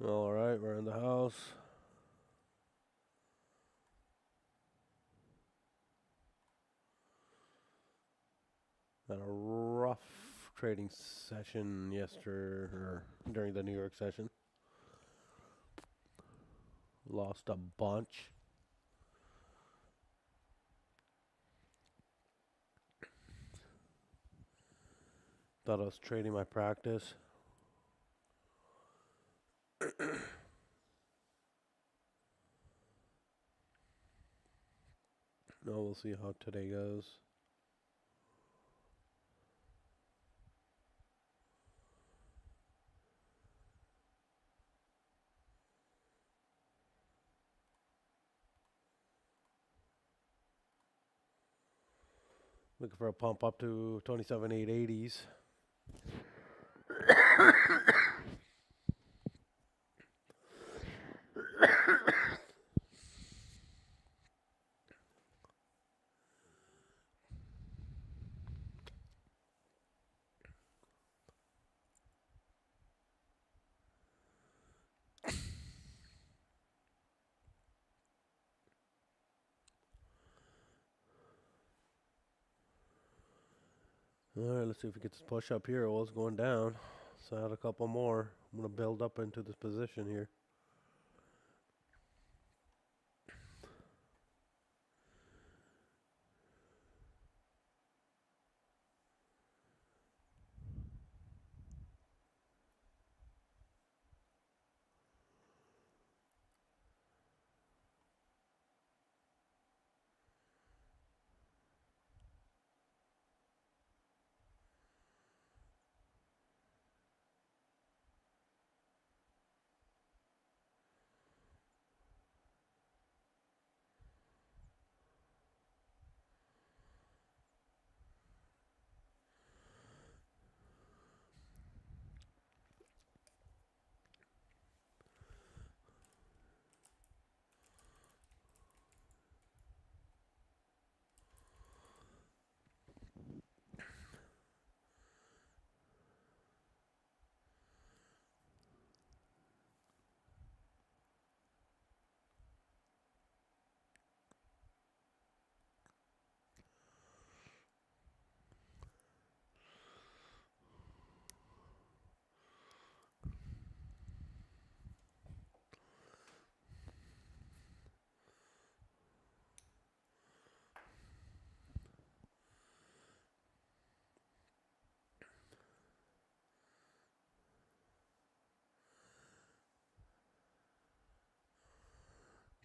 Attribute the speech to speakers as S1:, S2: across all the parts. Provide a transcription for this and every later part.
S1: All right, we're in the house. Had a rough trading session yesterday, or during the New York session. Lost a bunch. Thought I was trading my practice. No, we'll see how today goes. Looking for a pump up to 27,880s. All right, let's see if we get this push up here. It was going down, so I had a couple more. I'm gonna build up into this position here.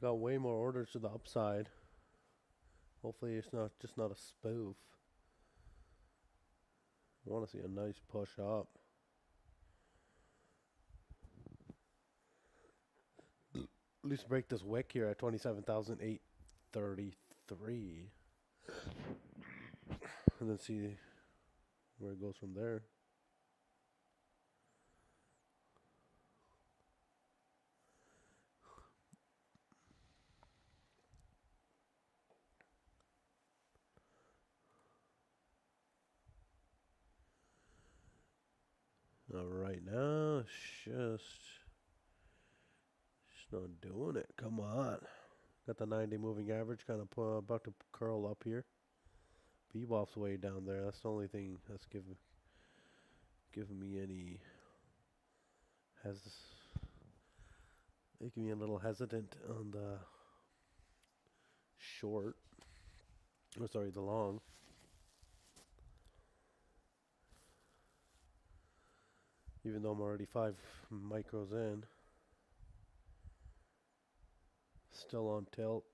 S1: Got way more orders to the upside. Hopefully it's not a spoof. I want to see a nice push up. At least break this wick here at 27,833. And then see where it goes from there. Right now, it's just not doing it. Come on. Got the 90 moving average kind of about to curl up here. Bebop's way down there. That's the only thing that's giving me any making me a little hesitant on the short. Or sorry, the long. Even though I'm already 5 micros in. Still on tilt.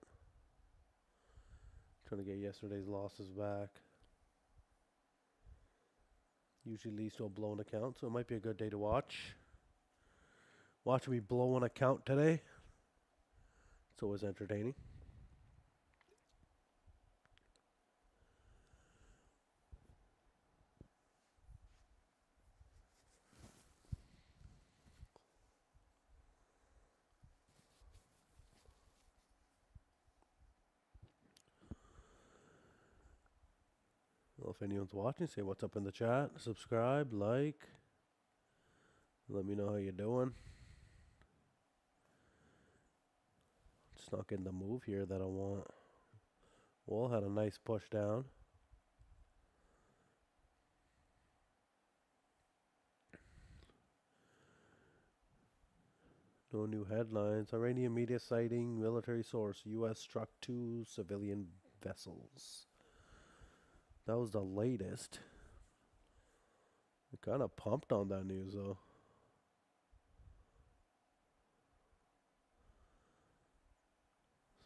S1: Trying to get yesterday's losses back. Usually leads to a blown account, so it might be a good day to watch. Watch me blow an account today. It's always entertaining. Well, if anyone's watching, say what's up in the chat. Subscribe, like. Let me know how you're doing. not getting the move here that I want. Wool had a nice push down. No new headlines. Iranian media citing military source. U.S. struck 2 civilian vessels. That was the latest. It kind of pumped on that news though.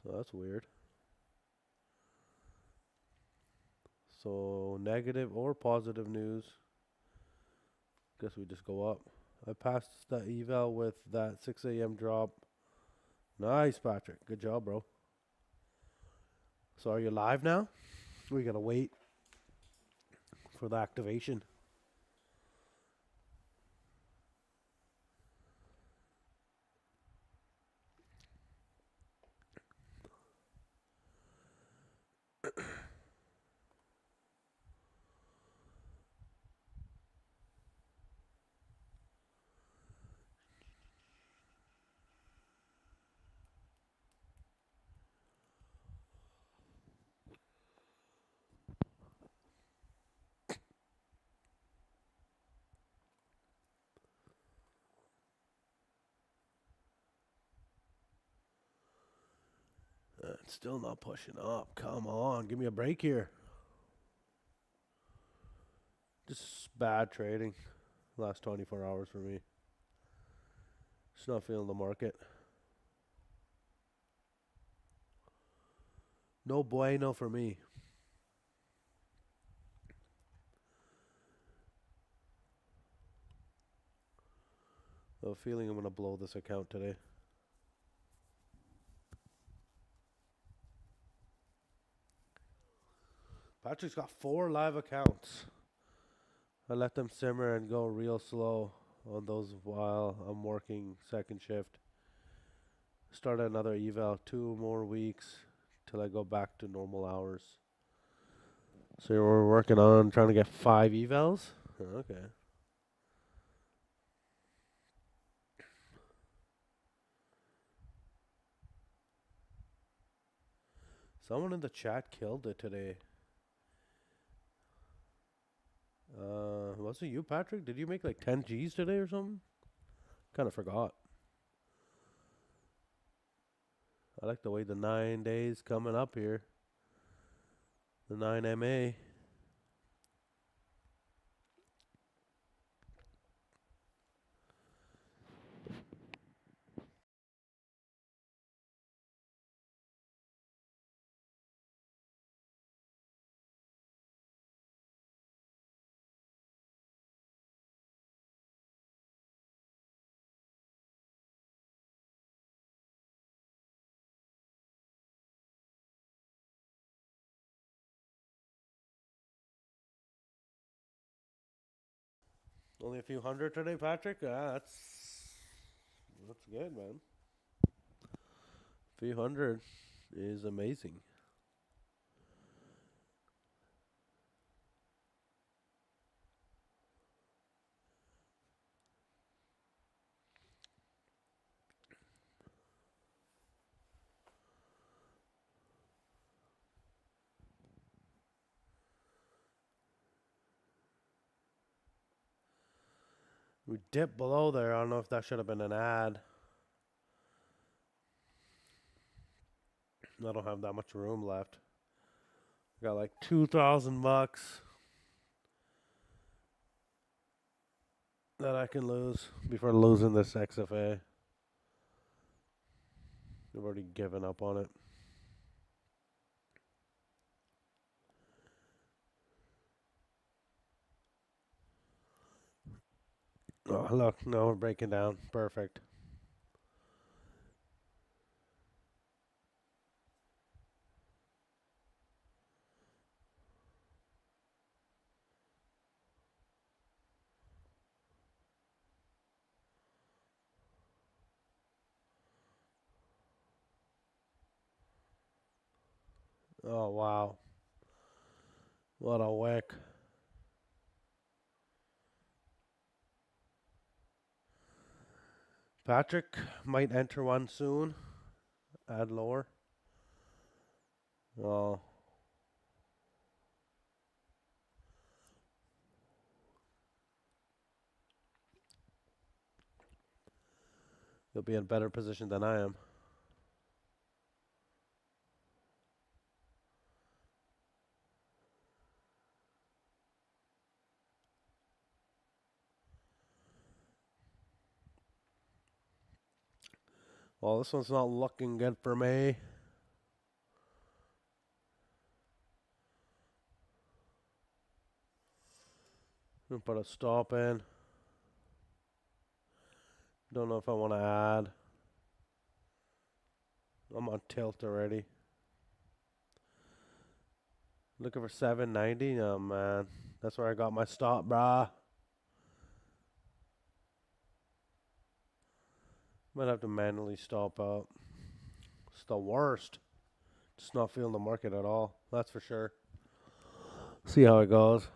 S1: So that's weird. So negative or positive news. Guess we just go up. I passed that eval with that 6 a.m. drop. Nice, Patrick. Good job, bro. So are you live now? We gotta wait for the activation. It's still not pushing up. Come on, give me a break here. Just bad trading. Last 24 hours for me. Just not feeling the market. No bueno for me. I have a feeling I'm going to blow this account today. Patrick's got 4 live accounts. I let them simmer and go real slow on those while I'm working second shift. Start another eval, 2 more weeks till I go back to normal hours. So we're working on trying to get 5 evals? Okay. Someone in the chat killed it today. Was it you, Patrick? Did you make like 10 G's today or something? Kind of forgot. I like the way the 9 days coming up here. The 9 MA. Only a few hundred today, Patrick? That's good, man. A few hundred is amazing. We dipped below there. I don't know if that should have been an ad. I don't have that much room left. Got like 2,000 bucks that I can lose before losing this XFA. I've already given up on it. Oh, look, no, we're breaking down. Perfect. Oh, wow. What a wick. Patrick might enter one soon. Add lower. Oh, you'll be in a better position than I am. Well, this one's not looking good for me. I'm gonna put a stop in. Don't know if I want to add. I'm on tilt already. Looking for 790. Oh man, that's where I got my stop, brah. Might have to manually stop out. It's the worst. Just not feeling the market at all. That's for sure. See how it goes.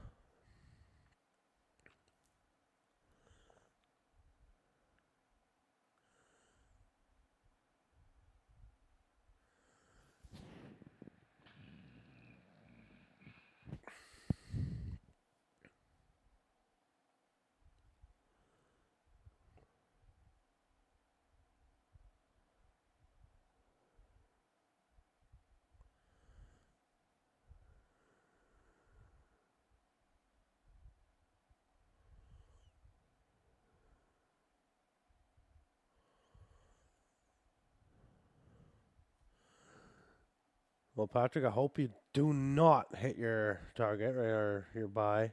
S1: Well, Patrick, I hope you do not hit your target or your buy.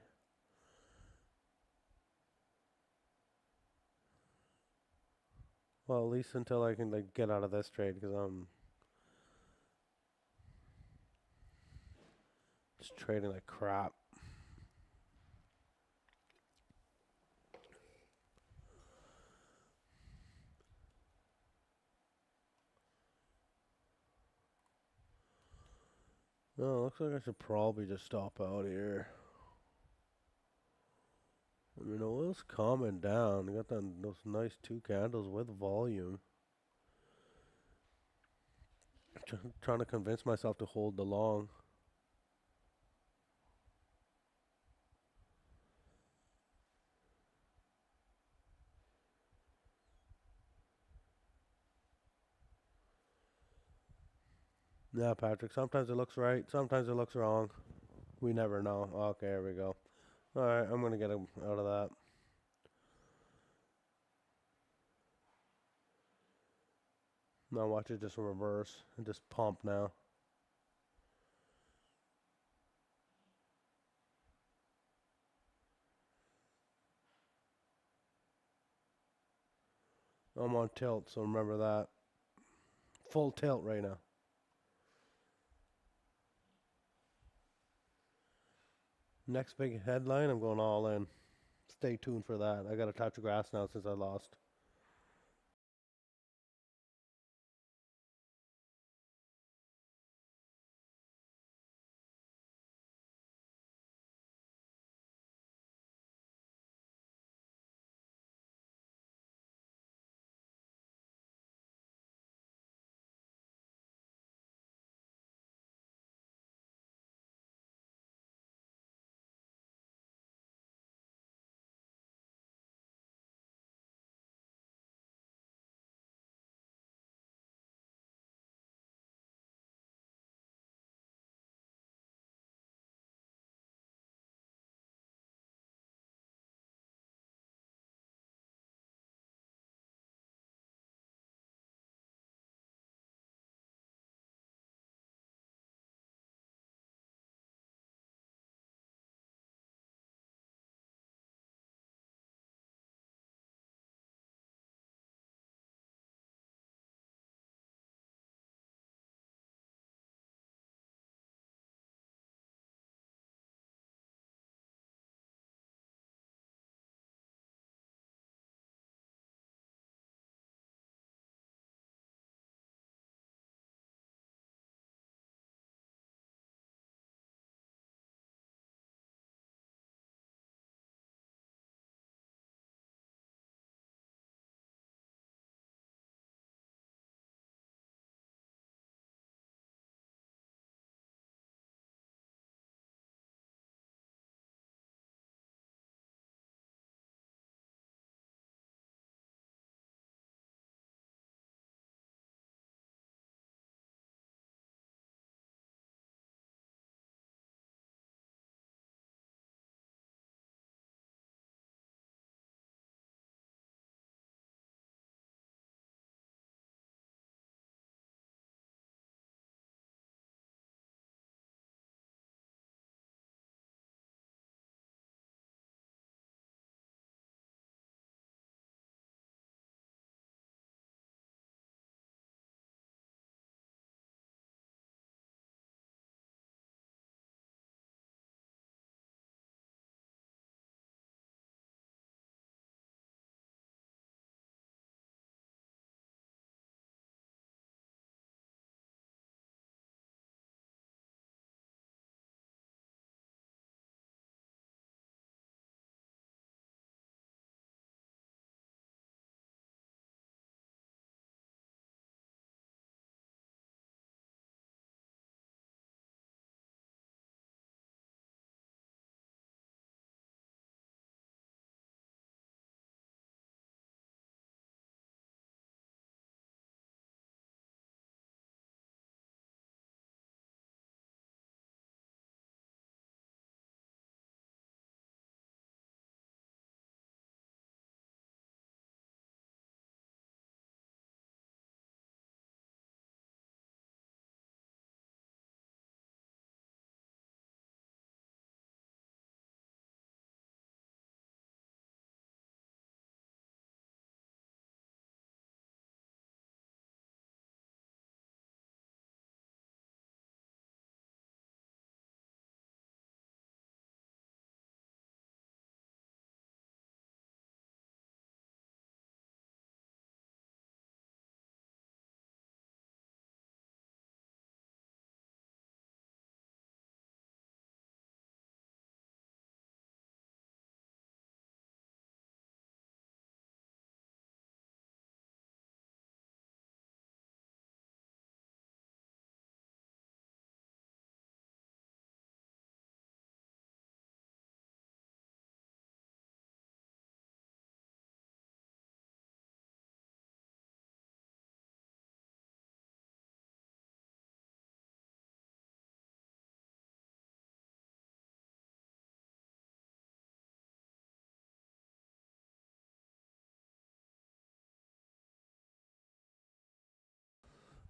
S1: Well, at least until I can like get out of this trade because I'm just trading like crap. No, looks like I should probably just stop out here. I mean, oil's calming down. You got those nice 2 candles with volume. Trying to convince myself to hold the long. Yeah, Patrick, sometimes it looks right, sometimes it looks wrong. We never know. Okay, here we go. Alright, I'm going to get him out of that. Now watch it just reverse and just pump now. I'm on tilt, so remember that. Full tilt right now. Next big headline, I'm going all in. Stay tuned for that. I got to touch the grass now since I lost.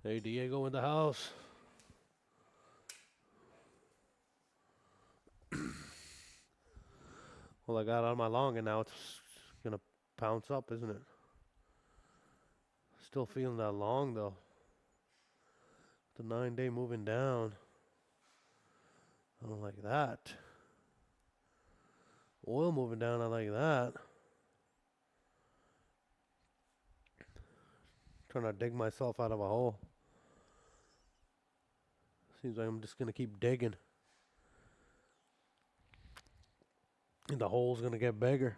S1: Hey, Diego in the house. Well, I got on my long and now it's gonna pounce up, isn't it? Still feeling that long though. The 9-day moving down. I don't like that. Oil moving down, I like that. Trying to dig myself out of a hole. Seems like I'm just gonna keep digging. And the hole's gonna get bigger.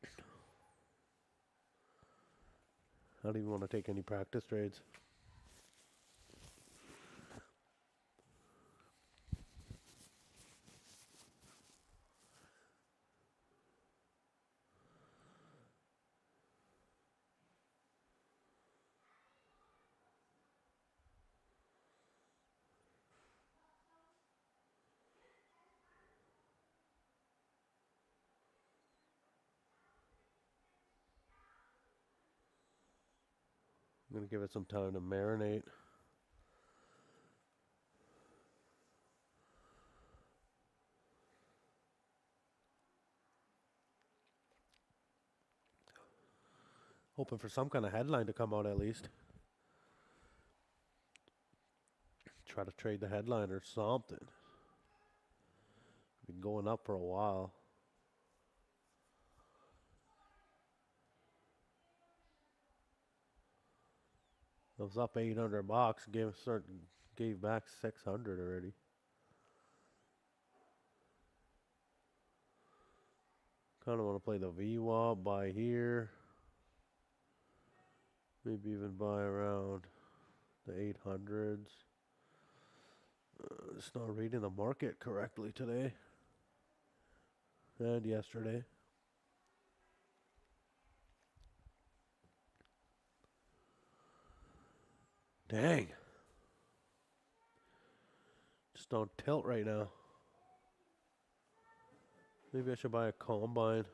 S1: I don't even want to take any practice trades. I'm gonna give it some time to marinate. Hoping for some kind of headline to come out at least. Try to trade the headline or something. Been going up for a while. It was up $800. Gave back 600 already. Kind of want to play the VWAP, buy here. Maybe even buy around the 800s. It's not reading the market correctly today. And yesterday. Dang. Just don't tilt right now. Maybe I should buy a combine.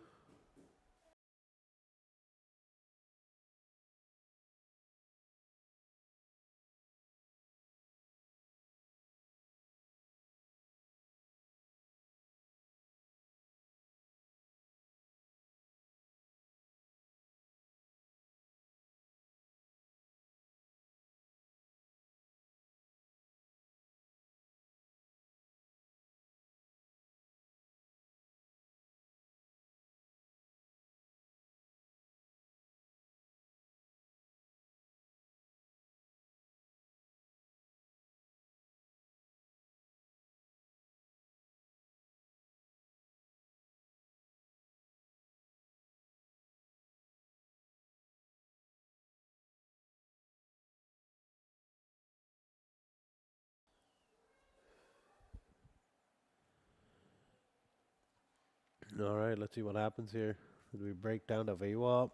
S1: Alright, let's see what happens here. Do we break down to VWAP?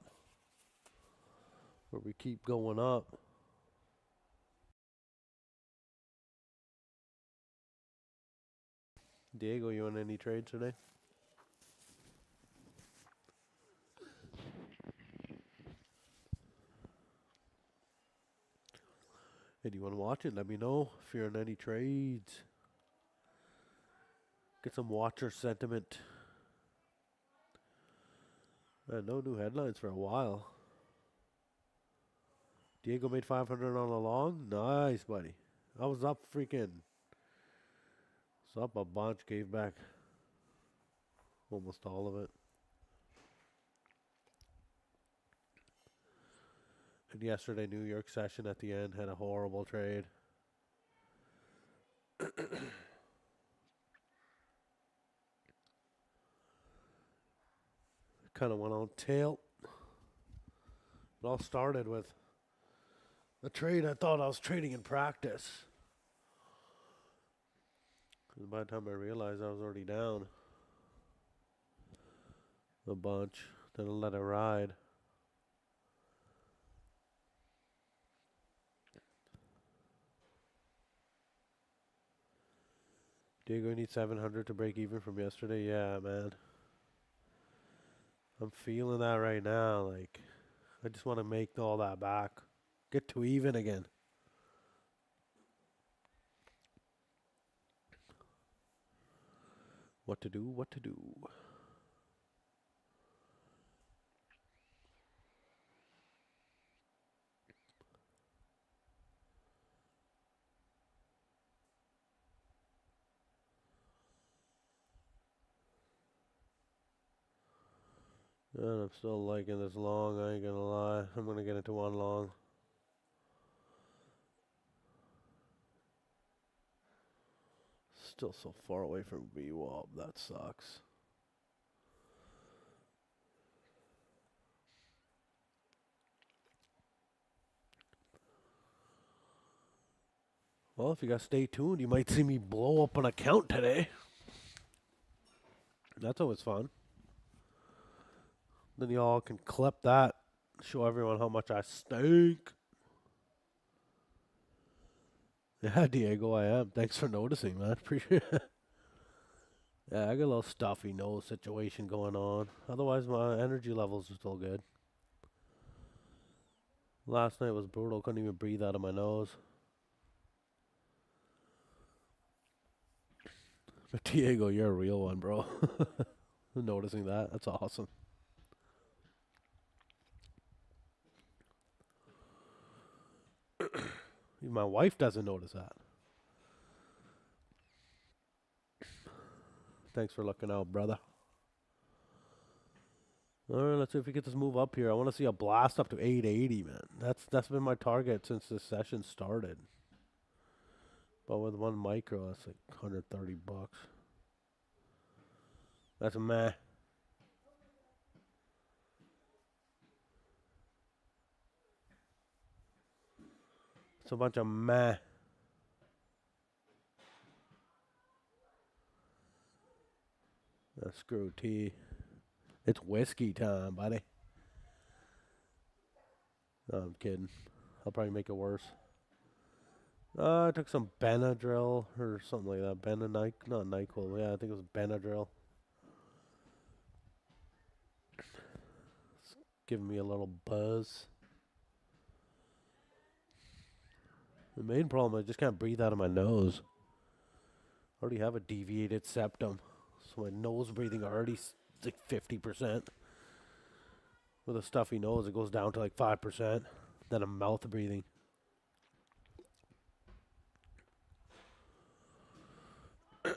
S1: Or we keep going up? Diego, you on any trades today? Hey, do you want to watch it? Let me know if you're on any trades. Get some watcher sentiment. No new headlines for a while. Diego made 500 on a long. Nice, buddy. I was up freaking. Was up a bunch. Gave back almost all of it. And yesterday, New York session at the end had a horrible trade. Kind of went on tail. It all started with a trade I thought I was trading in practice. Because by the time I realized I was already down a bunch, then I let it ride. Diego, you need 700 to break even from yesterday? Yeah, man. I'm feeling that right now. Like, I just want to make all that back. Get to even again. What to do, what to do. And I'm still liking this long, I ain't gonna lie. I'm gonna get into one long. Still so far away from VWAP, that sucks. Well, if you guys stay tuned, you might see me blow up an account today. That's always fun. Then y'all can clip that, show everyone how much I stink. Yeah, Diego, I am. Thanks for noticing, man. Appreciate it. Yeah, I got a little stuffy nose situation going on. Otherwise, my energy levels are still good. Last night was brutal. Couldn't even breathe out of my nose. But Diego, you're a real one, bro. Noticing that. That's awesome. Even my wife doesn't notice that. Thanks for looking out, brother. All right, let's see if we get this move up here. I want to see a blast up to 880, man. That's been my target since this session started. But with one micro, that's like 130 bucks. That's meh. It's a bunch of meh. Screw tea. It's whiskey time, buddy. No, I'm kidding. I'll probably make it worse. I took some Benadryl or something like that. Not NyQuil. Yeah, I think it was Benadryl. It's giving me a little buzz. The main problem, I just can't breathe out of my nose. I already have a deviated septum. So my nose breathing already like 50%. With a stuffy nose, it goes down to like 5%. Then I'm mouth breathing. I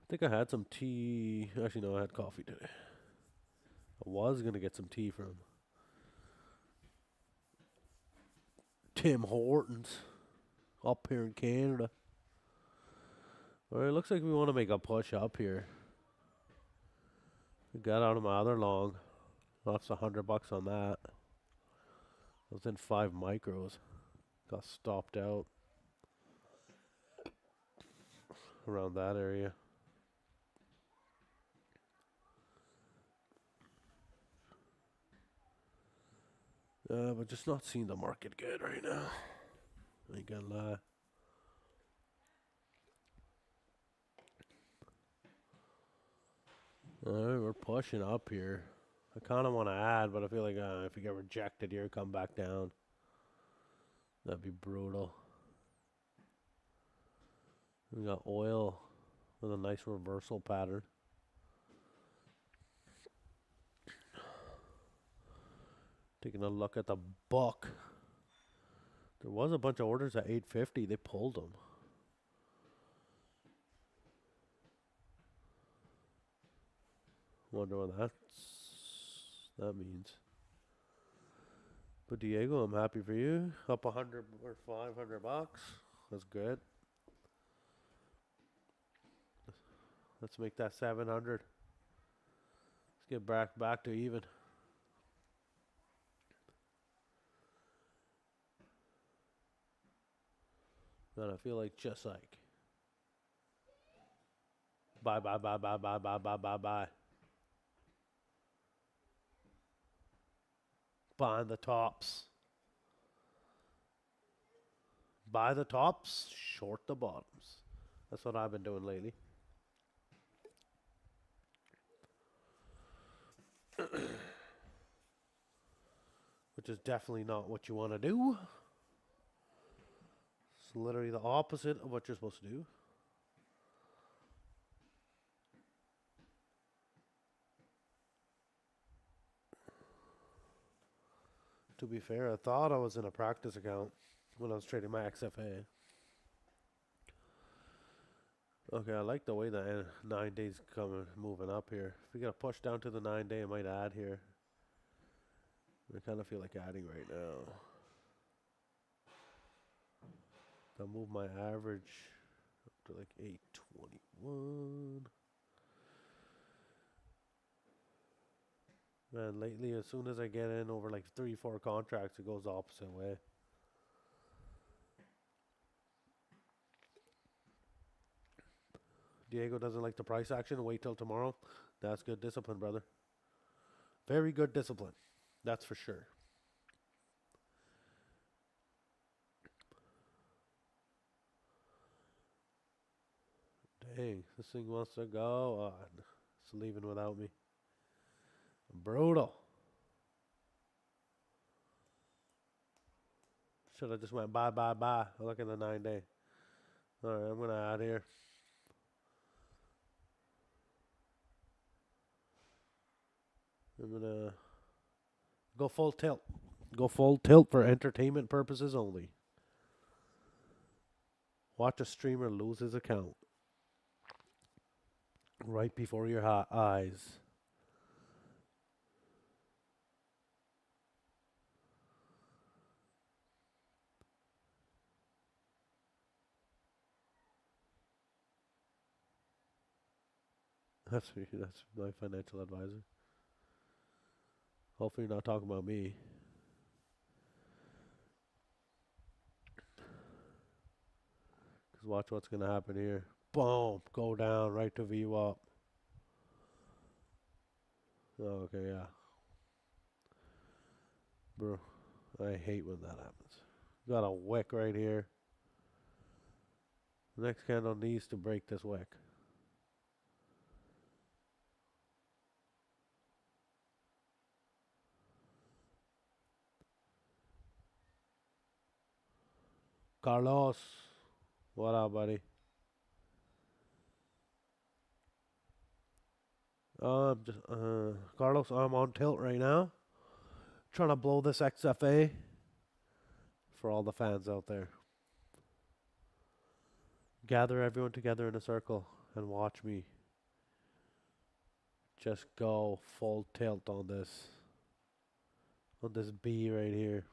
S1: think I had some tea. Actually, no, I had coffee today. I was going to get some tea from Tim Hortons up here in Canada. Alright, looks like we want to make a push up here. I got out of my other long. Lost $100 on that. I was in 5 micros. Got stopped out around that area. But just not seeing the market good right now. Ain't gonna lie. Alright, we're pushing up here. I kind of want to add, but I feel like if we get rejected here, come back down. That'd be brutal. We got oil with a nice reversal pattern. Taking a look at the book. There was a bunch of orders at 850. They pulled them. Wonder what that means. But Diego, I'm happy for you. Up 100 or 500 bucks. That's good. Let's make that 700. Let's get back to even. Man, I feel like just like bye. Buying the tops. Buy the tops, short the bottoms. That's what I've been doing lately. which is definitely not what you want to do. It's literally the opposite of what you're supposed to do. To be fair, I thought I was in a practice account when I was trading my XFA. Okay, I like the way the 9 days moving up here. If we get a push down to the 9 day, I might add here. I kind of feel like adding right now. I'll move my average up to like 821. Man, lately, as soon as I get in over like 3-4 contracts, it goes the opposite way. Diego doesn't like the price action. Wait till tomorrow. That's good discipline, brother. Very good discipline. That's for sure. Dang, this thing wants to go. Oh, it's leaving without me. Brutal. Should have just went bye, bye, bye. Look at the 9 day. Alright, I'm going to add here. I'm going to go full tilt. Go full tilt for entertainment purposes only. Watch a streamer lose his account right before your eyes. That's my financial advisor. Hopefully you're not talking about me. Because watch what's going to happen here. Boom. Go down right to VWAP. Oh, okay, yeah. Bro, I hate when that happens. Got a wick right here. The next candle needs to break this wick. Carlos, what up, buddy? Carlos, I'm on tilt right now. Trying to blow this XFA for all the fans out there. Gather everyone together in a circle and watch me just go full tilt on this B right here.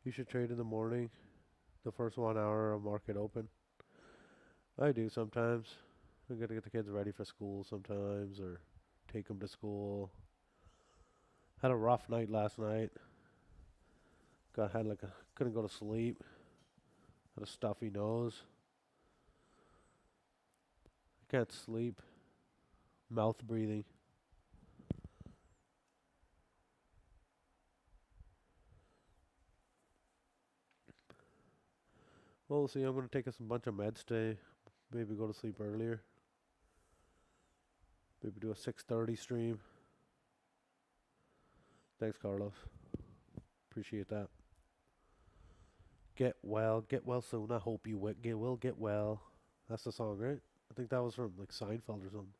S1: You should trade in the morning, the first 1 hour of market open. I do sometimes. I gotta get the kids ready for school sometimes, or take them to school. Had a rough night last night. Couldn't go to sleep. Had a stuffy nose. Can't sleep. Mouth breathing. Well, we'll see. I'm gonna take us a bunch of meds today. Maybe go to sleep earlier. Maybe do a 6:30 stream. Thanks, Carlos. Appreciate that. Get well soon. I hope you will get well. That's the song, right? I think that was from like Seinfeld or something.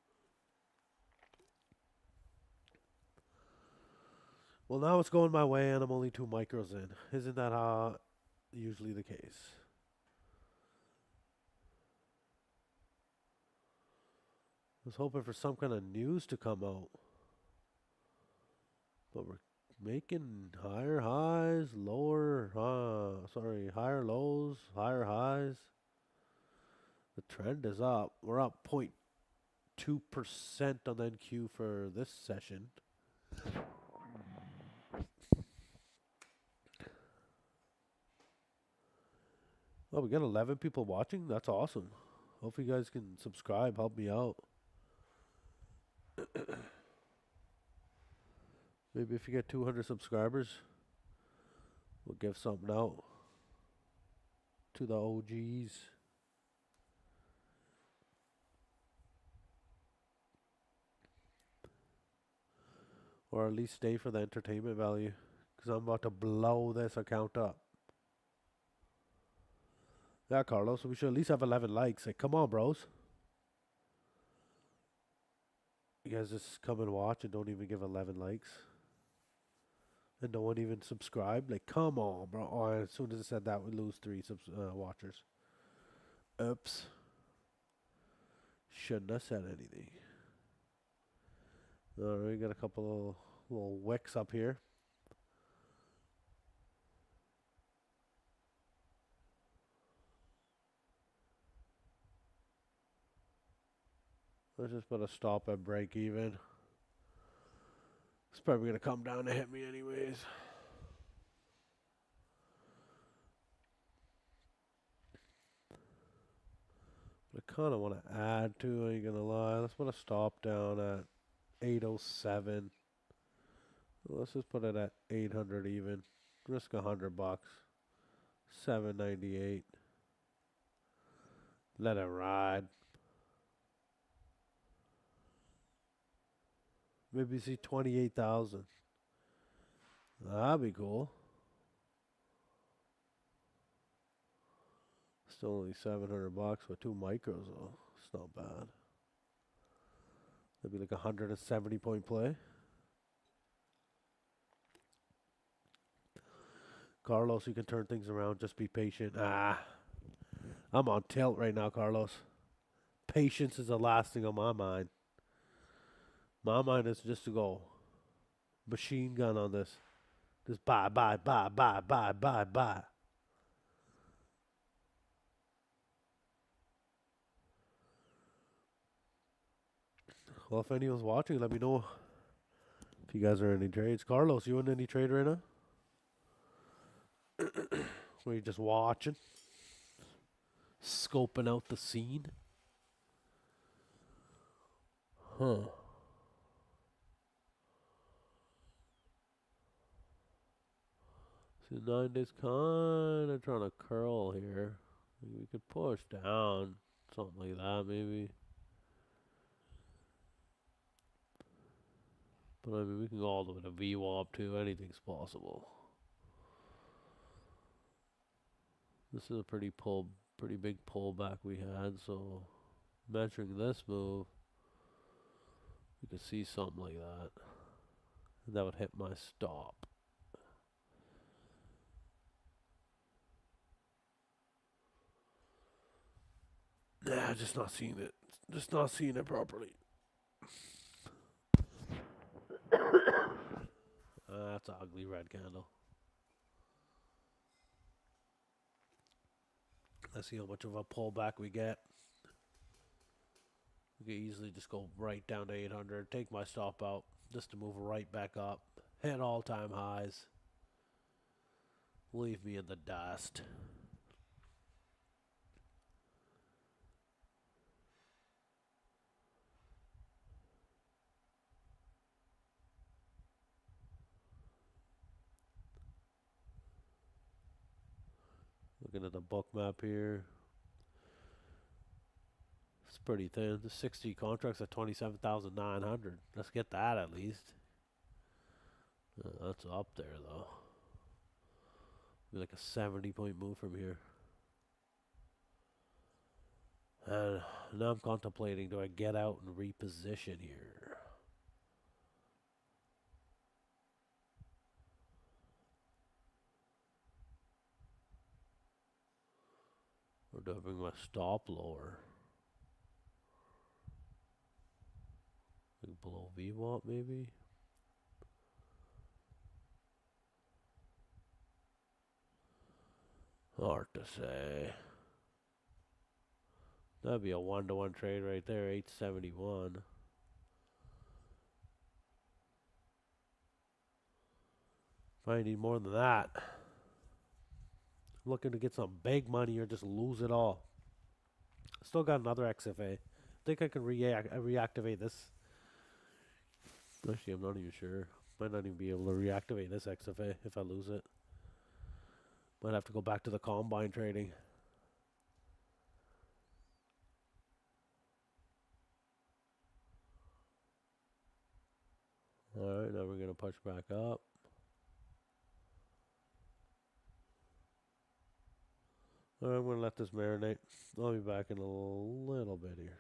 S1: Well, now it's going my way and I'm only 2 micros in. Isn't that usually the case? I was hoping for some kind of news to come out. But we're making higher highs, higher lows, higher highs. The trend is up. We're up 0.2% on NQ for this session. Oh, we got 11 people watching? That's awesome. Hope you guys can subscribe, help me out. Maybe if you get 200 subscribers, we'll give something out. to the OGs. Or at least stay for the entertainment value. Because I'm about to blow this account up. Yeah, Carlos, we should at least have 11 likes. Like, come on, bros. You guys just come and watch and don't even give 11 likes. And no one even subscribed. Like, come on, bro. Oh, as soon as I said that, we lose 3 watchers. Oops. Shouldn't have said anything. Alright, we got a couple of little wicks up here. Let's just put a stop at break even. It's probably going to come down to hit me anyways. But I kind of want to add to, I ain't going to lie. Let's put a stop down at 807. Let's just put it at 800 even. Risk $100. 798. Let it ride. Maybe see 28,000. That'd be cool. Still only $700 with 2 micros though. It's not bad. That'd be like a 170 point play. Carlos, you can turn things around. Just be patient. I'm on tilt right now, Carlos. Patience is the last thing on my mind. My mind is just to go machine gun on this. Just buy. Well, if anyone's watching, let me know if you guys are in any trades. Carlos, you in any trade right now? Or you just watching? Scoping out the scene? Huh. See, 9 days kind of trying to curl here. We could push down. Something like that, maybe. But I mean, we can go all the way to VWAP too. Anything's possible. This is a pretty big pullback we had. So, measuring this move, we could see something like that. And that would hit my stop. Nah, just not seeing it. Just not seeing it properly. That's an ugly red candle. Let's see how much of a pullback we get. We could easily just go right down to 800. Take my stop out just to move right back up. Hit all-time highs. Leave me in the dust. Looking at the book map here. It's pretty thin. The 60 contracts at 27,900. Let's get that at least. That's up there though. Be like a 70 point move from here. And now I'm contemplating, do I get out and reposition here? Or do I bring my stop lower? Like below VWAP maybe? Hard to say. That'd be a 1-to-1 trade right there, 871. Probably need more than that. Looking to get some big money or just lose it all. Still got another XFA. Think I can reactivate this. Actually, I'm not even sure. Might not even be able to reactivate this XFA if I lose it. Might have to go back to the combine trading. Alright, now we're going to push back up. Alright, I'm going to let this marinate. I'll be back in a little bit here.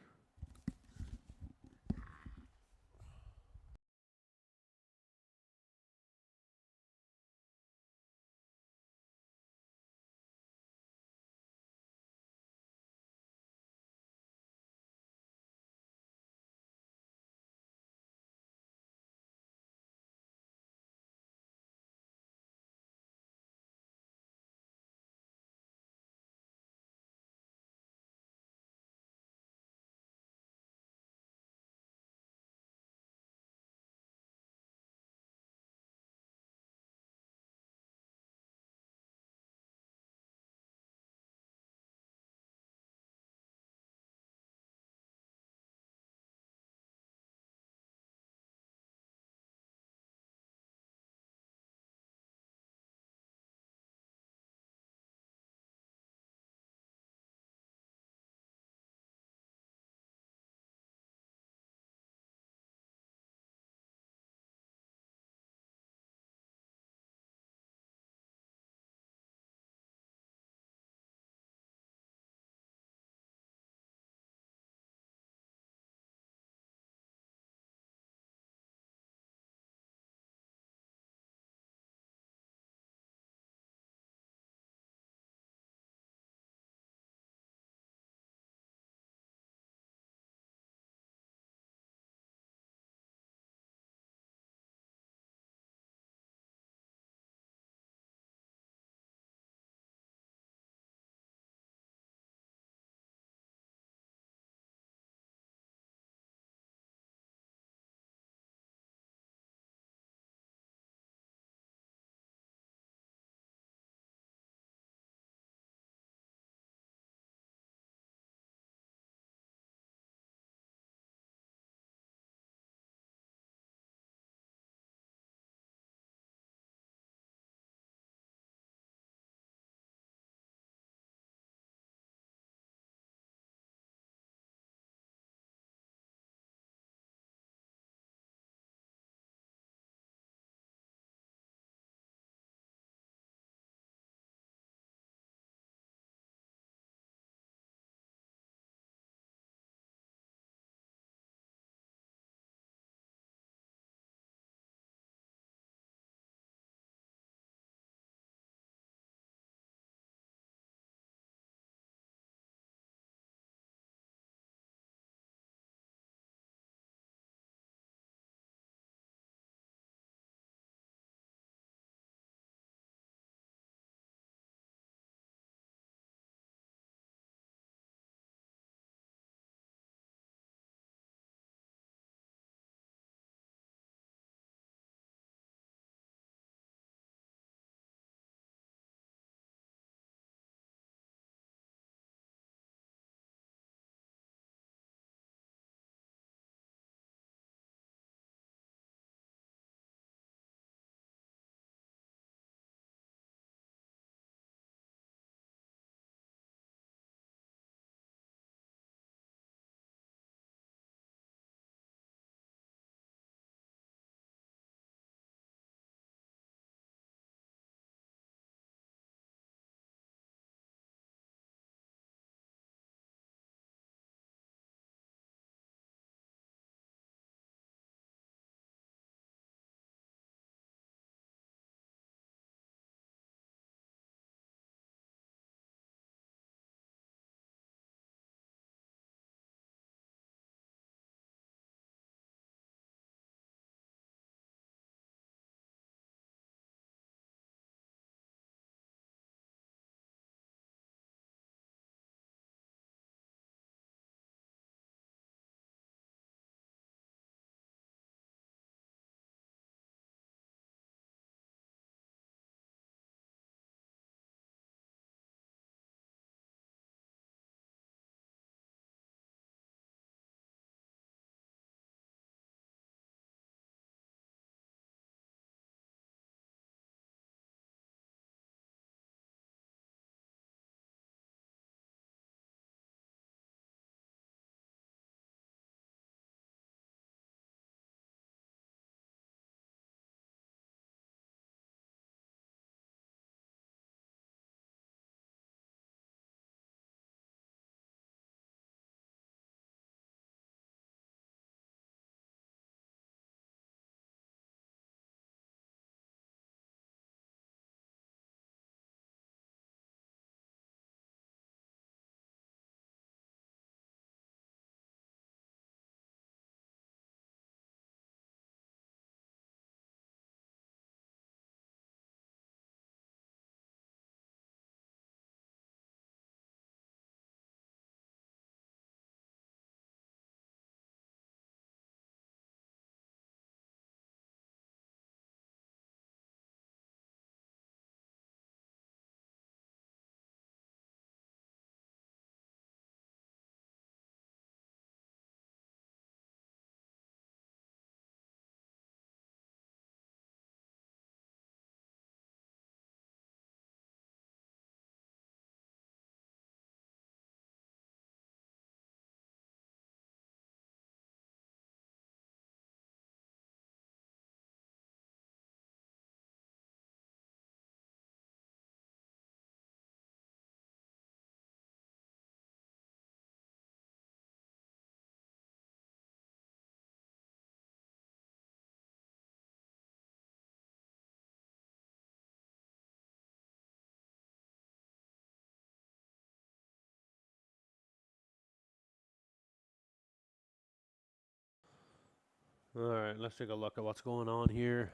S1: Alright, let's take a look at what's going on here.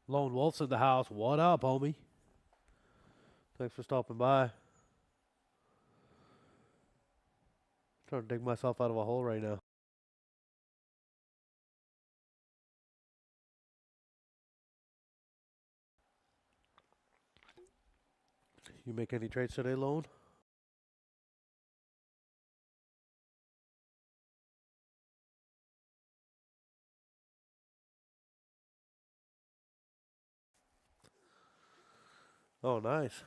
S1: Lone Wolf's in the house. What up, homie? Thanks for stopping by. Trying to dig myself out of a hole right now. You make any trades today, Lone? Oh, nice.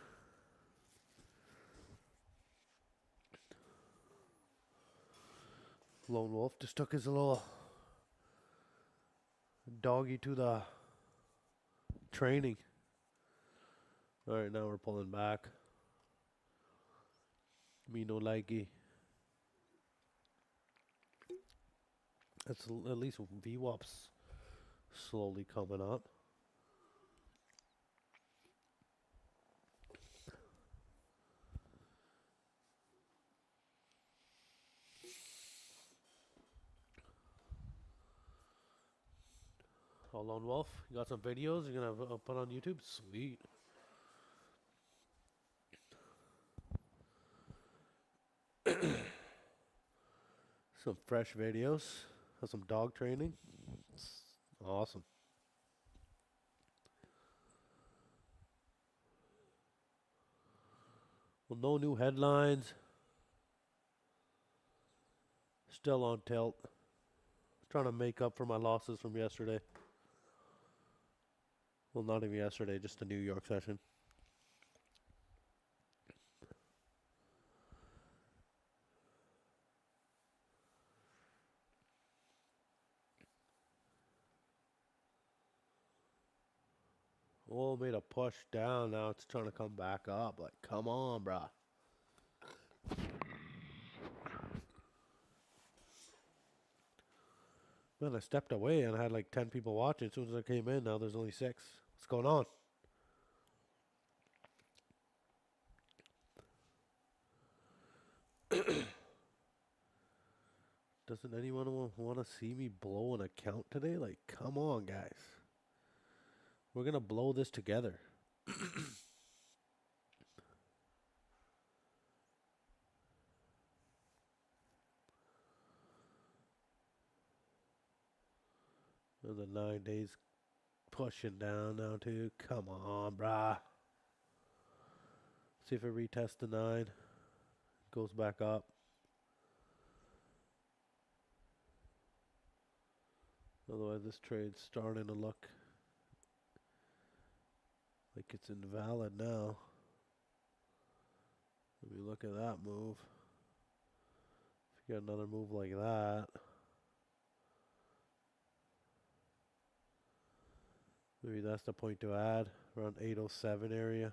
S1: Lone Wolf just took his little doggy to the training. Alright, now we're pulling back. Me no likey. That's at least VWAP's slowly coming up. Oh, Lone Wolf, you got some videos you're gonna put on YouTube? Sweet. Some fresh videos of some dog training. It's awesome. Well, no new headlines. Still on tilt. Trying to make up for my losses from yesterday. Well, not even yesterday, just the New York session. Oh, made a push down. Now it's trying to come back up. Like, come on, brah. Man, I stepped away and I had like 10 people watching. As soon as I came in, now there's only 6. What's going on? Doesn't anyone want to see me blow an account today? Like, come on, guys. We're going to blow this together. And the 9 days pushing down now, too. Come on, brah. See if it retests the 9. Goes back up. Otherwise, this trade's starting to look like it's invalid now. Let me look at that move. If you got another move like that, maybe that's the point to add, around 807 area.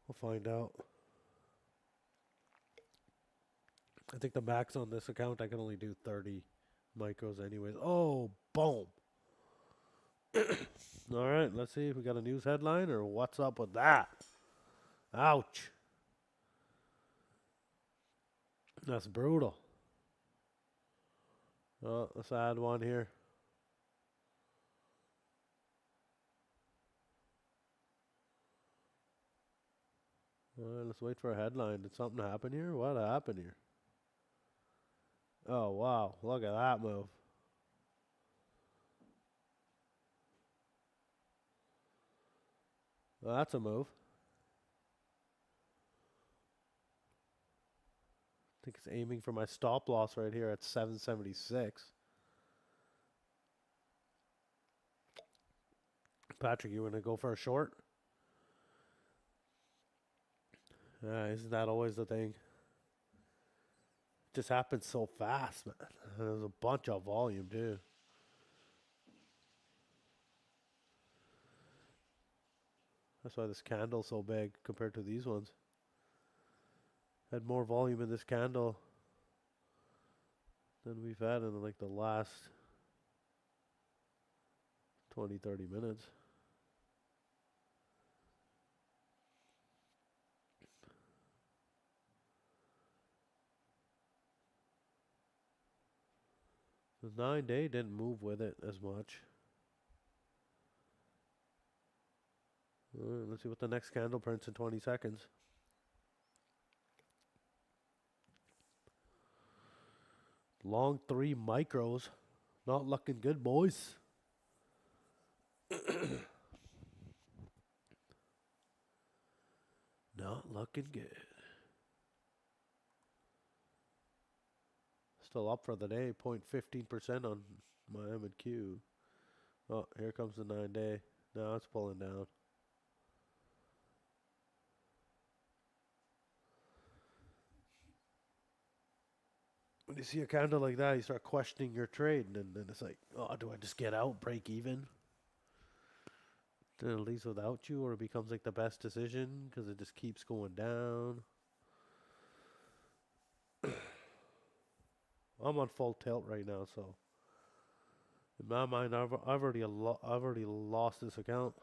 S1: We'll find out. I think the max on this account, I can only do 30 micros anyways. Oh, boom. All right, let's see if we got a news headline or what's up with that. Ouch. That's brutal. Oh, let's add one here. All right, let's wait for a headline. Did something happen here? What happened here? Oh, wow. Look at that move. Well, that's a move. I think it's aiming for my stop loss right here at 776. Patrick, you want to go for a short? Isn't that always the thing? It just happens so fast, man. There's a bunch of volume, too. That's why this candle's so big compared to these ones. Had more volume in this candle than we've had in like the last 20-30 minutes. The 9-day didn't move with it as much. Let's see what the next candle prints in 20 seconds. Long 3 micros. Not looking good, boys. Not looking good. Still up for the day. 0.15% on my M&Q. Oh, here comes the 9-day. Now it's pulling down. When you see a candle like that, you start questioning your trade, and then it's like, oh, do I just get out, break even? Then it leaves without you, or it becomes like the best decision because it just keeps going down. I'm on full tilt right now, so in my mind, I've already lost this account.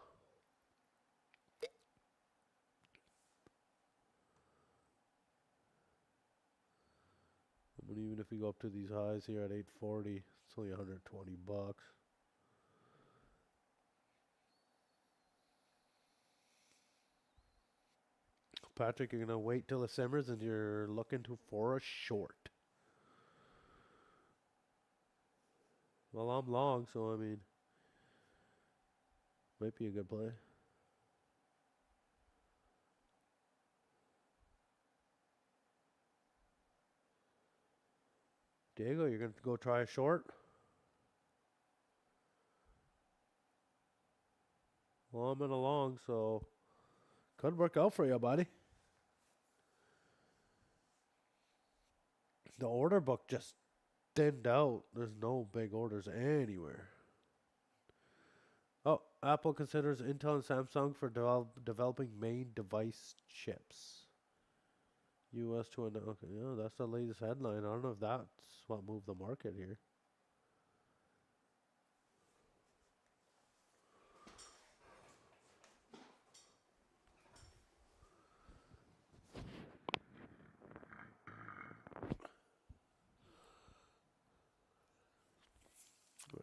S1: But even if we go up to these highs here at 840, it's only 120 bucks. Patrick, you're gonna wait till it simmers and you're looking for a short. Well, I'm long, so I mean, might be a good play. Diego, you're gonna go try a short? Well, I'm in a long, so could work out for you, buddy. The order book just thinned out. There's no big orders anywhere. Oh, Apple considers Intel and Samsung for developing main device chips. U.S. to an okay, yeah, that's the latest headline. I don't know if that's what moved the market here.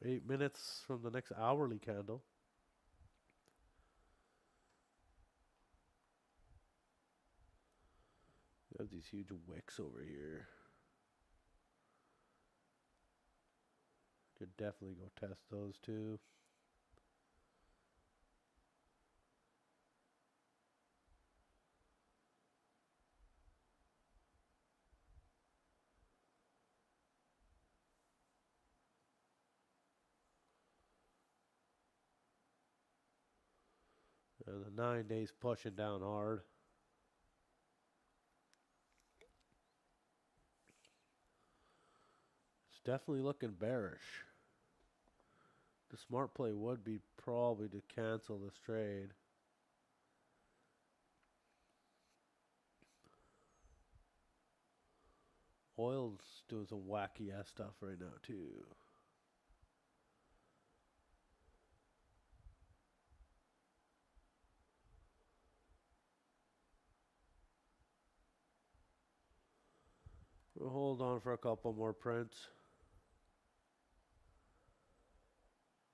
S1: We're 8 minutes from the next hourly candle. We have these huge wicks over here. Could definitely go test those too. And the 9 days pushing down hard. It's definitely looking bearish. The smart play would be probably to cancel this trade. Oil's doing some wacky ass stuff right now too. We'll hold on for a couple more prints.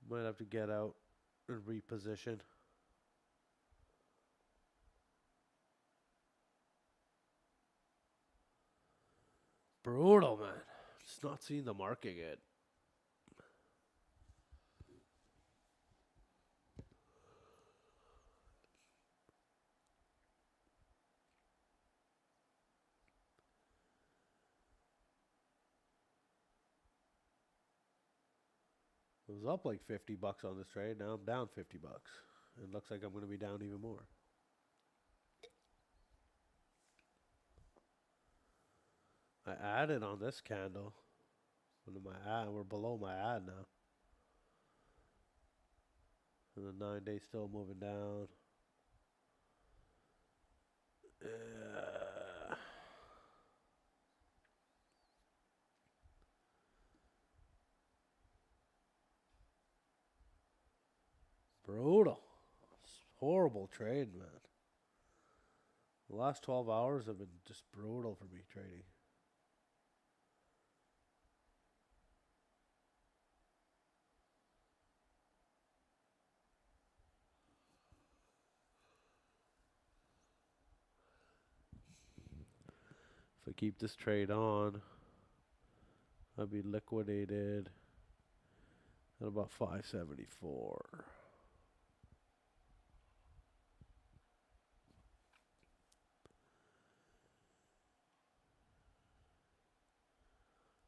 S1: Might have to get out and reposition. Brutal, man. Just not seeing the market yet. It was up like 50 bucks on this trade. Now I'm down 50 bucks. It looks like I'm going to be down even more. I added on this candle. We're below my ad now. And the 9 days still moving down. Brutal. Horrible trade, man. The last 12 hours have been just brutal for me trading. If I keep this trade on, I'll be liquidated at about 574.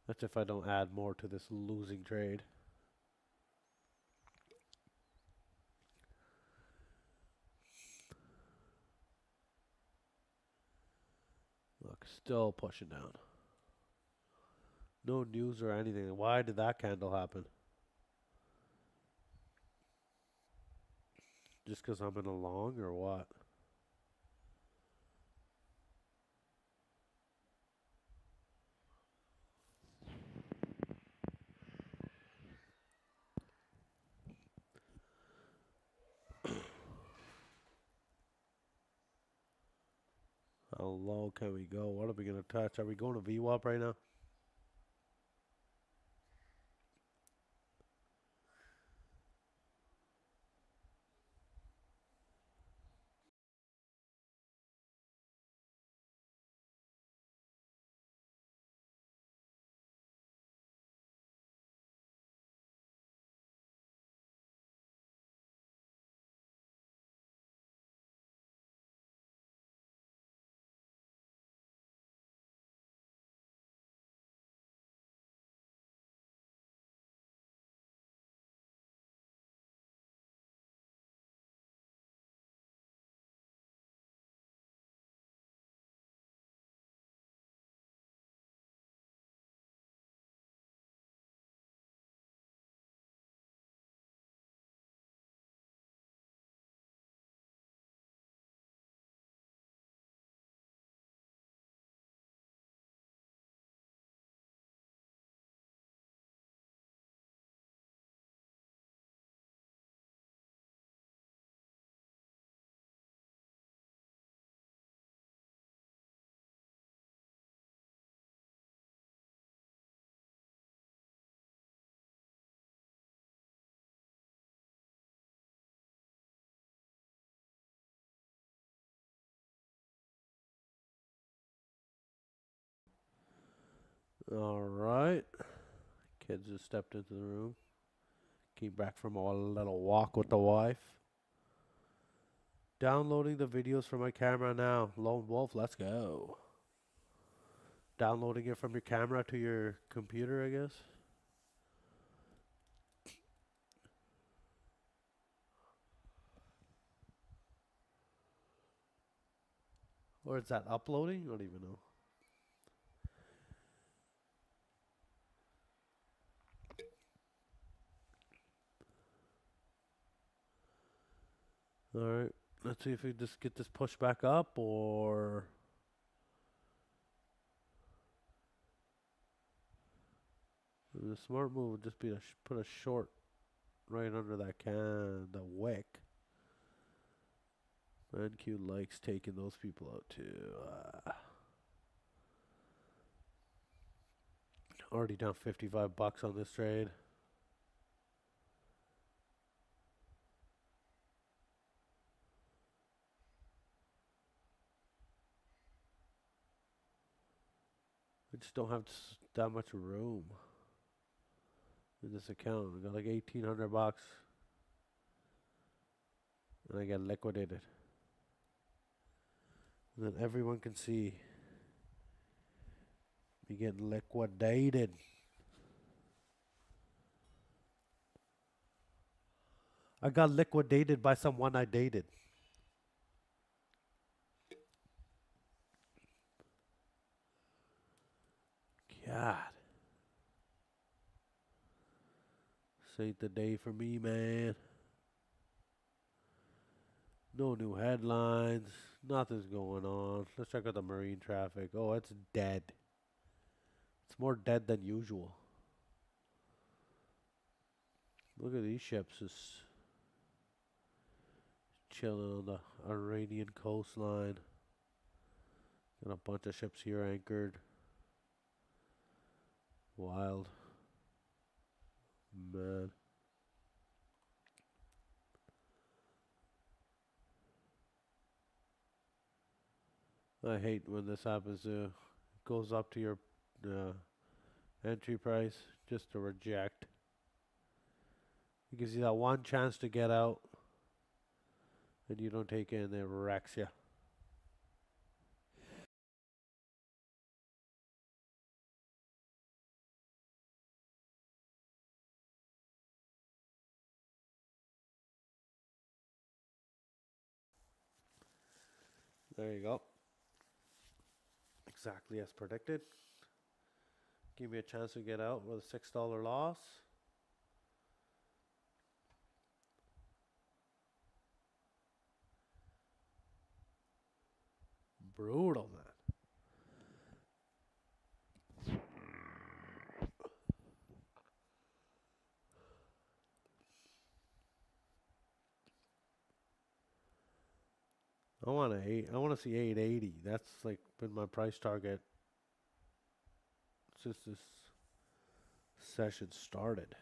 S1: That's if I don't add more to this losing trade. Look, still pushing down. No news or anything. Why did that candle happen? Just because I'm in a long or what? How low can we go? What are we going to touch? Are we going to VWAP right now? All right. Kids just stepped into the room. Came back from a little walk with the wife. Downloading the videos from my camera now. Lone Wolf, let's go. Downloading it from your camera to your computer, I guess. Or is that uploading? I don't even know. Alright. Let's see if we just get this pushed back up or... The smart move would just be to put a short right under that the wick. NQ likes taking those people out too. Already down 55 bucks on this trade. I just don't have that much room in this account. I got like 1,800 bucks. And I get liquidated. And then everyone can see me getting liquidated. I got liquidated by someone I dated. God. This ain't the day for me, man. No new headlines. Nothing's going on. Let's check out the marine traffic. Oh, it's dead. It's more dead than usual. Look at these ships just chilling on the Iranian coastline. Got a bunch of ships here anchored. Wild. Man. I hate when this happens too. goes up to your entry price, just to reject. It gives you that one chance to get out, and you don't take it, and it wrecks you. There you go. Exactly as predicted. Give me a chance to get out with a $6 loss. Brutal, man. I want to see 880. That's like been my price target since this session started.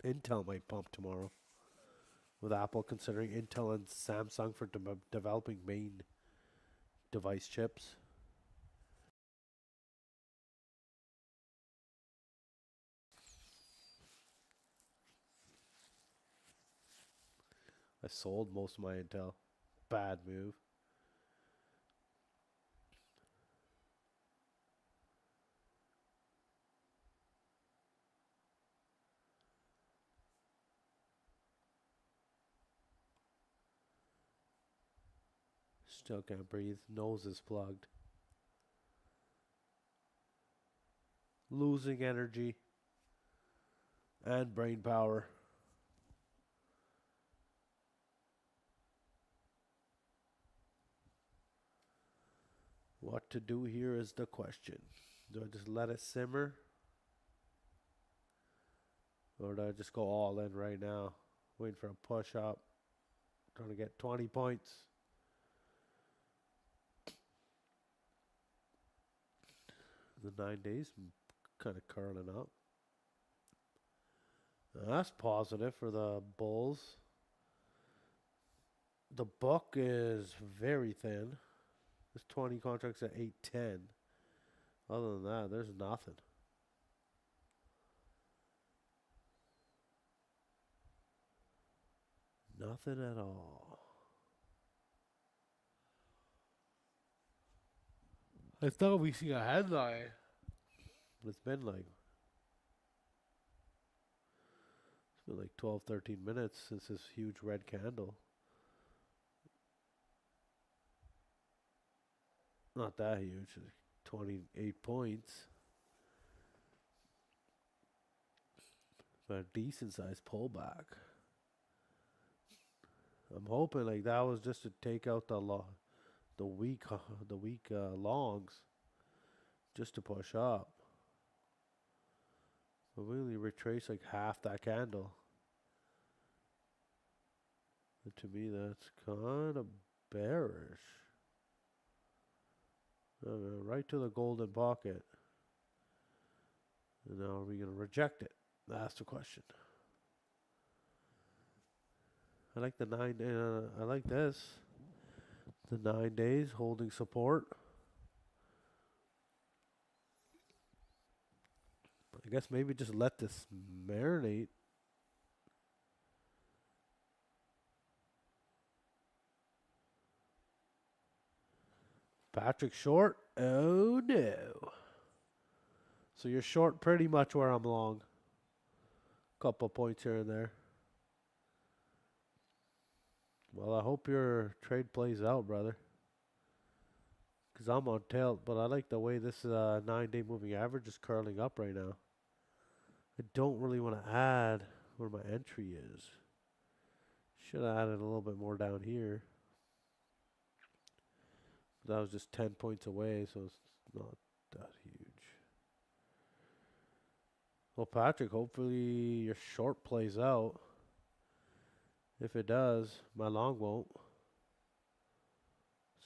S1: Intel might pump tomorrow, with Apple considering Intel and Samsung for developing main device chips. I sold most of my Intel. Bad move. Still can't breathe. Nose is plugged. Losing energy and brain power. What to do here is the question. Do I just let it simmer? Or do I just go all in right now? Waiting for a push up. Trying to get 20 points. The 9 days kind of curling up. That's positive for the bulls. The book is very thin. There's 20 contracts at 810. Other than that, there's nothing. Nothing at all. I thought we see a headline. But it's been like 12, 13 minutes since this huge red candle. Not that huge, 28 points. But a decent sized pullback. I'm hoping like that was just to take out the weak longs, just to push up. But we only retrace like half that candle. And to me, that's kind of bearish. Right to the golden pocket. And now are we going to reject it? That's the question. I like the I like this. The 9 days holding support. I guess maybe just let this marinate. Patrick short? Oh no. So you're short pretty much where I'm long. Couple points here and there. Well, I hope your trade plays out, brother. Because I'm on tilt, but I like the way this 9-day moving average is curling up right now. I don't really want to add where my entry is. Should have added a little bit more down here. That was just 10 points away, so it's not that huge. Well, Patrick, hopefully your short plays out. If it does, my long won't.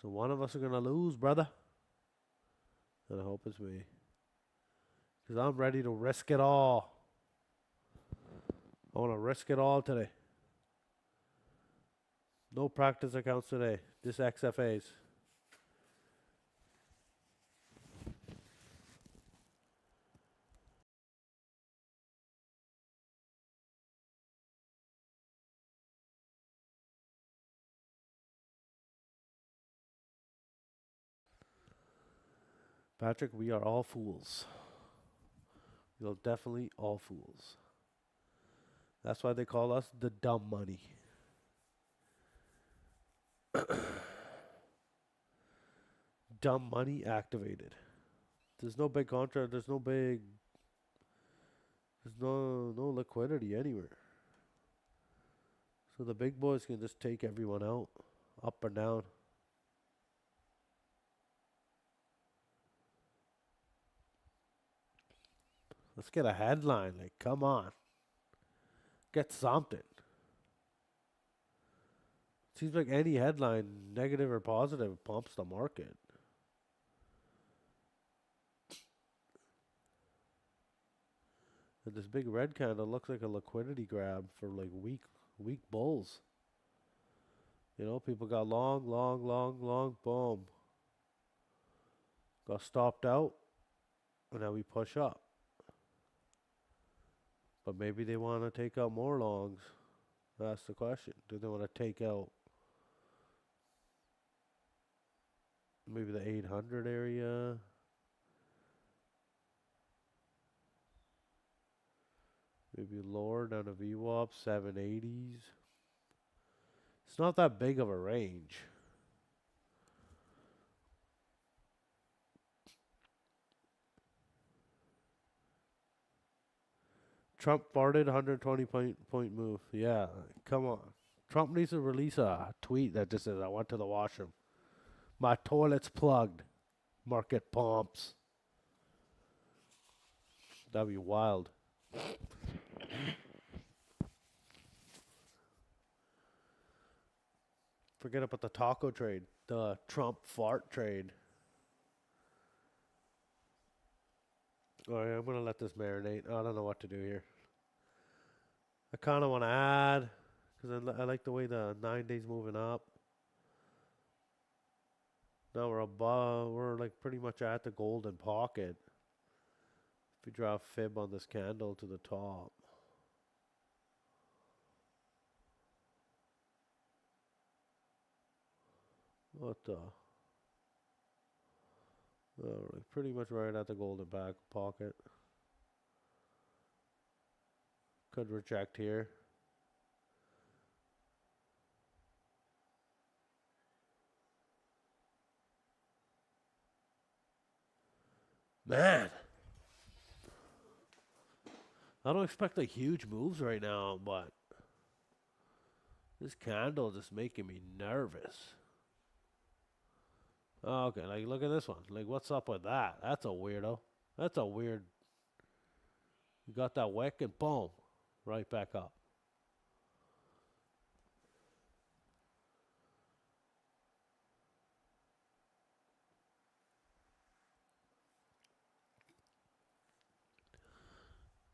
S1: So one of us are going to lose, brother. And I hope it's me. Because I'm ready to risk it all. want to risk it all today. No practice accounts today. Just XFAs. Patrick, we are all fools. We're definitely all fools. That's why they call us the dumb money. Dumb money activated. There's no big contract. There's no liquidity anywhere. So the big boys can just take everyone out, up or down. Let's get a headline. Like, come on. Get something. Seems like any headline, negative or positive, pumps the market. And this big red candle looks like a liquidity grab for like weak bulls. You know, people got long, boom. Got stopped out, and now we push up. But maybe they want to take out more longs. That's the question. Do they want to take out maybe the 800 area? Maybe lower down to VWAP, 780s. It's not that big of a range. Trump farted 120 point move. Yeah, come on. Trump needs to release a tweet that just says, I went to the washroom. My toilet's plugged. Market pumps. That'd be wild. Forget about the taco trade. The Trump fart trade. Alright, I'm going to let this marinate. I don't know what to do here. I kind of want to add, because I like the way the 9 days moving up. Now we're above, we're like pretty much at the golden pocket. If you draw a fib on this candle to the top. What the? Oh, we're pretty much right at the golden back pocket. Could reject here. Man. I don't expect like huge moves right now, but this candle just making me nervous. Oh, okay, like look at this one. Like what's up with that? That's a weirdo. That's a weird. You got that wick and boom. Right back up.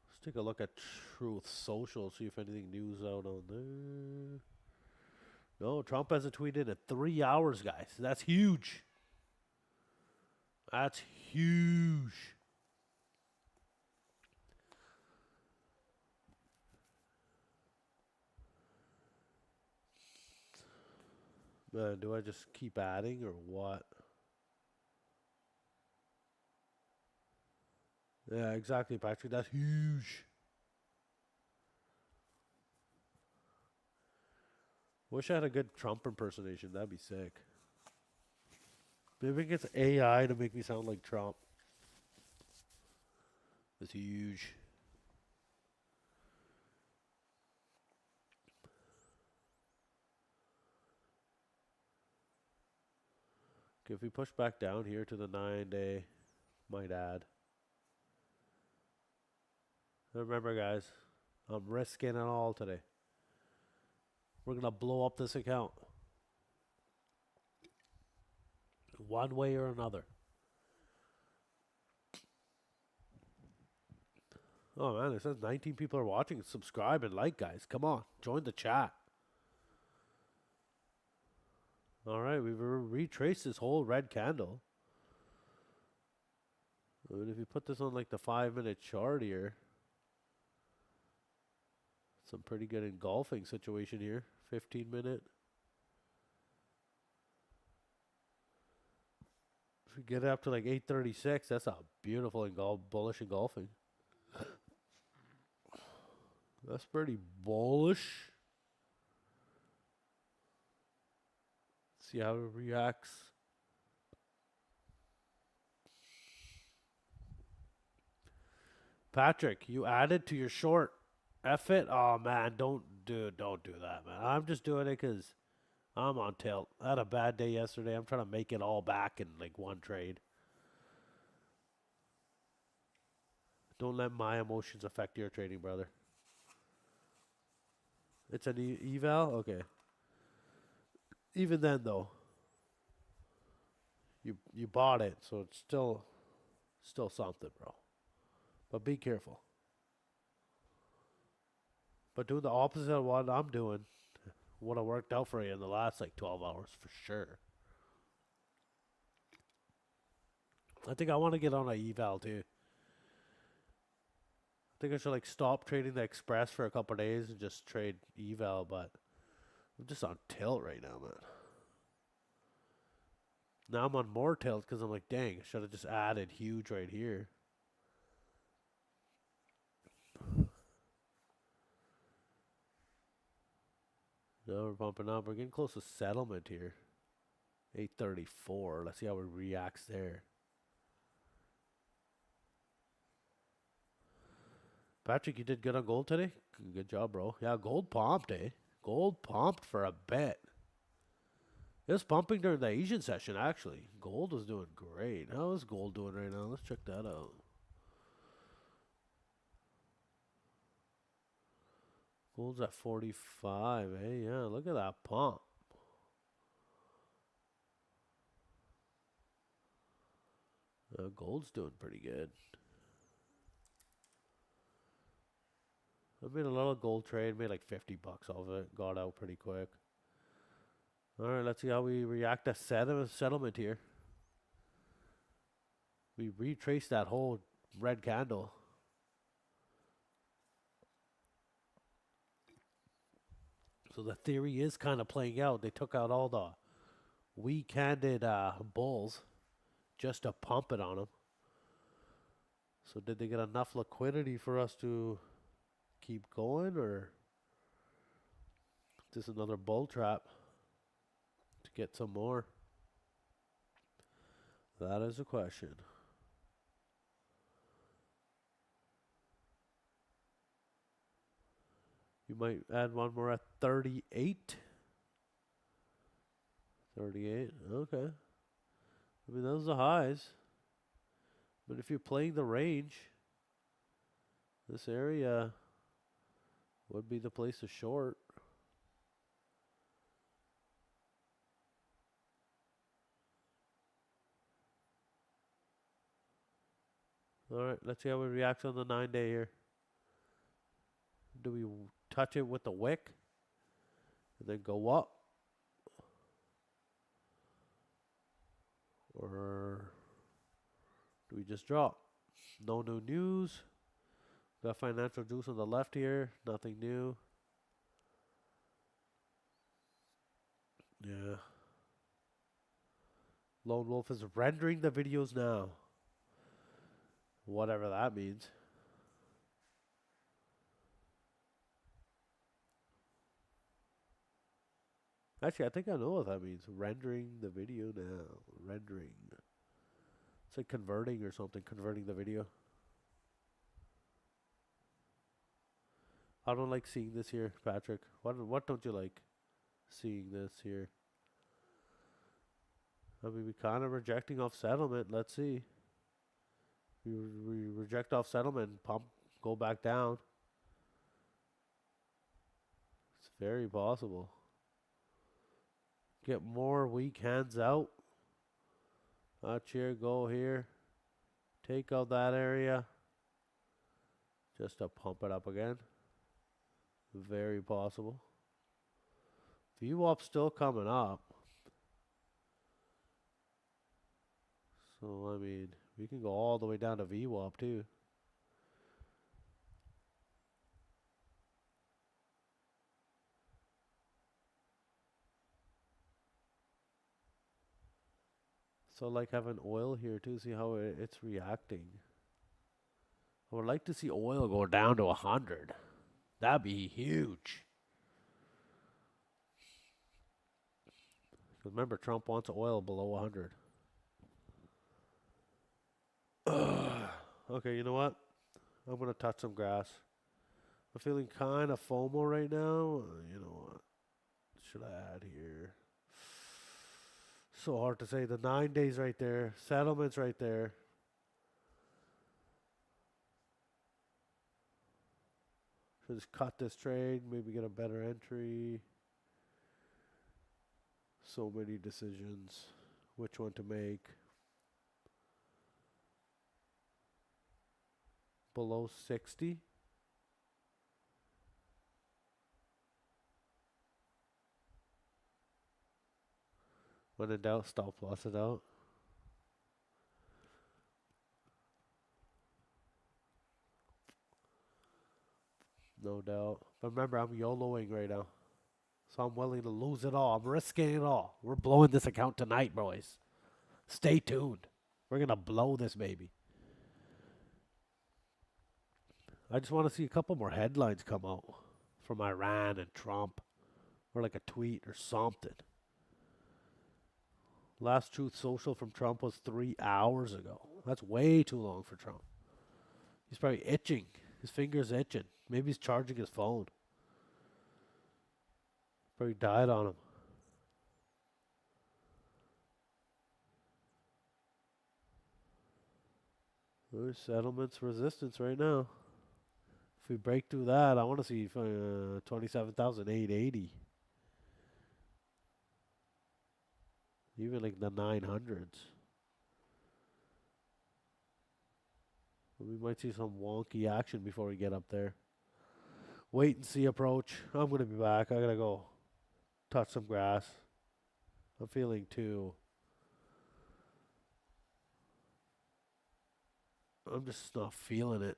S1: Let's take a look at Truth Social, see if anything new's out on there. No, Trump hasn't tweeted in 3 hours, guys. That's huge. That's huge. Man, do I just keep adding or what? Yeah, exactly, Patrick. That's huge. Wish I had a good Trump impersonation. That'd be sick. Maybe it gets AI to make me sound like Trump. It's huge. Okay, if we push back down here to the 9 day, might add. Remember, guys, I'm risking it all today. We're going to blow up this account. One way or another. Oh man, it says 19 people are watching. Subscribe and like, guys. Come on, join the chat. All right, we've retraced this whole red candle. I mean, if you put this on like the 5-minute chart here, some pretty good engulfing situation here. 15-minute. If we get it up to like 836, that's a beautiful bullish engulfing. That's pretty bullish. See how it reacts. Patrick, you added to your short. F it. Oh man, don't do that, man. I'm just doing it because I'm on tilt. I had a bad day yesterday. I'm trying to make it all back in like one trade. Don't let my emotions affect your trading, brother. It's an eval? Okay. Even then, though, you bought it, so it's still something, bro. But be careful. But do the opposite of what I'm doing would have worked out for you in the last like 12 hours for sure. I think I want to get on a eval too. I think I should like stop trading the express for a couple days and just trade eval, but I'm just on tilt right now, man. Now I'm on more tilt because I'm like, dang, I should have just added huge right here. Now we're bumping up. We're getting close to settlement here. 834. Let's see how it reacts there. Patrick, you did good on gold today? Good job, bro. Yeah, gold pumped, eh? Gold pumped for a bit. It was pumping during the Asian session, actually. Gold was doing great. How is gold doing right now? Let's check that out. Gold's at 45, eh? Yeah, look at that pump. Gold's doing pretty good. I made a little gold trade, made like 50 bucks off it, got out pretty quick. Alright, let's see how we react to settlement here. We retraced that whole red candle. So the theory is kind of playing out. They took out all the weak-handed bulls just to pump it on them. So did they get enough liquidity for us to keep going, or is this another bull trap to get some more? That is a question. You might add one more at 38. 38, okay. I mean, those are the highs. But if you're playing the range, this area would be the place to short. Alright, let's see how it reacts on the 9-day here. Do we touch it with the wick and then go up? Or do we just drop? No new news. Got financial juice on the left here. Nothing new. Yeah. Lone Wolf is rendering the videos now. Whatever that means. Actually, I think I know what that means. Rendering the video now. Rendering. It's like converting or something. Converting the video. I don't like seeing this here, Patrick. What don't you like seeing this here? I mean, we kind of rejecting off settlement. Let's see. We reject off settlement, pump, go back down. It's very possible. Get more weak hands out. Out here, go here. Take out that area. just to pump it up again. Very possible. VWAP's still coming up. So, I mean, we can go all the way down to VWAP too. So, like having oil here too, see how it's reacting. I would like to see oil go down to 100. That'd be huge. Because remember, Trump wants oil below 100. Okay, you know what? I'm going to touch some grass. I'm feeling kind of FOMO right now. You know what? Should I add here? So hard to say. The 9 days right there. Settlements right there. Should just cut this trade. Maybe get a better entry. So many decisions. Which one to make. Below 60. When in doubt, stop loss it out. No doubt. But remember, I'm YOLOing right now. So I'm willing to lose it all. I'm risking it all. We're blowing this account tonight, boys. Stay tuned. We're going to blow this baby. I just want to see a couple more headlines come out from Iran and Trump. Or like a tweet or something. Last Truth Social from Trump was 3 hours ago. That's way too long for Trump. He's probably itching. His finger's itching. Maybe he's charging his phone. Probably died on him. There's settlements resistance right now. If we break through that, I want to see 27,880. Even like the 900s. We might see some wonky action before we get up there. Wait and see approach. I'm going to be back. I got to go touch some grass. I'm feeling too. I'm just not feeling it.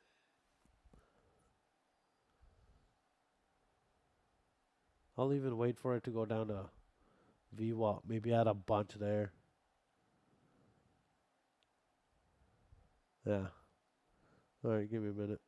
S1: I'll even wait for it to go down to VWAP. Maybe add a bunch there. Yeah. Alright, give me a minute.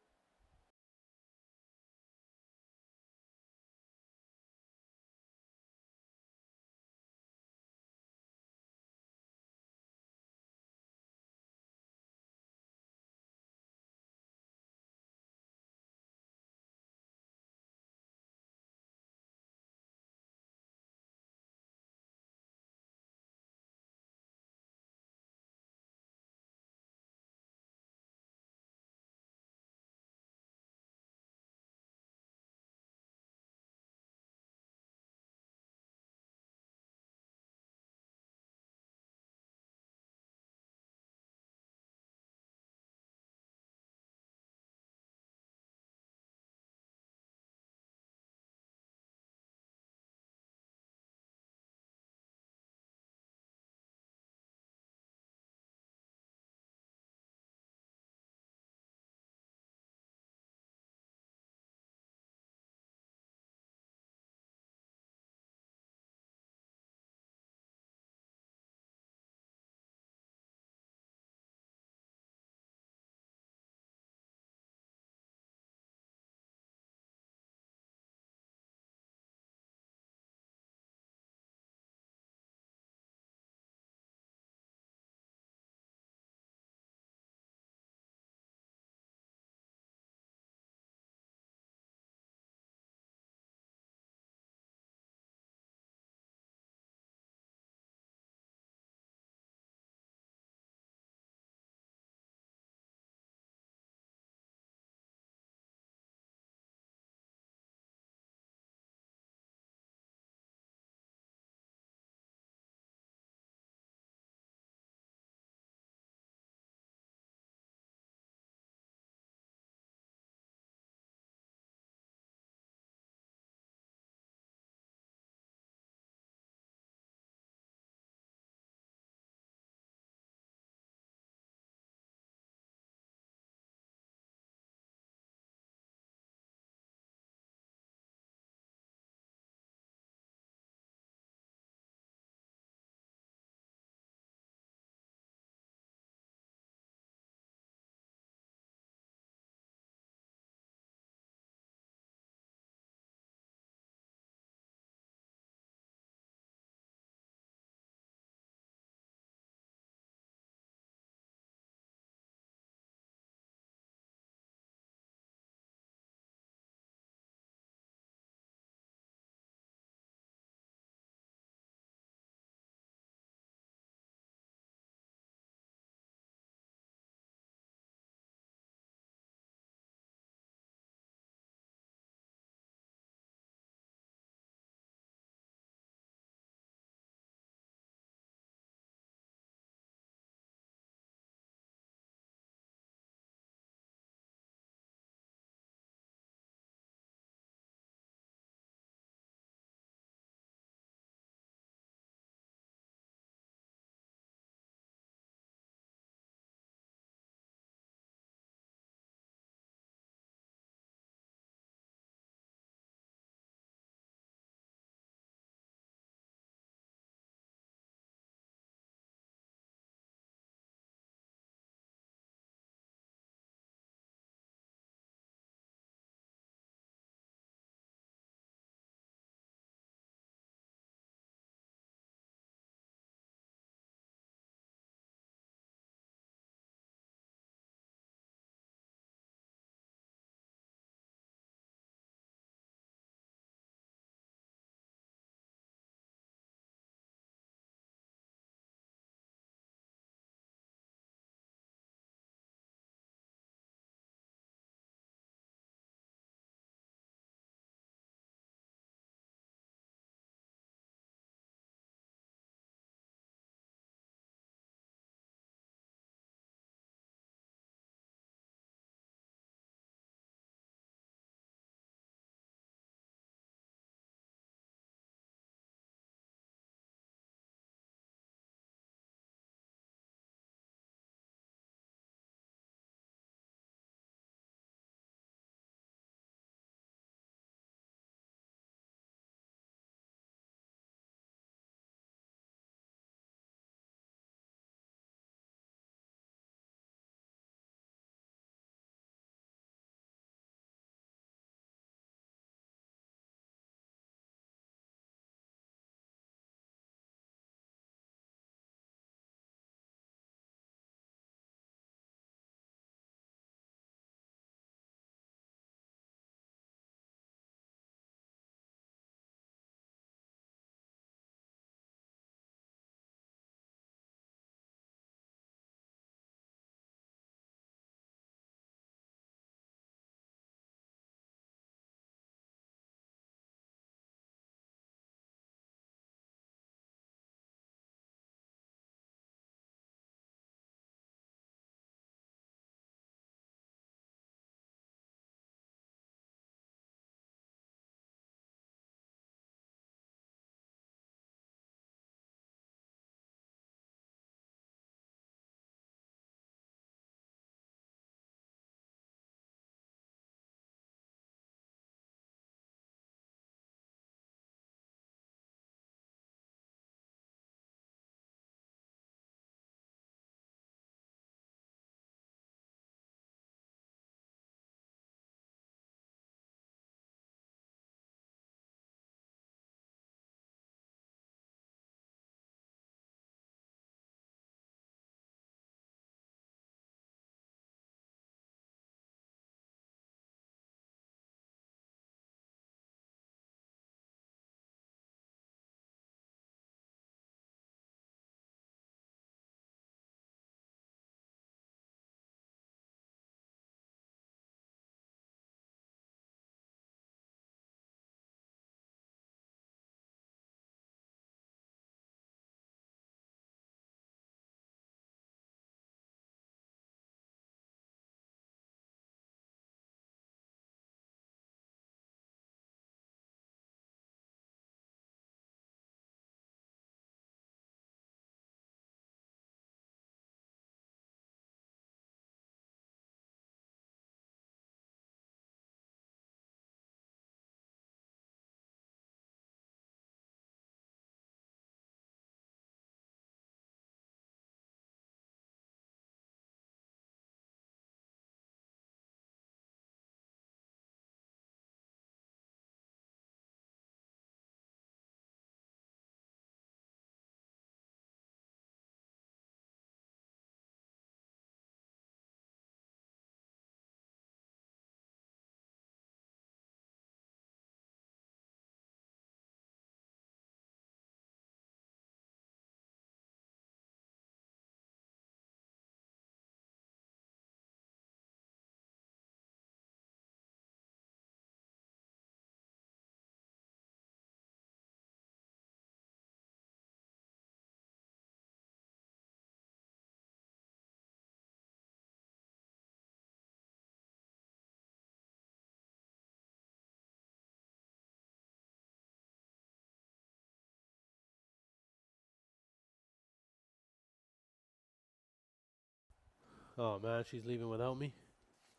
S1: Oh man, she's leaving without me?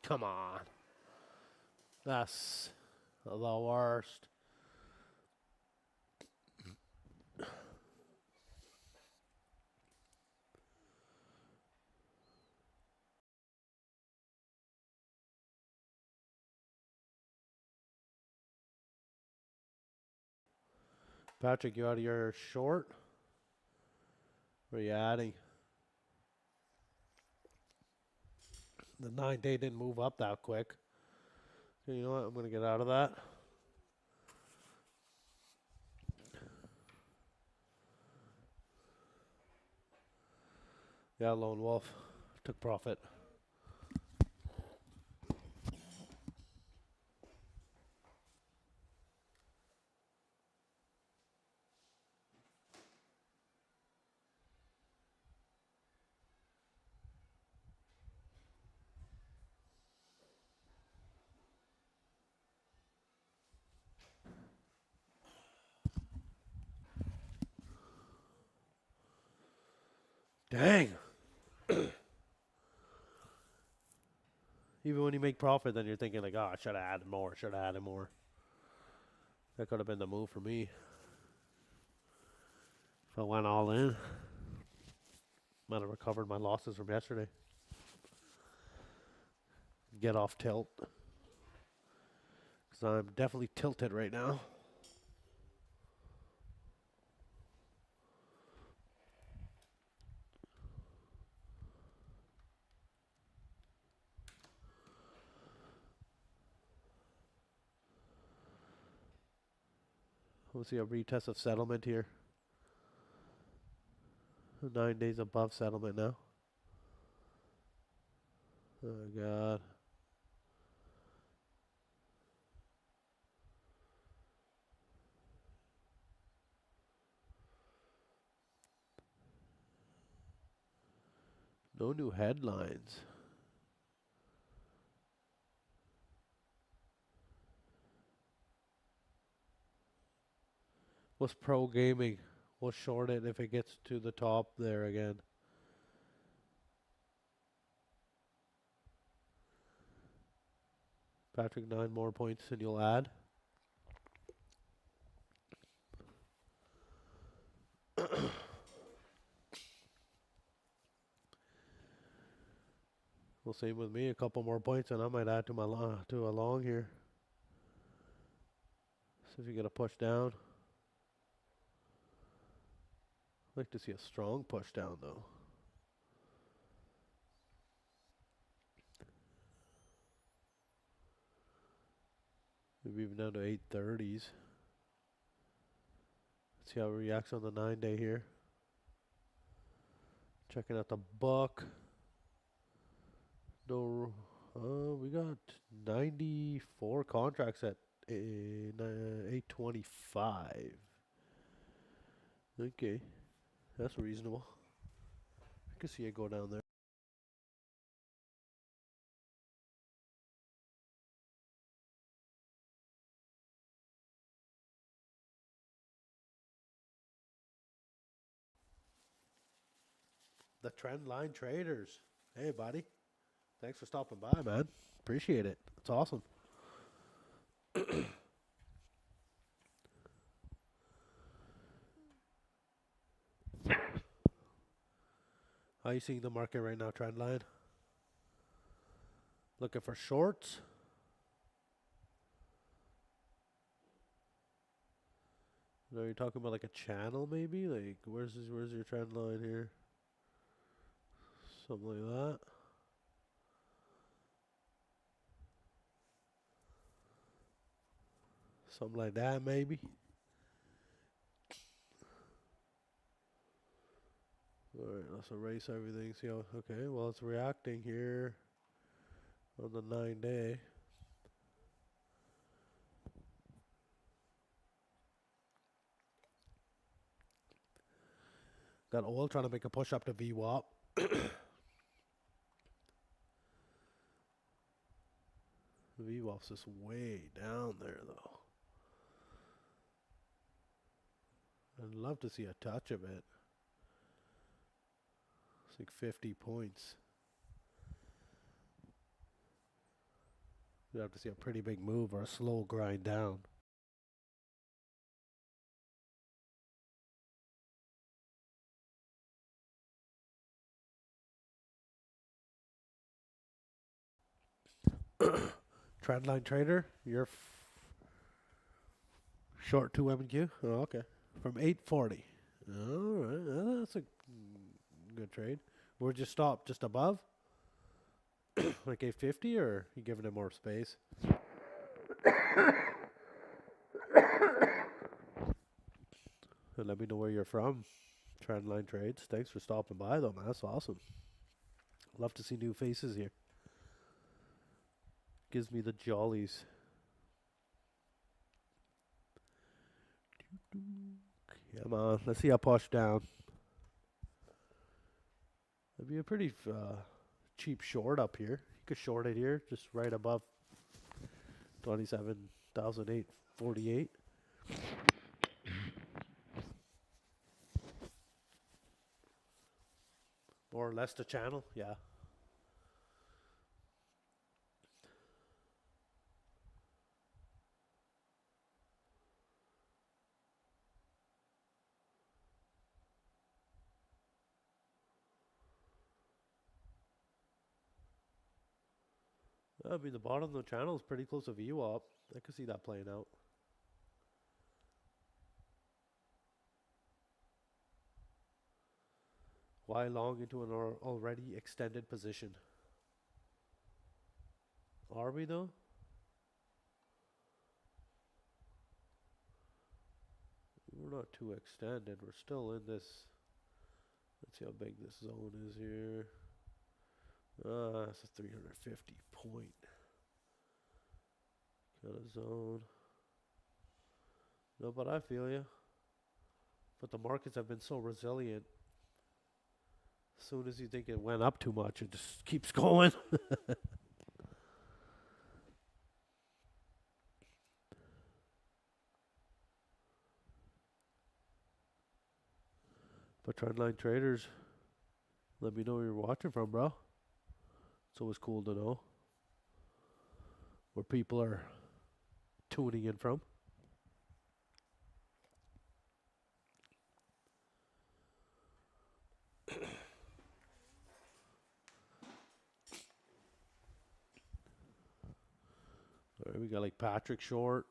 S1: Come on. That's the worst. Patrick, you out of your short? Or are you adding? The 9-day didn't move up that quick. So you know what? I'm going to get out of that. Yeah, Lone Wolf. Took profit. Dang. Even when you make profit, then you're thinking like, oh, I should have added more, should have added more. That could have been the move for me. If I went all in, might have recovered my losses from yesterday. Get off tilt. Because I'm definitely tilted right now. We'll see a retest of settlement here. 9 days above settlement now. Oh God. No new headlines. What's pro gaming? We'll short it if it gets to the top there again. Patrick, 9 more points and you'll add. Well, same with me. A couple more points and I might add to my to a long here. See if you get a push down. I'd like to see a strong push down though. Maybe even down to 830s. Let's see how it reacts on the 9-day here. Checking out the book. No, we got 94 contracts at 825. Okay, that's reasonable. I can see it go down there. The trend line traders. Hey, buddy. Thanks for stopping by, man. Appreciate it. It's awesome. How you seeing the market right now, trend line? Looking for shorts? Are you talking about like a channel maybe? Like where's your trend line here? Something like that. Something like that maybe. Alright, let's erase everything. See how, okay, well it's reacting here on the 9-day. Got oil trying to make a push up to VWAP. VWAP's just way down there though. I'd love to see a touch of it. It's like 50 points. You have to see a pretty big move or a slow grind down. Trendline trader, you're short 2 M&Q? Oh, okay. From 840. All right. That's a good trade. Where'd you stop? Just above? Like 850, or you giving it more space? And let me know where you're from. Trendline trades. Thanks for stopping by, though, man. That's awesome. Love to see new faces here. Gives me the jollies. Come on. Let's see how push down. That'd be a pretty cheap short up here. You could short it here, just right above 27,848. More or less the channel, yeah. I mean, the bottom of the channel is pretty close to VWAP. I could see that playing out. Why long into an already extended position? Are we though? We're not too extended. We're still in this. Let's see how big this zone is here. It's a 350 point kind of zone. No, but I feel you. But the markets have been so resilient. As soon as you think it went up too much, it just keeps going. But trendline traders, let me know where you're watching from, bro. It's always cool to know where people are tuning in from. All right, we got like Patrick short.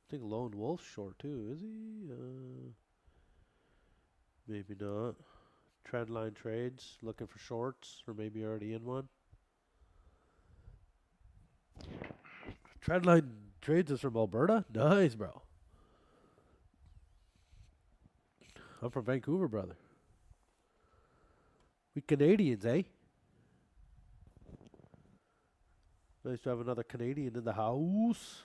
S1: I think Lone Wolf's short too, is he? Maybe not. Trendline trades, looking for shorts, or maybe already in one. Trendline trades is from Alberta? Nice, bro. I'm from Vancouver, brother. We Canadians, eh? Nice to have another Canadian in the house.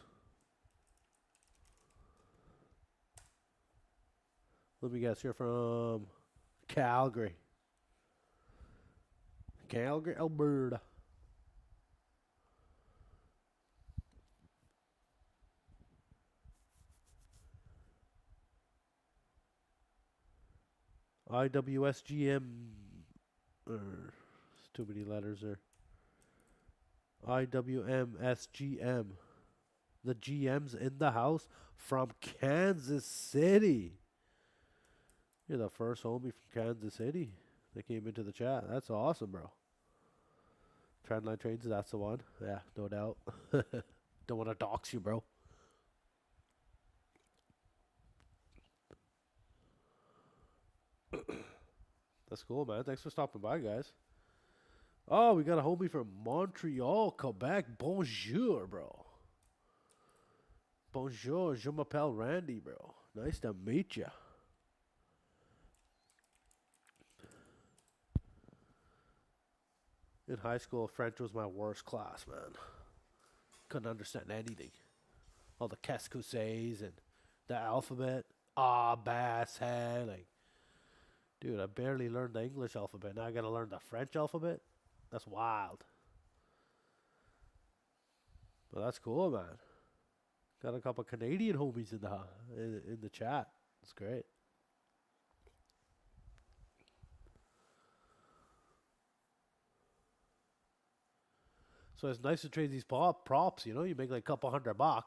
S1: Let me guess, you're from Calgary. Calgary, Alberta. IWSGM. It's too many letters there. IWMSGM. The GM's in the house from Kansas City. You're the first homie from Kansas City that came into the chat. That's awesome, bro. Trendline trades, that's the one. Yeah, no doubt. Don't want to dox you, bro. That's cool, man. Thanks for stopping by, guys. Oh, we got a homie from Montreal, Quebec. Bonjour, bro. Bonjour, je m'appelle Randy, bro. Nice to meet ya. In high school, French was my worst class, man. Couldn't understand anything. All the qu'est-ce and the alphabet. Ah, bass, hey, like. Dude, I barely learned the English alphabet. Now I gotta learn the French alphabet? That's wild. But that's cool, man. Got a couple Canadian homies in the chat. That's great. So it's nice to trade these props. You know, you make like a couple $100,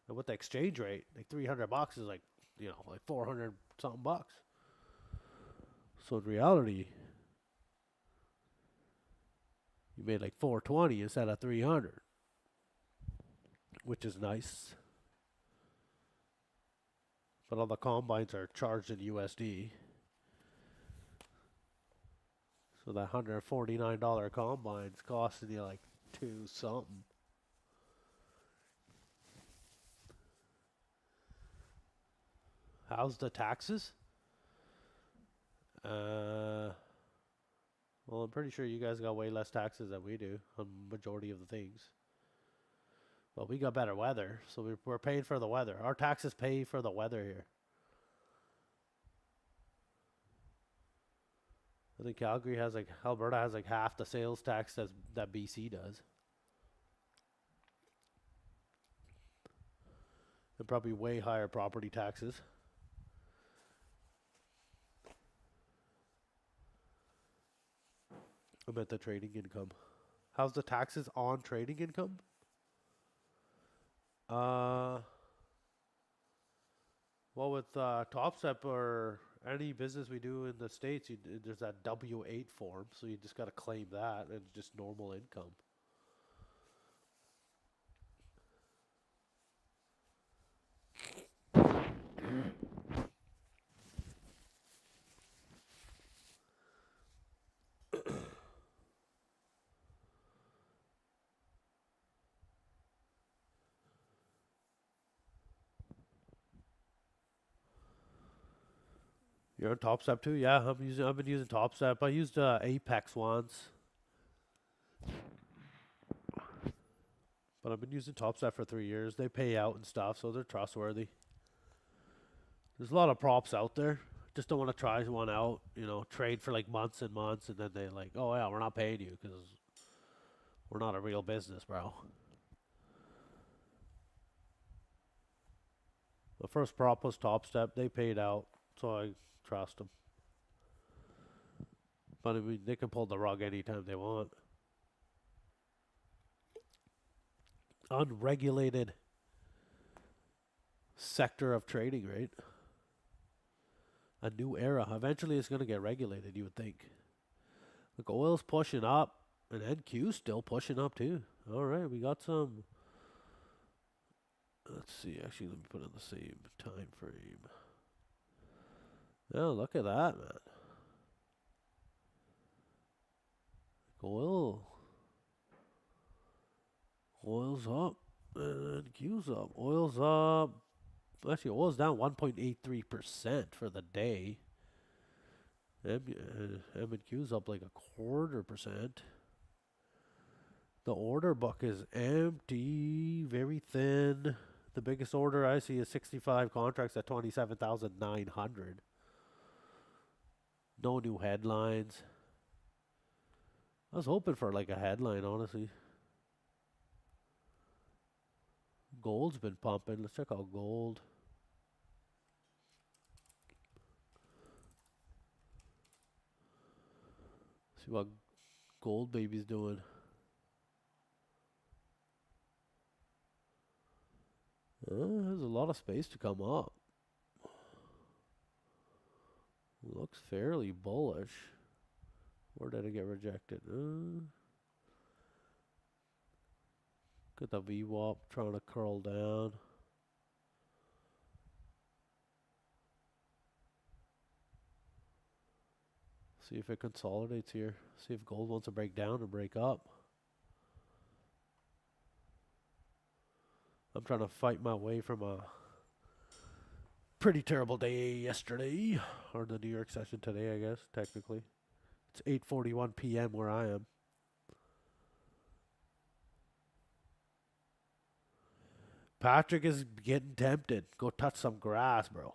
S1: and with the exchange rate, like $300 is like, you know, like 400 something bucks. So in reality, you made like 420 instead of 300, which is nice. But all the combines are charged in USD. So that $149 combine's costing you like two something. How's the taxes? Well, I'm pretty sure you guys got way less taxes than we do on majority of the things. Well, we got better weather, so we're paying for the weather. Our taxes pay for the weather here. I think Alberta has like half the sales tax that BC does. And probably way higher property taxes. I meant the trading income. How's the taxes on trading income? Well, with TopStep or any business we do in the States, there's that W-8 form, so you just got to claim that, and it's just normal income. You're on TopStep too? Yeah, I've been using TopStep. I used Apex once, but I've been using TopStep for 3 years. They pay out and stuff, so they're trustworthy. There's a lot of props out there. Just don't want to try one out, you know, trade for like months and months, and then they like, oh yeah, we're not paying you because we're not a real business, bro. The first prop was TopStep. They paid out, so I trust them. But I mean, they can pull the rug anytime they want. Unregulated sector of trading, right? A new era. Eventually, it's going to get regulated, you would think. Look, oil's pushing up, and NQ's still pushing up, too. All right, we got some. Let's see. Actually, let me put it in the same time frame. Oh, look at that, man. Oil's up, and NQ's up. Oil's up. Actually, oil's down 1.83% for the day. M&Q's up like 0.25%. The order book is empty, very thin. The biggest order I see is 65 contracts at 27,900. No new headlines. I was hoping for like a headline, honestly. Gold's been pumping. Let's check out gold. See what gold baby's doing. There's a lot of space to come up. Looks fairly bullish. Where did it get rejected? Got the VWAP trying to curl down. See if it consolidates here. See if gold wants to break down or break up. I'm trying to fight my way from a pretty terrible day yesterday, or the New York session today, I guess, technically. It's 8:41 p.m. where I am. Patrick is getting tempted. Go touch some grass, bro.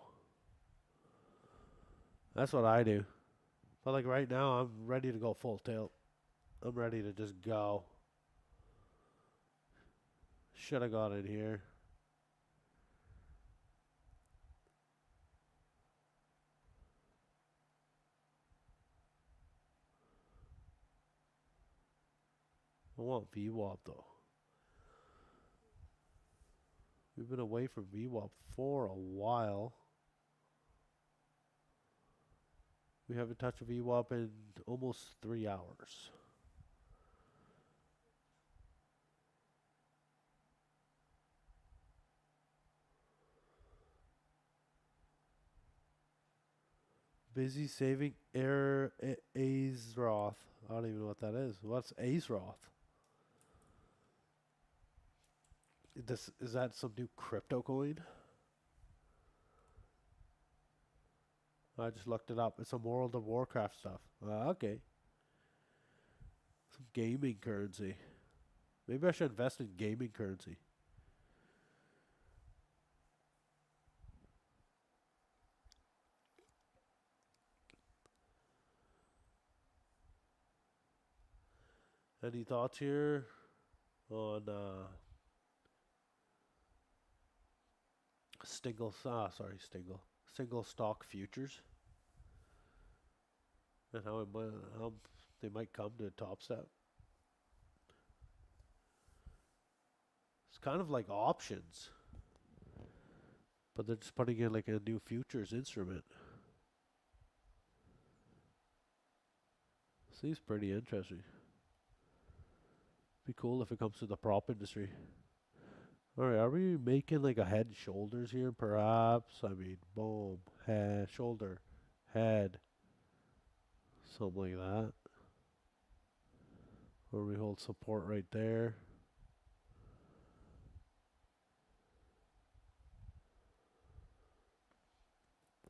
S1: That's what I do. But like right now, I'm ready to go full tilt. I'm ready to just go. Should have got in here. I want VWAP though. We've been away from VWAP for a while. We haven't touched a VWAP in almost 3 hours. Busy saving Azeroth. I don't even know what that is. What's Azeroth? Is that some new crypto coin? I just looked it up. It's some World of Warcraft stuff. Okay. Some gaming currency. Maybe I should invest in gaming currency. Any thoughts here on single stock futures and how they might come to a top step? It's kind of like options, but they're just putting in like a new futures instrument. Seems pretty interesting. Be cool if it comes to the prop industry. Alright, are we making like a head and shoulders here perhaps? I mean, boom, head, shoulder, head, something like that. Or we hold support right there.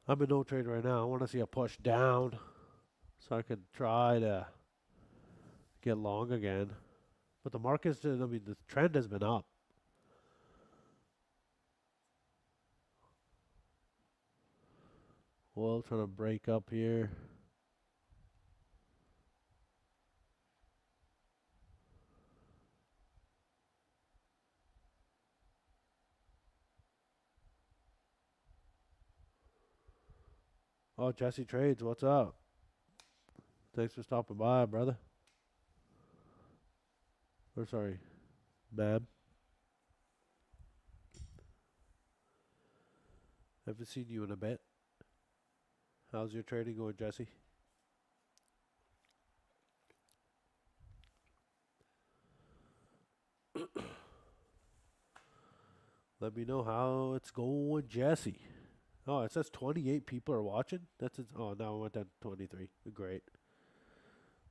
S1: I'm in no trade right now. I want to see a push down so I can try to get long again. But the market's just, I mean, the trend has been up. Oil trying to break up here. Oh, Jesse Trades, what's up? Thanks for stopping by, brother. Or sorry, ma'am. Haven't seen you in a bit. How's your trading going, Jesse? Let me know how it's going, Jesse. Oh, it says 28 people are watching. That's it. Oh, now I went down to 23. Great.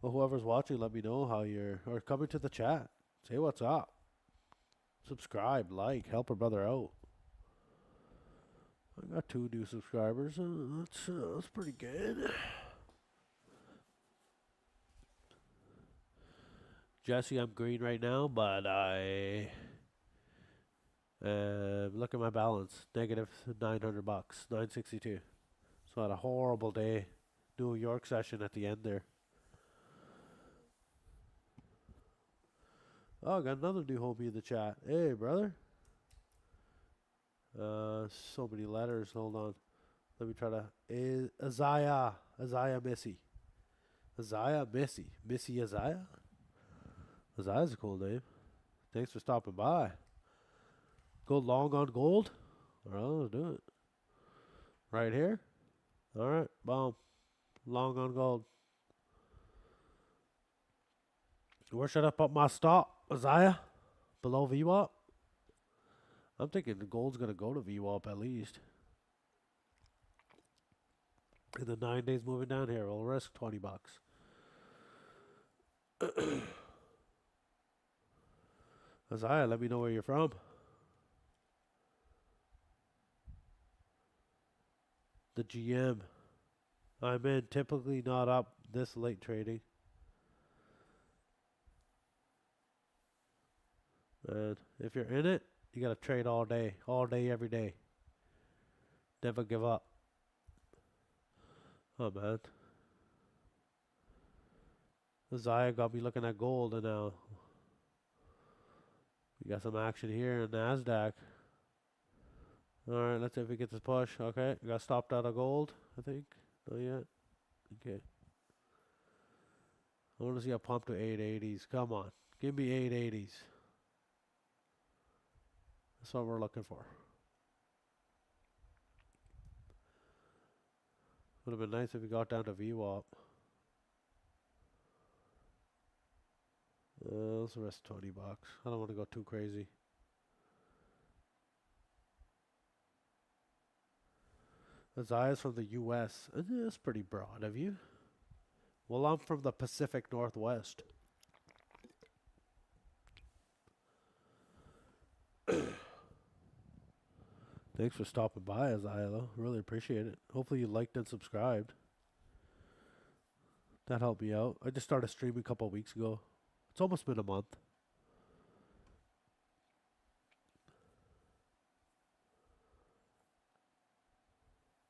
S1: Well, whoever's watching, let me know how you're, or come into the chat. Say what's up. Subscribe, like, help a brother out. I got 2 new subscribers. That's pretty good. Jesse, I'm green right now, but I look at my balance. Negative 900 bucks, 962. So I had a horrible day. New York session at the end there. Oh, got another new homie in the chat. Hey, brother. So many letters. Hold on. Let me try to. Isaiah Missy. Isaiah Missy. Missy Isaiah? Isaiah's a cool name. Thanks for stopping by. Go long on gold? Alright, let's do it. Right here? Alright, boom. Long on gold. Where should I put my stop, Isaiah? Below VWAP? I'm thinking the gold's going to go to VWAP at least. In the 9 days moving down here, we'll risk 20 bucks. Isaiah, let me know where you're from. The GM. I'm in, typically not up this late trading. And if you're in it, you gotta trade all day, every day. Never give up. Oh man. Isaiah got me looking at gold, and now we got some action here in NASDAQ. Alright, let's see if we get this push. Okay, we got stopped out of gold, I think. Not yet. Okay. I want to see a pump to 880s. Come on. Give me 880s. That's what we're looking for. Would have been nice if we got down to VWAP. Let's risk 20 bucks. I don't want to go too crazy. Isaiah's from the US. That's pretty broad of you. Well, I'm from the Pacific Northwest. Thanks for stopping by, Isaiah, though. Really appreciate it. Hopefully you liked and subscribed. That helped me out. I just started streaming a couple of weeks ago. It's almost been a month.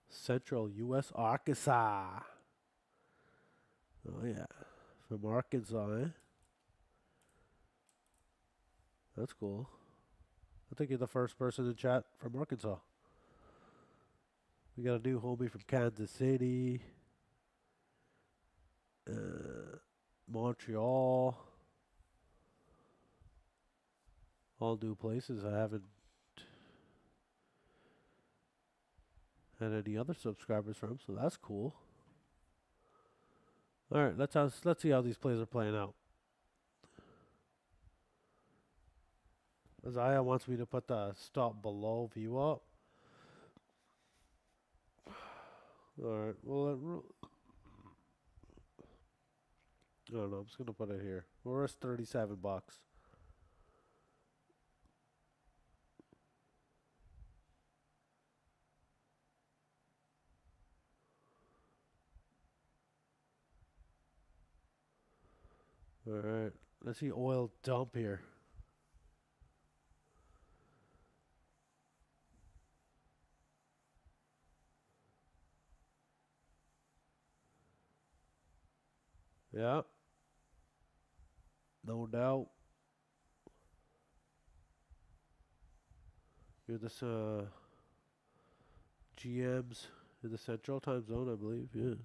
S1: Central U.S. Arkansas. Oh, yeah. From Arkansas, eh? That's cool. I think you're the first person in chat from Arkansas. We got a new homie from Kansas City. Montreal. All new places. I haven't had any other subscribers from, so that's cool. All right, let's see how these plays are playing out. Isaiah wants me to put the stop below view up. All right, well, I don't know. I'm just gonna put it here. We're at 37 bucks. All right, let's see oil dump here. Yeah, no doubt. You're this GMs in the Central Time Zone, I believe. Yeah.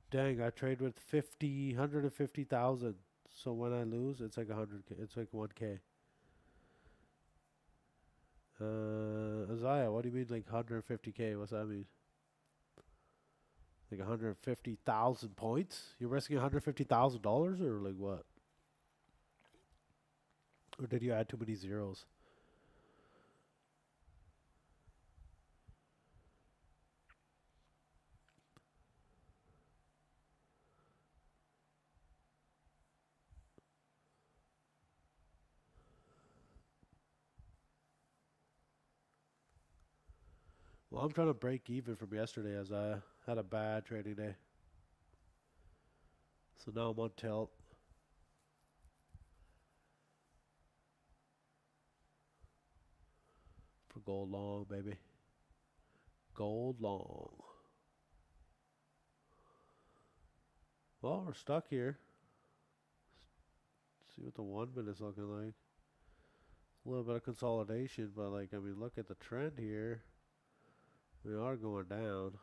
S1: Dang, I trade with 150,000. So when I lose, it's like 100K. It's like 1K. Isaiah, what do you mean like 150K? What's that mean? Like 150,000 points? You're risking $150,000 or like what? Or did you add too many zeros? Well, I'm trying to break even from yesterday as I had a bad trading day. So now I'm on tilt. For gold long, baby. Gold long. Well, we're stuck here. See what the 1 minute's looking like. A little bit of consolidation, but like, I mean, look at the trend here. We are going down.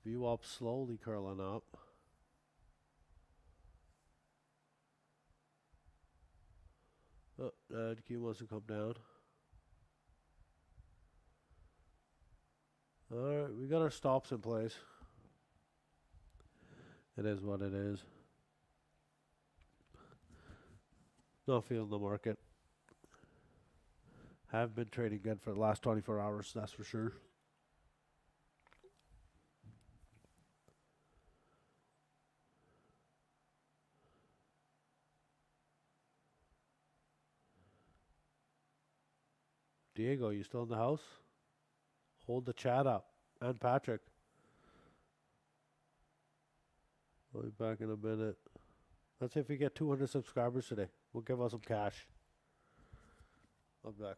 S1: VWAP slowly curling up. Oh, Q wants to come down. Alright, we got our stops in place. It is what it is. Not feeling the market. Have been trading good for the last 24 hours, that's for sure. Diego, you still in the house? Hold the chat up. And Patrick. I'll be back in a minute. Let's see if we get 200 subscribers today. We'll give us some cash. I'll be back.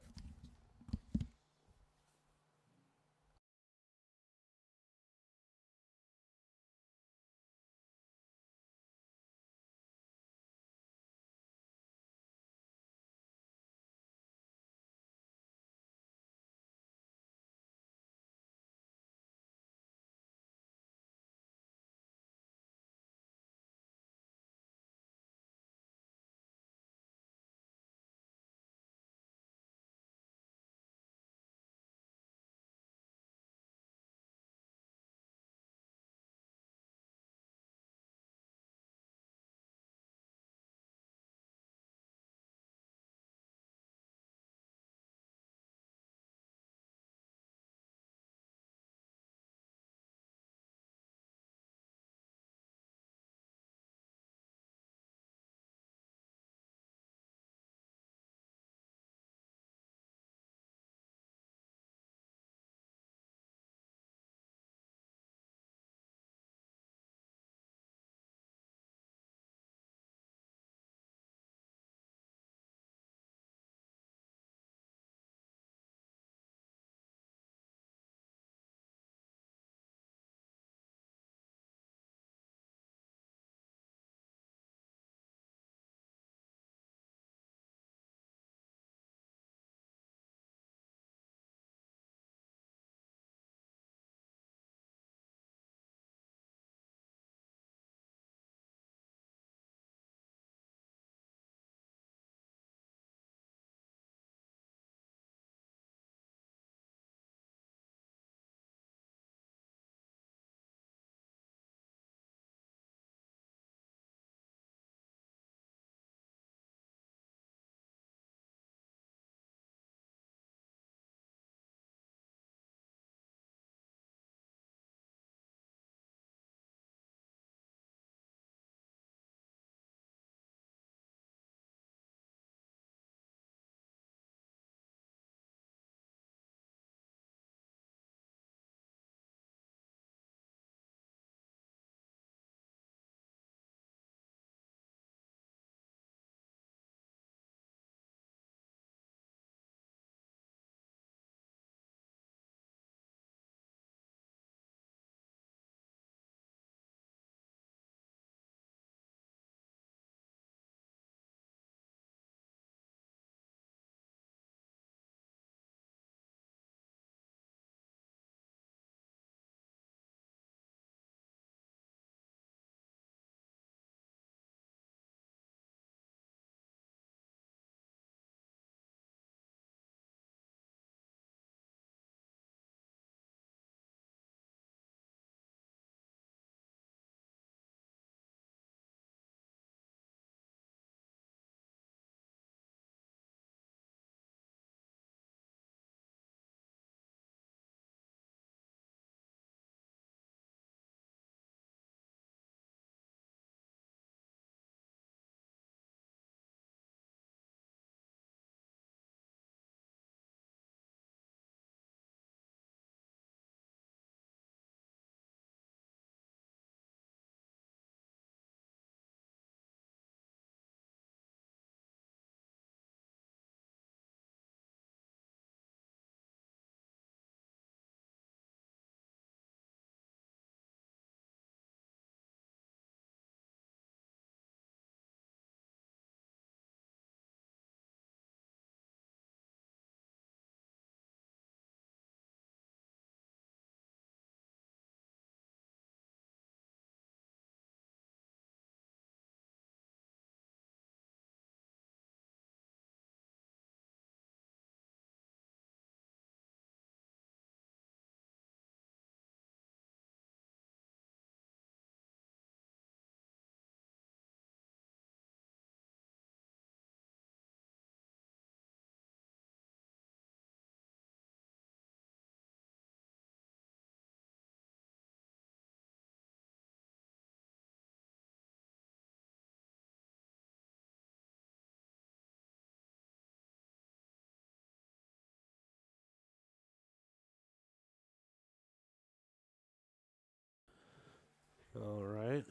S1: All right.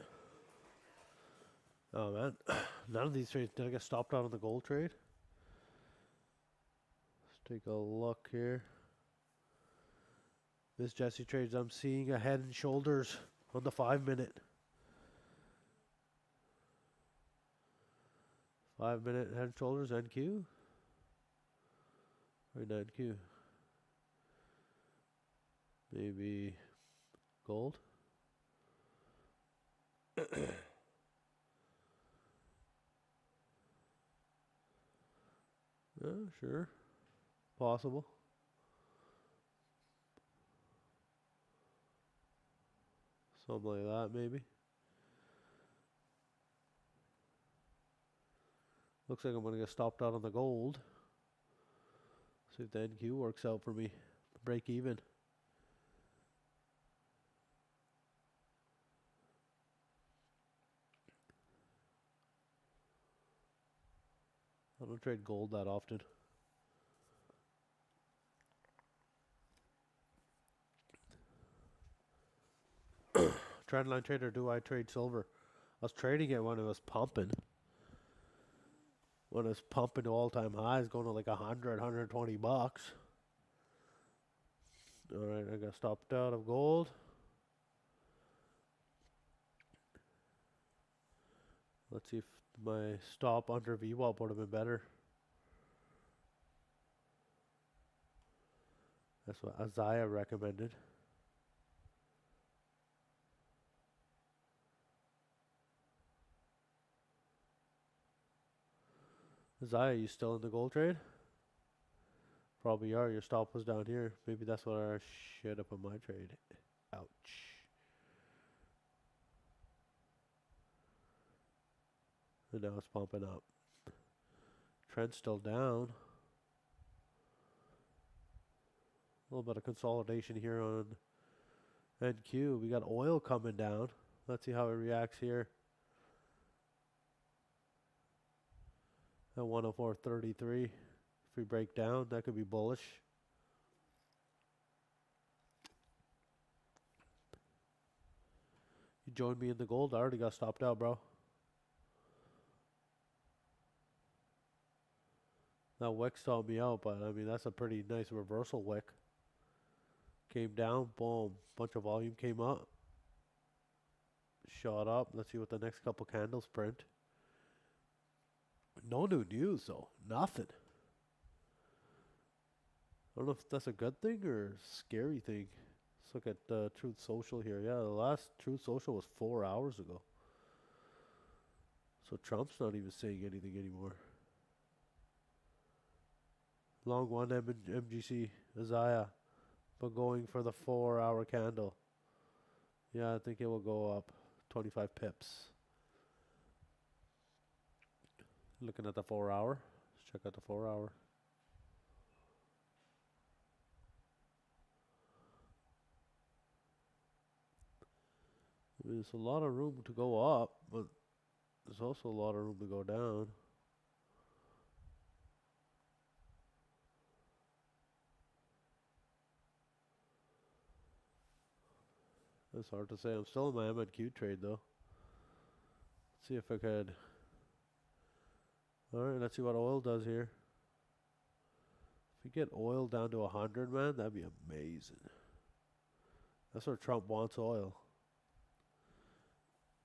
S1: Oh man, none of these trades did I get stopped out on the gold trade. Let's take a look here. This Jesse trades, I'm seeing a head and shoulders on the 5 minute. 5 minute head and shoulders NQ or NQ. Maybe gold. Yeah, sure. Possible. Something like that, maybe. Looks like I'm going to get stopped out on the gold. See if the NQ works out for me. Break even. I don't trade gold that often. Trendline trader, do I trade silver? I was trading it when it was pumping. When it's pumping to all-time highs, going to like 100, 120 bucks. All right, I got stopped out of gold. Let's see if my stop under VWAP would have been better. That's what Isaiah recommended. Isaiah, you still in the gold trade? Probably are. Your stop was down here. Maybe that's what I shit up on my trade. Ouch. And now it's pumping up. Trend's still down. A little bit of consolidation here on NQ. We got oil coming down. Let's see how it reacts here. At 104.33. If we break down, that could be bullish. You joined me in the gold. I already got stopped out, bro. That wick stopped me out, but I mean, that's a pretty nice reversal wick. Came down, boom. Bunch of volume came up. Shot up. Let's see what the next couple candles print. No new news, though. Nothing. I don't know if that's a good thing or a scary thing. Let's look at Truth Social here. Yeah, the last Truth Social was 4 hours ago. So Trump's not even saying anything anymore. Long one MGC Isaiah, but going for the 4 hour candle. Yeah, I think it will go up 25 pips. Looking at the 4 hour. Let's check out the 4 hour. I mean, there's a lot of room to go up, but there's also a lot of room to go down. It's hard to say. I'm still in my MNQ trade though. Let's see if I could. Alright, let's see what oil does here. If we get oil down to 100, man, that'd be amazing. That's where Trump wants oil.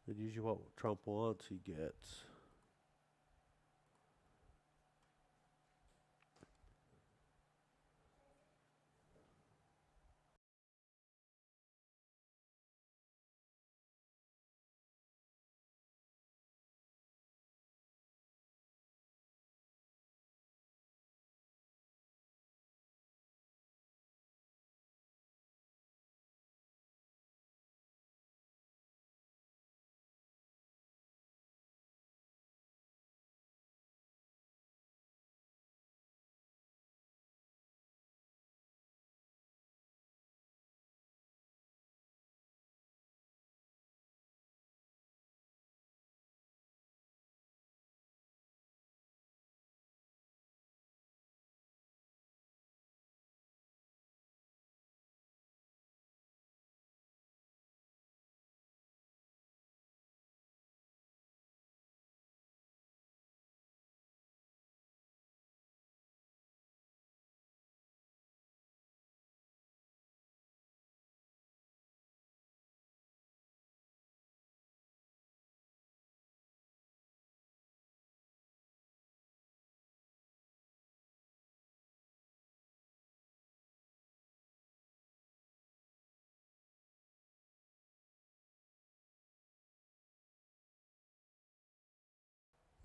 S1: And usually what Trump wants, he gets.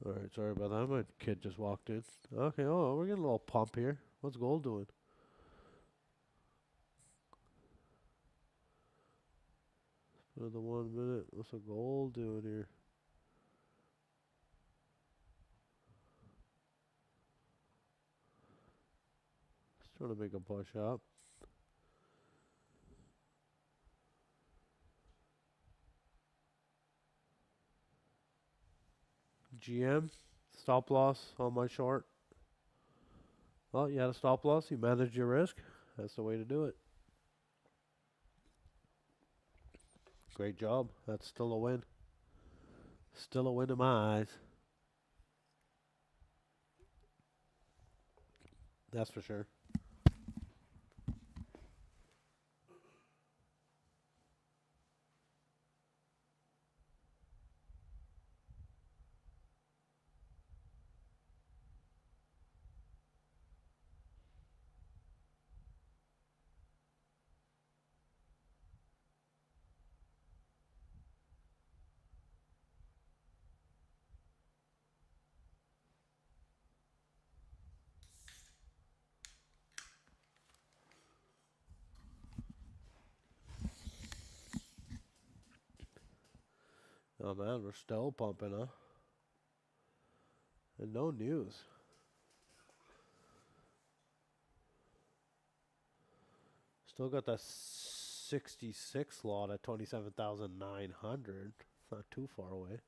S1: Alright, sorry about that. My kid just walked in. Okay, oh, we're getting a little pump here. What's gold doing? For the 1 minute. What's the gold doing here? Just trying to make a push up. GM, stop loss on my short. Well, you had a stop loss. You managed your risk. That's the way to do it. Great job. That's still a win. Still a win in my eyes. That's for sure. Oh man, we're still pumping, huh? And no news. Still got that 66 lot at 27,900. It's not too far away.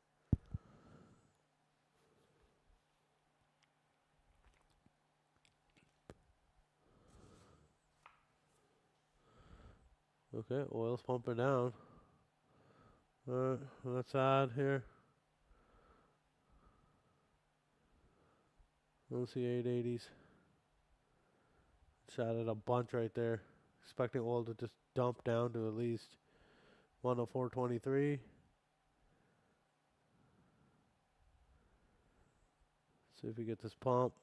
S1: Okay, oil's pumping down. Let's add here. Let's see 880s. Just added a bunch right there. Expecting oil to just dump down to at least 104.23. See if we get this pump.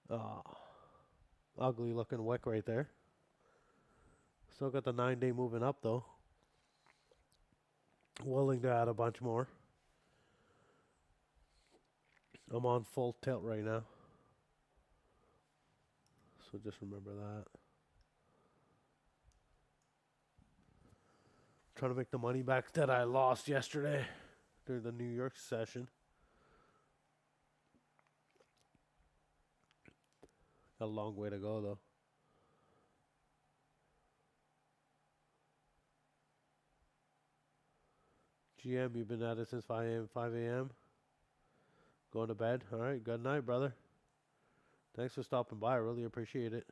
S1: Ah, ugly looking wick right there. Still got the 9-day moving up though. Willing to add a bunch more. I'm on full tilt right now. So just remember that. Trying to make the money back that I lost yesterday during the New York session. Got a long way to go though. GM, you've been at it since 5 a.m. Going to bed. All right, good night, brother. Thanks for stopping by. I really appreciate it.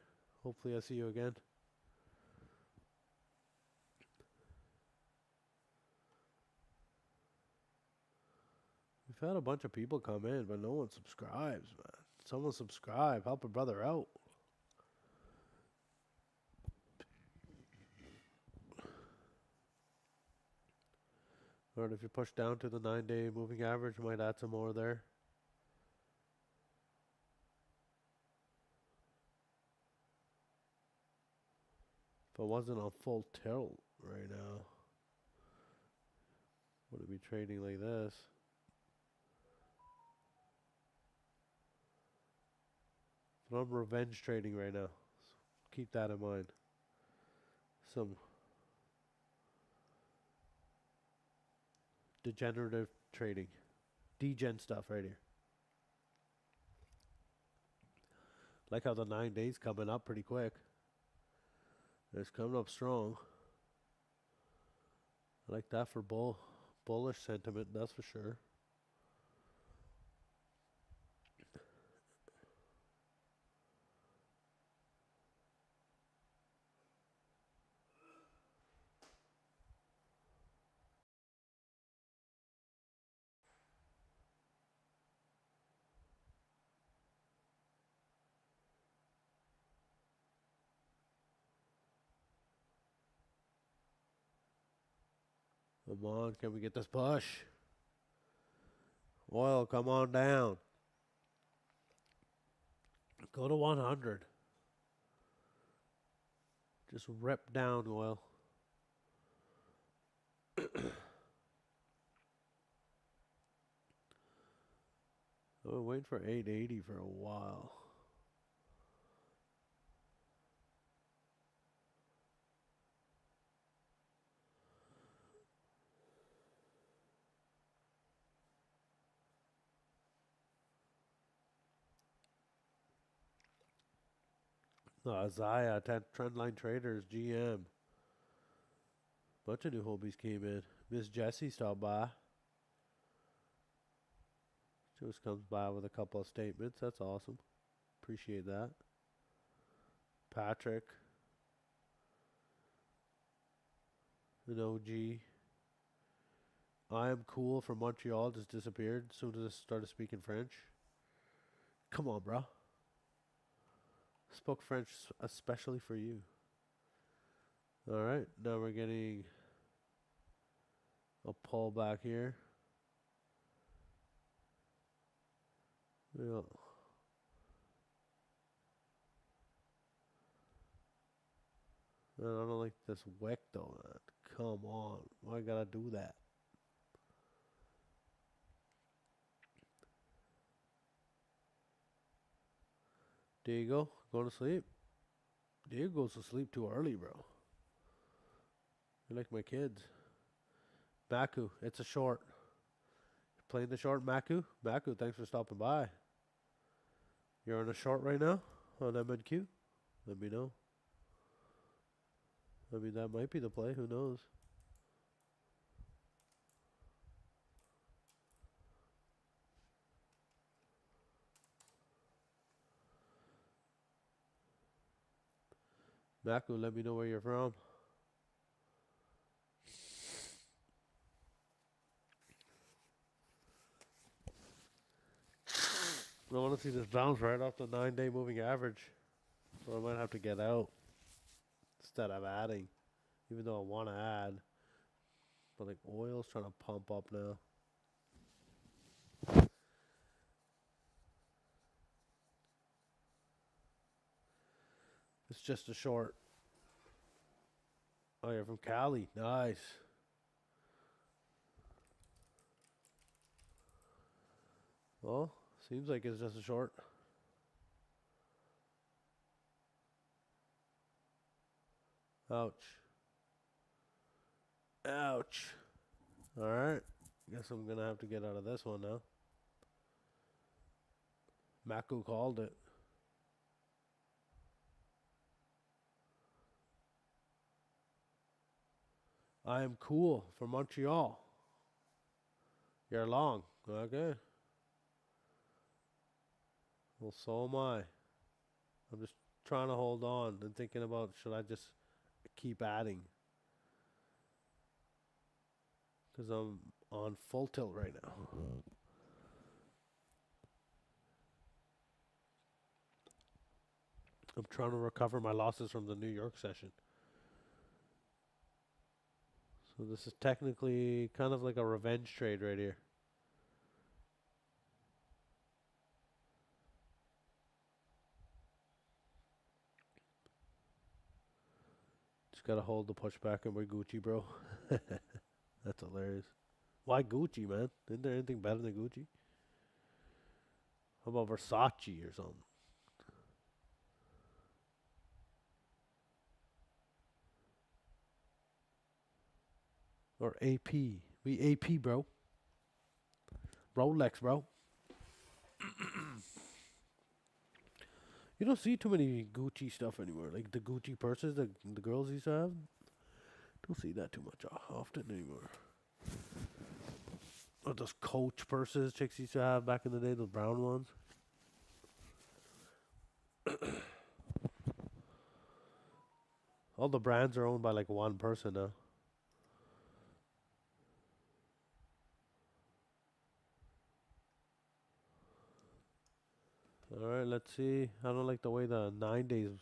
S1: Hopefully I see you again. We've had a bunch of people come in, but no one subscribes, man. Someone subscribe. Help a brother out. Alright, if you push down to the 9-day moving average, you might add some more there. If I wasn't on full tilt right now, would it be trading like this? But I'm revenge trading right now. So keep that in mind. Some degenerative trading. Degen stuff right here. Like how the 9 days coming up pretty quick. It's coming up strong. I like that for bullish sentiment, that's for sure. Come on, can we get this push? Oil, come on down. Go to 100. Just rip down, oil. I've been waiting for 880 for a while. Zaya, Trendline Traders, GM. Bunch of new homies came in. Miss Jessie stopped by. She just comes by with a couple of statements. That's awesome. Appreciate that. Patrick. An OG. I am cool from Montreal just disappeared as soon as I started speaking French. Come on, bro. Spoke French especially for you. Alright, now we're getting a pullback here. Yeah. I don't like this wick though, man. Come on. Why I gotta do that? Diego, going to sleep? Diego goes to sleep too early, bro. You're like my kids. Maku, it's a short. You're playing the short, Maku? Maku, thanks for stopping by. You're on a short right now on MNQ? Let me know. I mean, that might be the play. Who knows? Maku, let me know where you're from. I want to see this bounce right off the 9-day moving average. So I might have to get out instead of adding. Even though I want to add. But like oil's trying to pump up now. It's just a short. Oh, you're from Cali. Nice. Well, seems like it's just a short. Ouch. Ouch. Alright. Guess I'm going to have to get out of this one now. Maku called it. I am cool from Montreal. You're long. Okay. Well, so am I. I'm just trying to hold on and thinking about should I just keep adding. Because I'm on full tilt right now. I'm trying to recover my losses from the New York session. So this is technically kind of like a revenge trade right here. Just gotta hold the pushback and we're Gucci, bro. That's hilarious. Why Gucci, man? Isn't there anything better than Gucci? How about Versace or something? Or AP. We AP, bro. Rolex, bro. You don't see too many Gucci stuff anymore. Like the Gucci purses that the girls used to have. Don't see that too much often anymore. Or those Coach purses chicks used to have back in the day, those brown ones. All the brands are owned by like one person now. Alright, let's see. I don't like the way the 9 days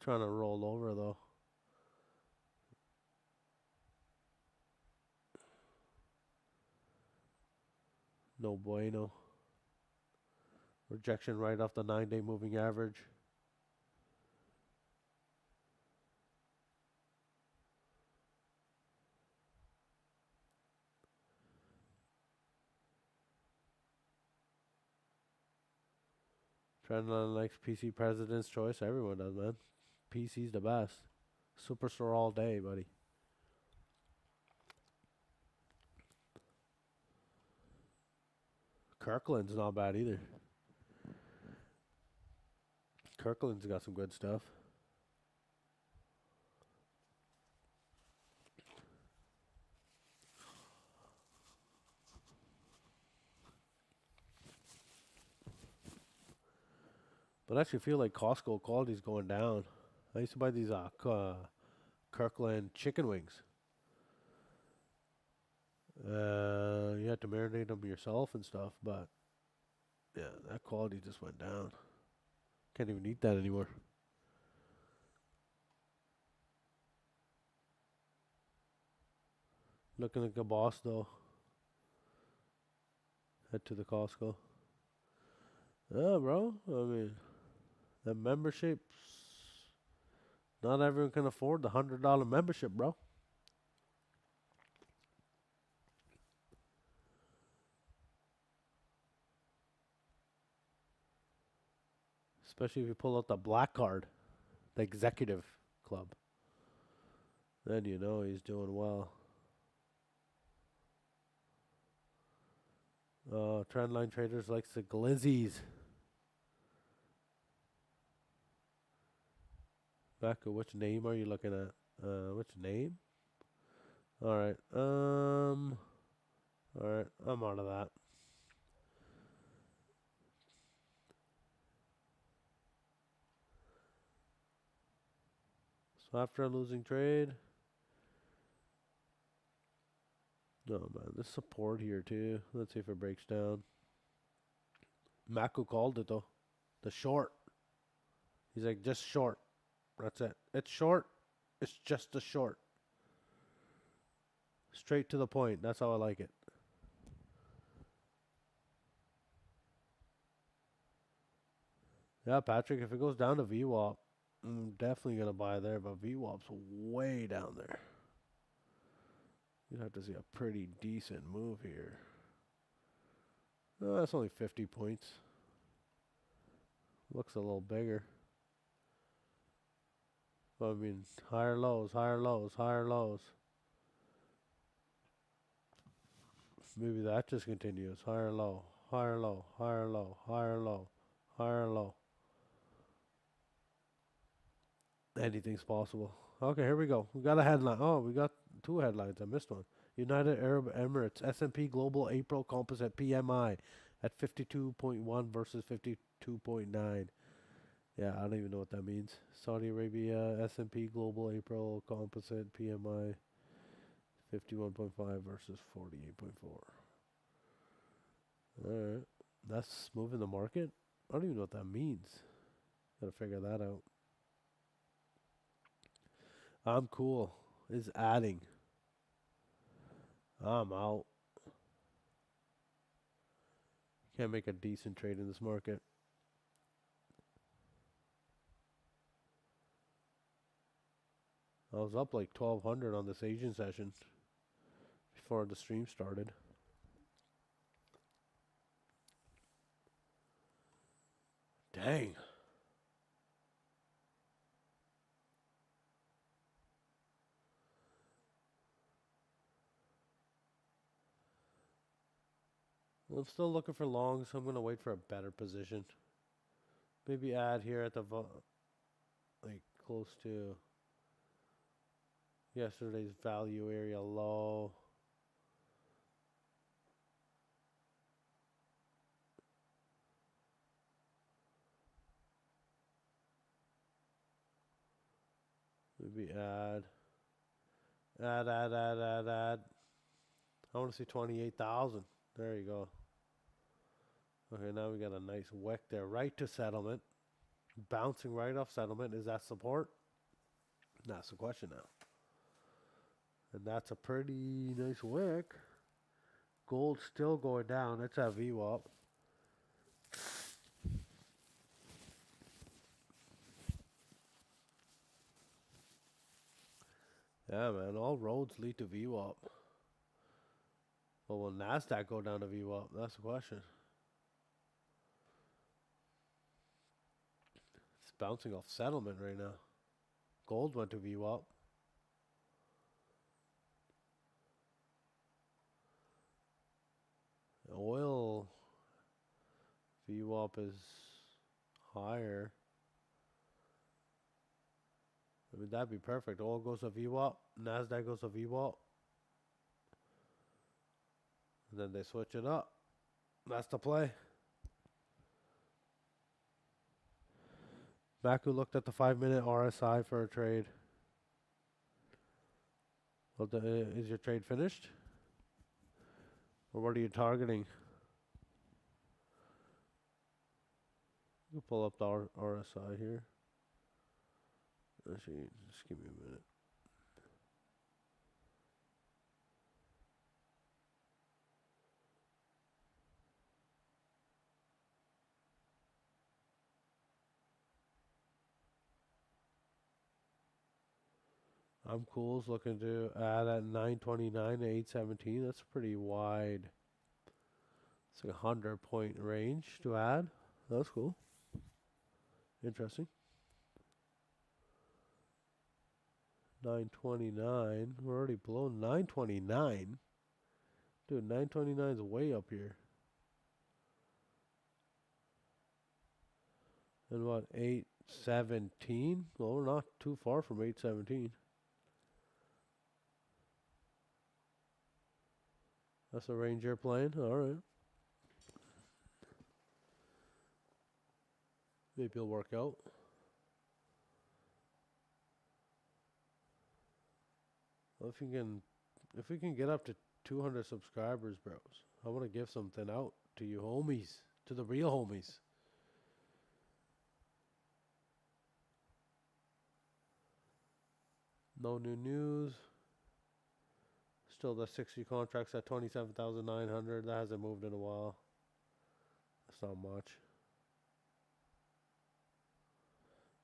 S1: trying to roll over though. No bueno. Rejection right off the 9-day moving average. Trendline likes PC President's Choice. Everyone does, man. PC's the best. Superstore all day, buddy. Kirkland's not bad either. Kirkland's got some good stuff. But I actually feel like Costco quality's going down. I used to buy these Kirkland chicken wings. You had to marinate them yourself and stuff, but yeah, that quality just went down. Can't even eat that anymore. Looking like a boss though. Head to the Costco. Yeah, bro. I mean, the memberships. Not everyone can afford the $100 membership, bro. Especially if you pull out the black card, the executive club. Then you know he's doing well. Trendline Traders likes the glizzies. Becca, which name are you looking at? Which name? Alright, alright, I'm out of that. So after a losing trade. No, man, there's support here too. Let's see if it breaks down. Mako called it though. The short. He's like, just short. That's it. It's short. It's just a short. Straight to the point. That's how I like it. Yeah, Patrick, if it goes down to VWAP, I'm definitely going to buy there, but VWAP's way down there. You'd have to see a pretty decent move here. Oh, that's only 50 points. Looks a little bigger. But I mean, higher lows, higher lows, higher lows. Maybe that just continues. Higher low, higher low, higher low, higher low, higher low. Anything's possible. Okay, here we go. We got a headline. Oh, we got two headlines. I missed one. United Arab Emirates S&P Global April Composite PMI at 52.1 versus 52.9. Yeah, I don't even know what that means. Saudi Arabia S&P Global April Composite PMI 51.5 versus 48.4. All right. That's moving the market. I don't even know what that means. Gotta figure that out. I'm cool. Is adding. I'm out. Can't make a decent trade in this market. I was up like 1200 on this Asian session before the stream started. Dang. Well, I'm still looking for longs, so I'm going to wait for a better position. Maybe add here at the like close to yesterday's value area low. Maybe add. Add. I want to see 28,000. There you go. Okay, now we got a nice wick there. Right to settlement. Bouncing right off settlement. Is that support? That's the question now. And that's a pretty nice wick. Gold's still going down. It's at VWAP. Yeah, man. All roads lead to VWAP. But will NASDAQ go down to VWAP? That's the question. bouncing off settlement right now. Gold went to VWAP. Oil VWAP is higher. I mean, that'd be perfect. Oil goes to VWAP, NASDAQ goes to VWAP, and then they switch it up. That's the play. Baku looked at the 5-minute RSI for a trade. Well, is your trade finished? Or what are you targeting? You pull up the RSI here. Actually, just give me a minute. I'm cool's looking to add at 929 to 817. That's pretty wide. It's like a 100-point range to add. That's cool. Interesting. 929. We're already below 929. Dude, 929 is way up here. And what, 817? Well, we're not too far from 817. That's the range you're playing? Alright. Maybe it'll work out. Well, if we can get up to 200 subscribers, bros, I want to give something out to you homies, to the real homies. No new news. Still the 60 contracts at 27,900. That hasn't moved in a while. That's not much.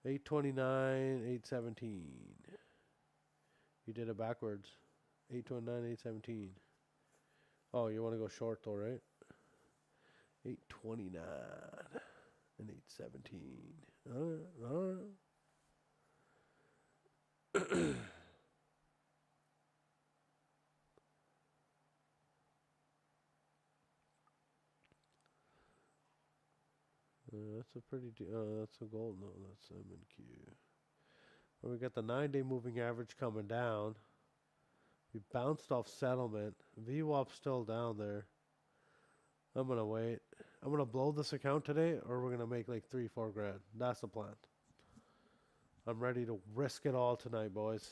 S1: 829, 817. You did it backwards. 829, 817. Oh, you want to go short though, right? 829 and 817. Alright. That's a pretty, that's a gold. No, that's MNQ. Well, we got the 9-day moving average coming down. We bounced off settlement. VWAP's still down there. I'm going to wait. I'm going to blow this account today, or we're going to make like 3-4 grand. That's the plan. I'm ready to risk it all tonight, boys.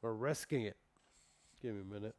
S1: We're risking it. Give me a minute.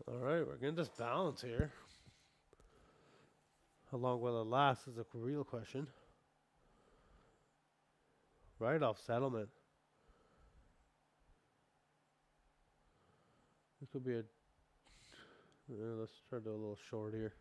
S1: All right, we're getting this balance here. How long will it last is a real question. Write-off settlement. This could be a. Let's try to do a little short here.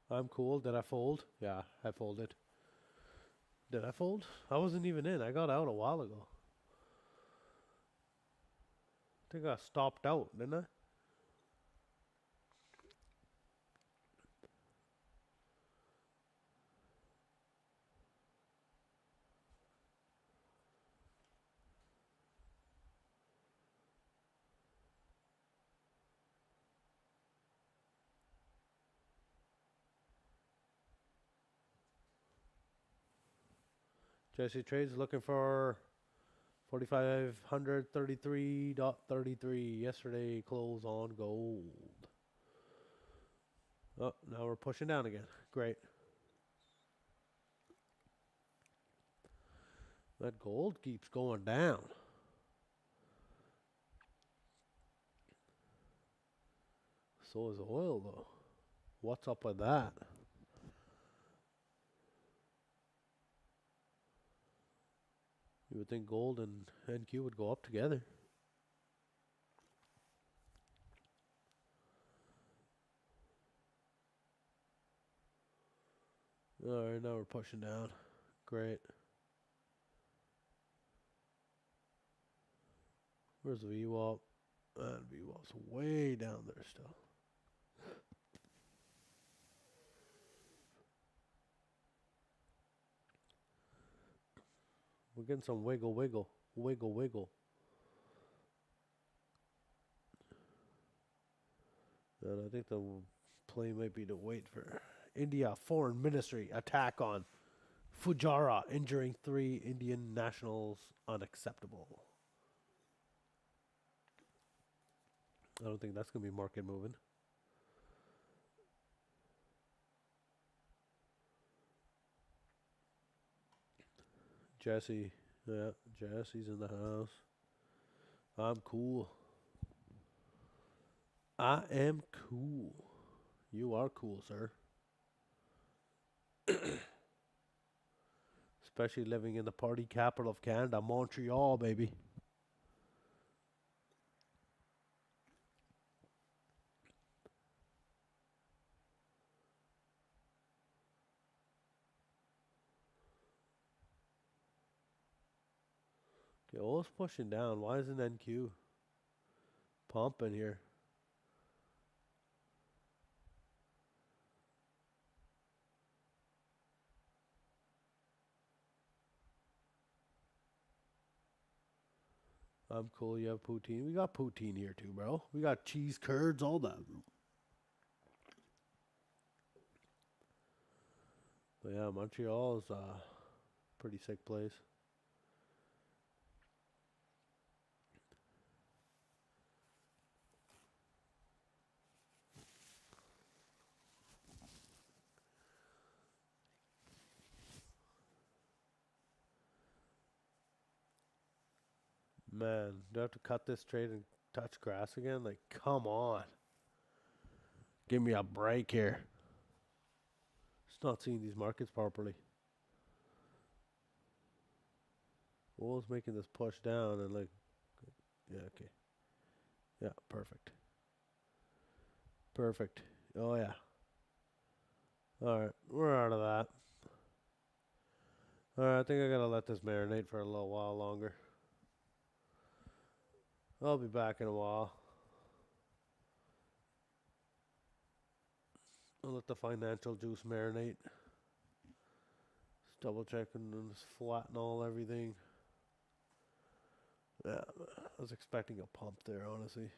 S1: I'm cool. Did I fold? Yeah, I folded. Did I fold? I wasn't even in. I got out a while ago. I think I stopped out, didn't I? Jesse Trades looking for 4,533.33. Yesterday close on gold. Oh, now we're pushing down again. Great. That gold keeps going down. So is oil, though. What's up with that? You would think gold and NQ would go up together. Alright, now we're pushing down. Great. Where's the VWAP? And VWAP's way down there still. We're getting some wiggle, wiggle, wiggle, wiggle. And I think the play might be to wait for India Foreign Ministry attack on Fujairah, injuring 3 Indian nationals, unacceptable. I don't think that's going to be market moving. Jesse, yeah, Jesse's in the house. I'm cool. I am cool. You are cool, sir. Especially living in the party capital of Canada, Montreal, baby. Okay, oil's pushing down. Why isn't NQ pumping here? I'm cool. You have poutine. We got poutine here too, bro. We got cheese curds, all that. But yeah, Montreal is a pretty sick place. Man, do I have to cut this trade and touch grass again? Like, come on. Give me a break here. Just not seeing these markets properly. Oil's making this push down and like, yeah, okay. Yeah, perfect. Perfect. Oh, yeah. Alright, we're out of that. Alright, I think I gotta let this marinate for a little while longer. I'll be back in a while. I'll let the financial juice marinate. Just double checking and just flatten all everything. Yeah, I was expecting a pump there, honestly.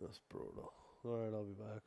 S1: That's brutal. Alright, I'll be back.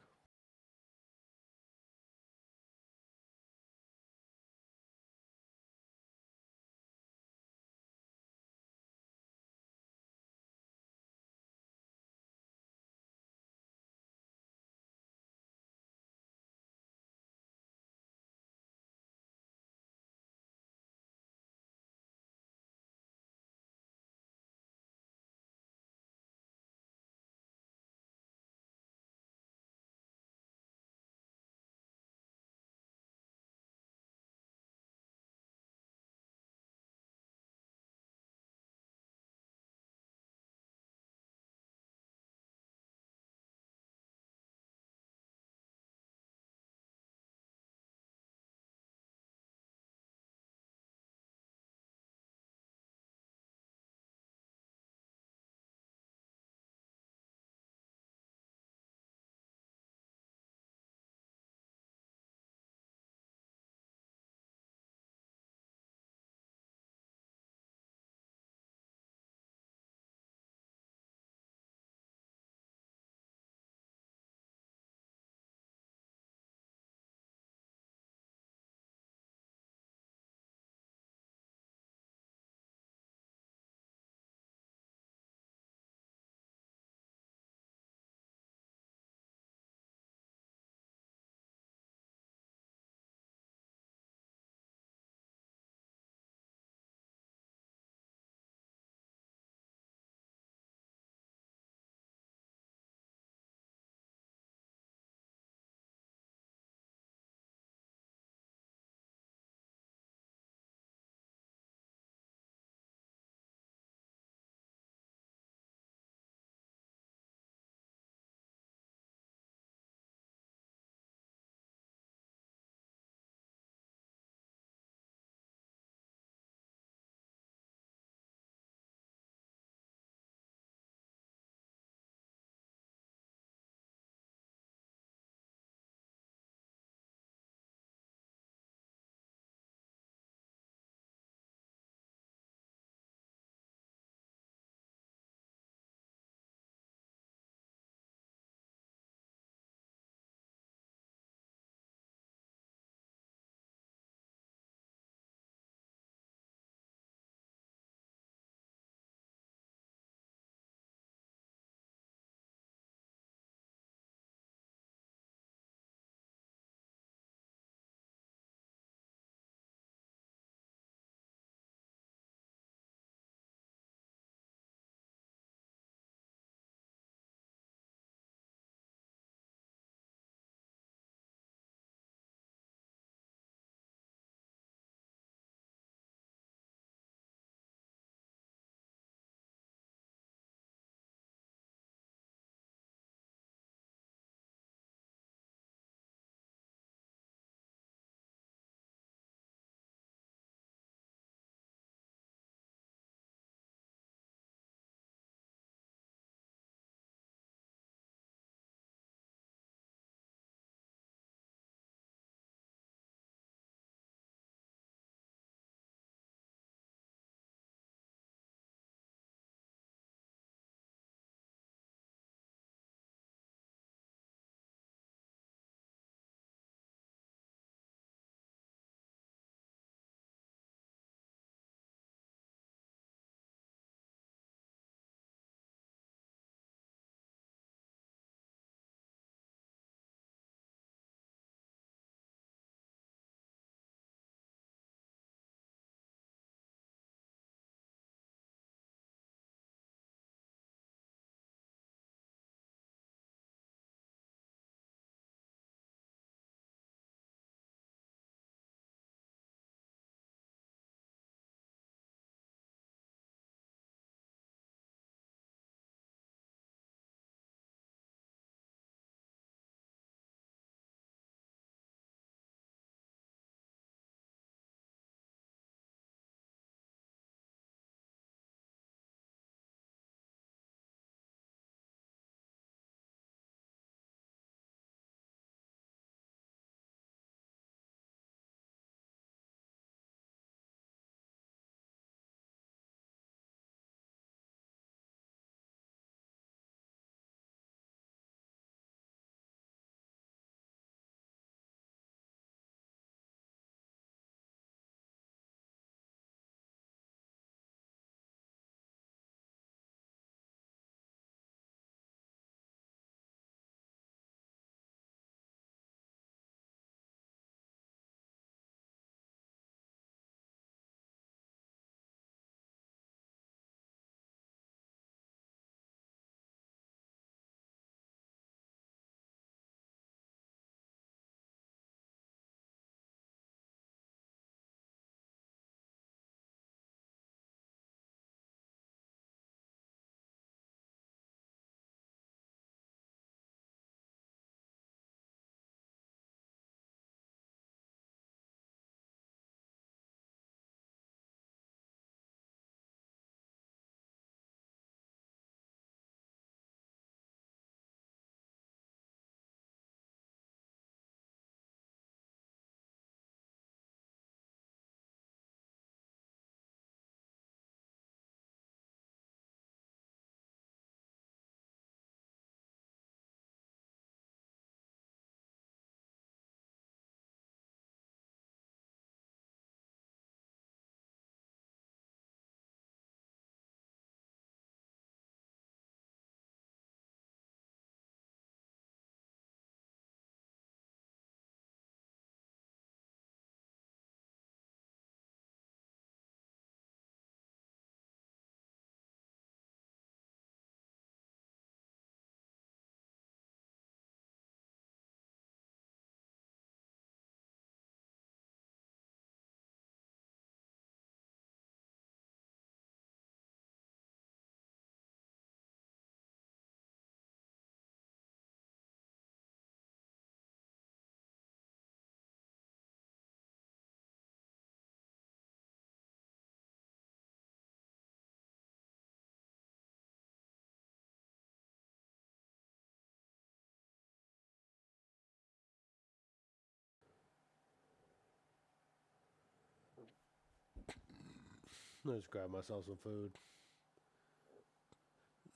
S1: I just grab myself some food.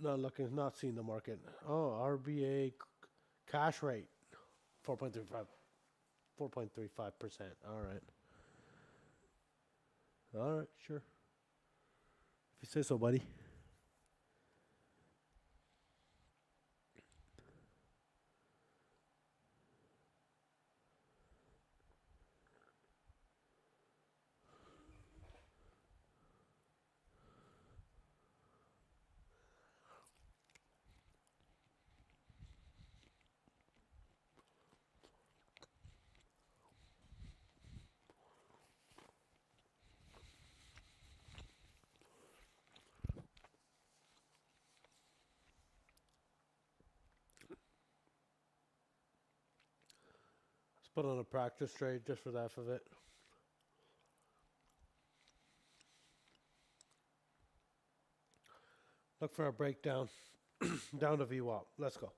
S1: Not looking, not seeing the market. Oh, RBA cash rate 4.35, 4.35%. All right. All right, sure. If you say so, buddy. Let's put on a practice trade just for that of it. Look for a breakdown down to VWAP. Let's go.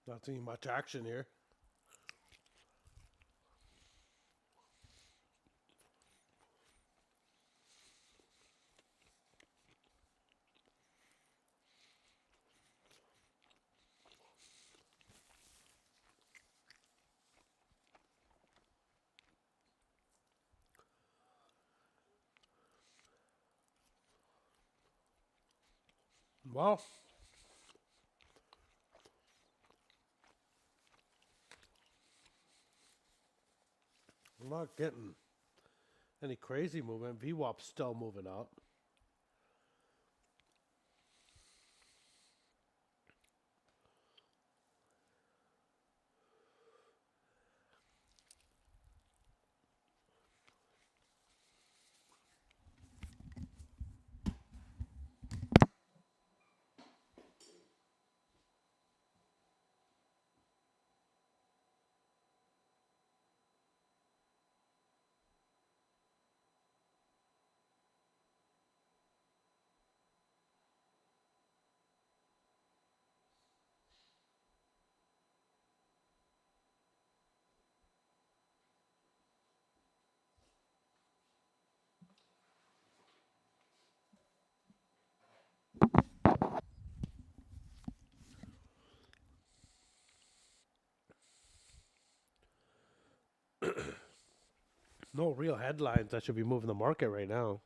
S1: Not seeing much action here. Well, I'm not getting any crazy movement. VWAP's still moving up. No real headlines that should be moving the market right now.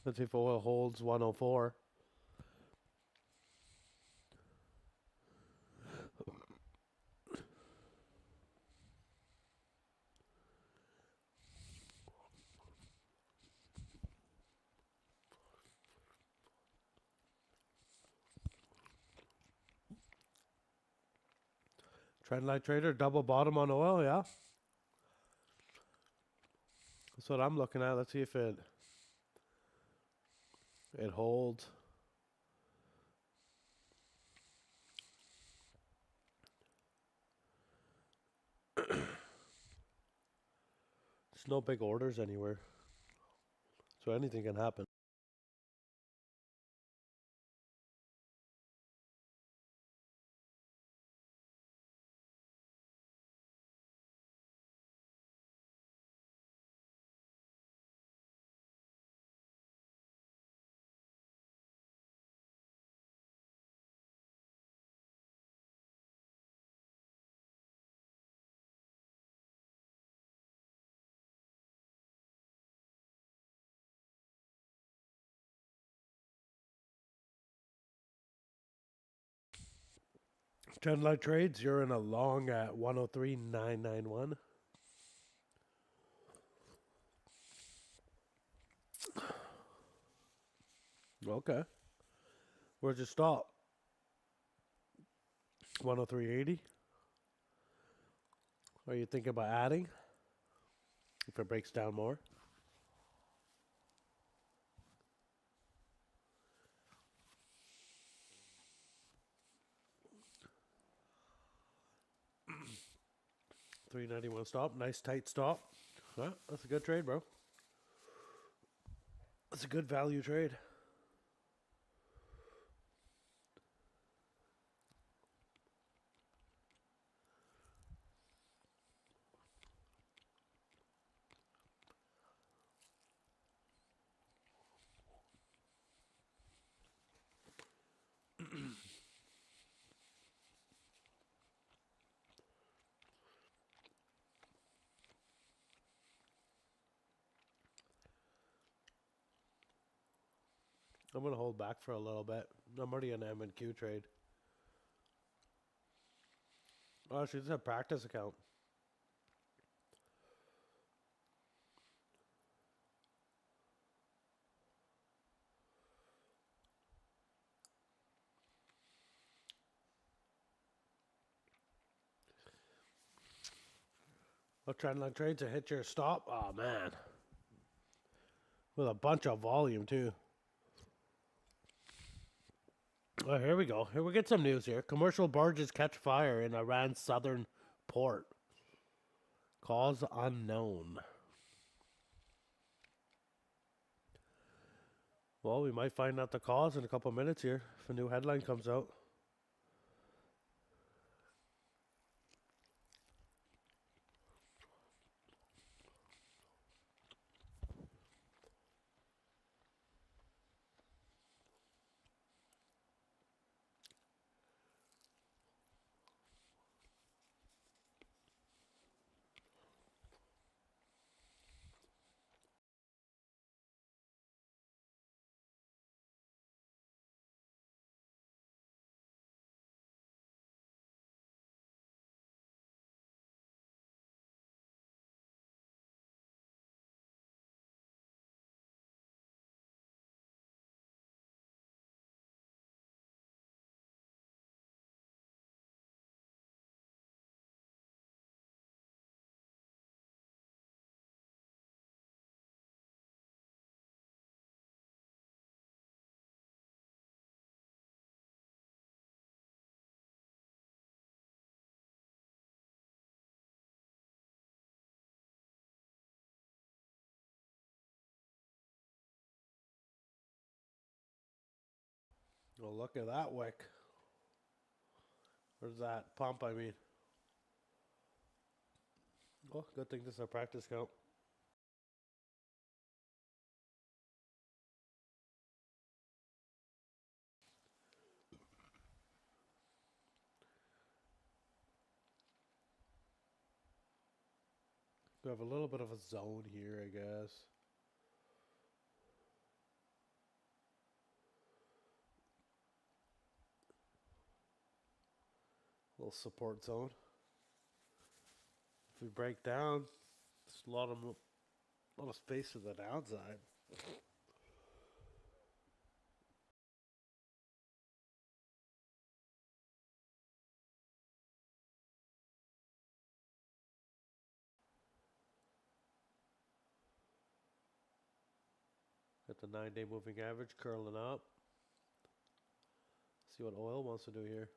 S1: Let's see if oil holds 104. Trendline trader, double bottom on oil, yeah. That's what I'm looking at. Let's see if it holds. There's no big orders anywhere, so anything can happen. Trendline trades, you're in a long at 103.991. Okay. Where'd you stop? 103.80. Are you thinking about adding? If it breaks down more. $3.91 stop. Nice tight stop. Well, that's a good trade, bro. That's a good value trade. I'm going to hold back for a little bit. I'm already in M and Q trade. Oh, she's a practice account. Oh, trendline trade to hit your stop. Oh, man. With a bunch of volume, too. Oh, here we go. Here we get some news here. Commercial barges catch fire in Iran's southern port. Cause unknown. Well, we might find out the cause in a couple minutes here if a new headline comes out. Well, look at that wick. Where's that pump? I mean, oh, good thing this is a practice count. We have a little bit of a zone here, I guess. Little support zone. If we break down, there's a lot of space to the downside. Got the 9-day moving average curling up. See what oil wants to do here.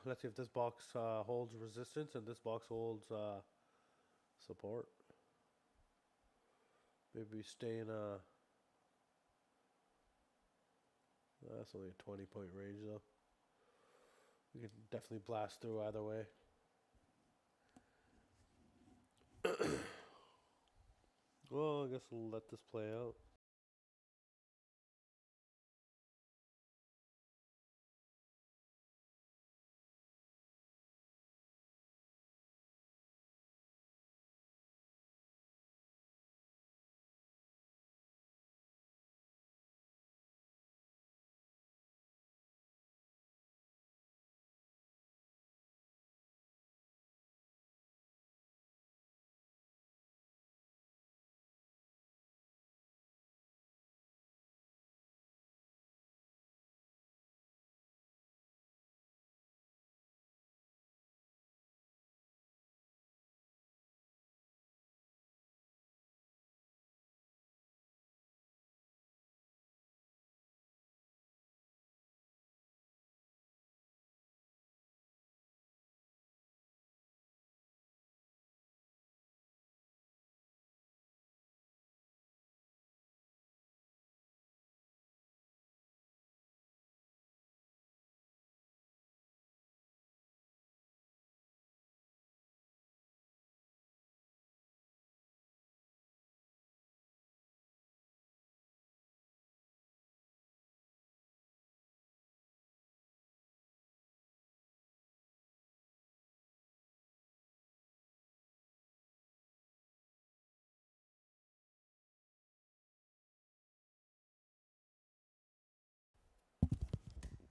S1: Let's see if this box holds resistance and this box holds support. Maybe stay in a. That's only a 20-point range though. We can definitely blast through either way. Well, I guess we'll let this play out.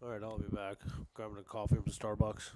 S1: All right, I'll be back. Grabbing a coffee from Starbucks.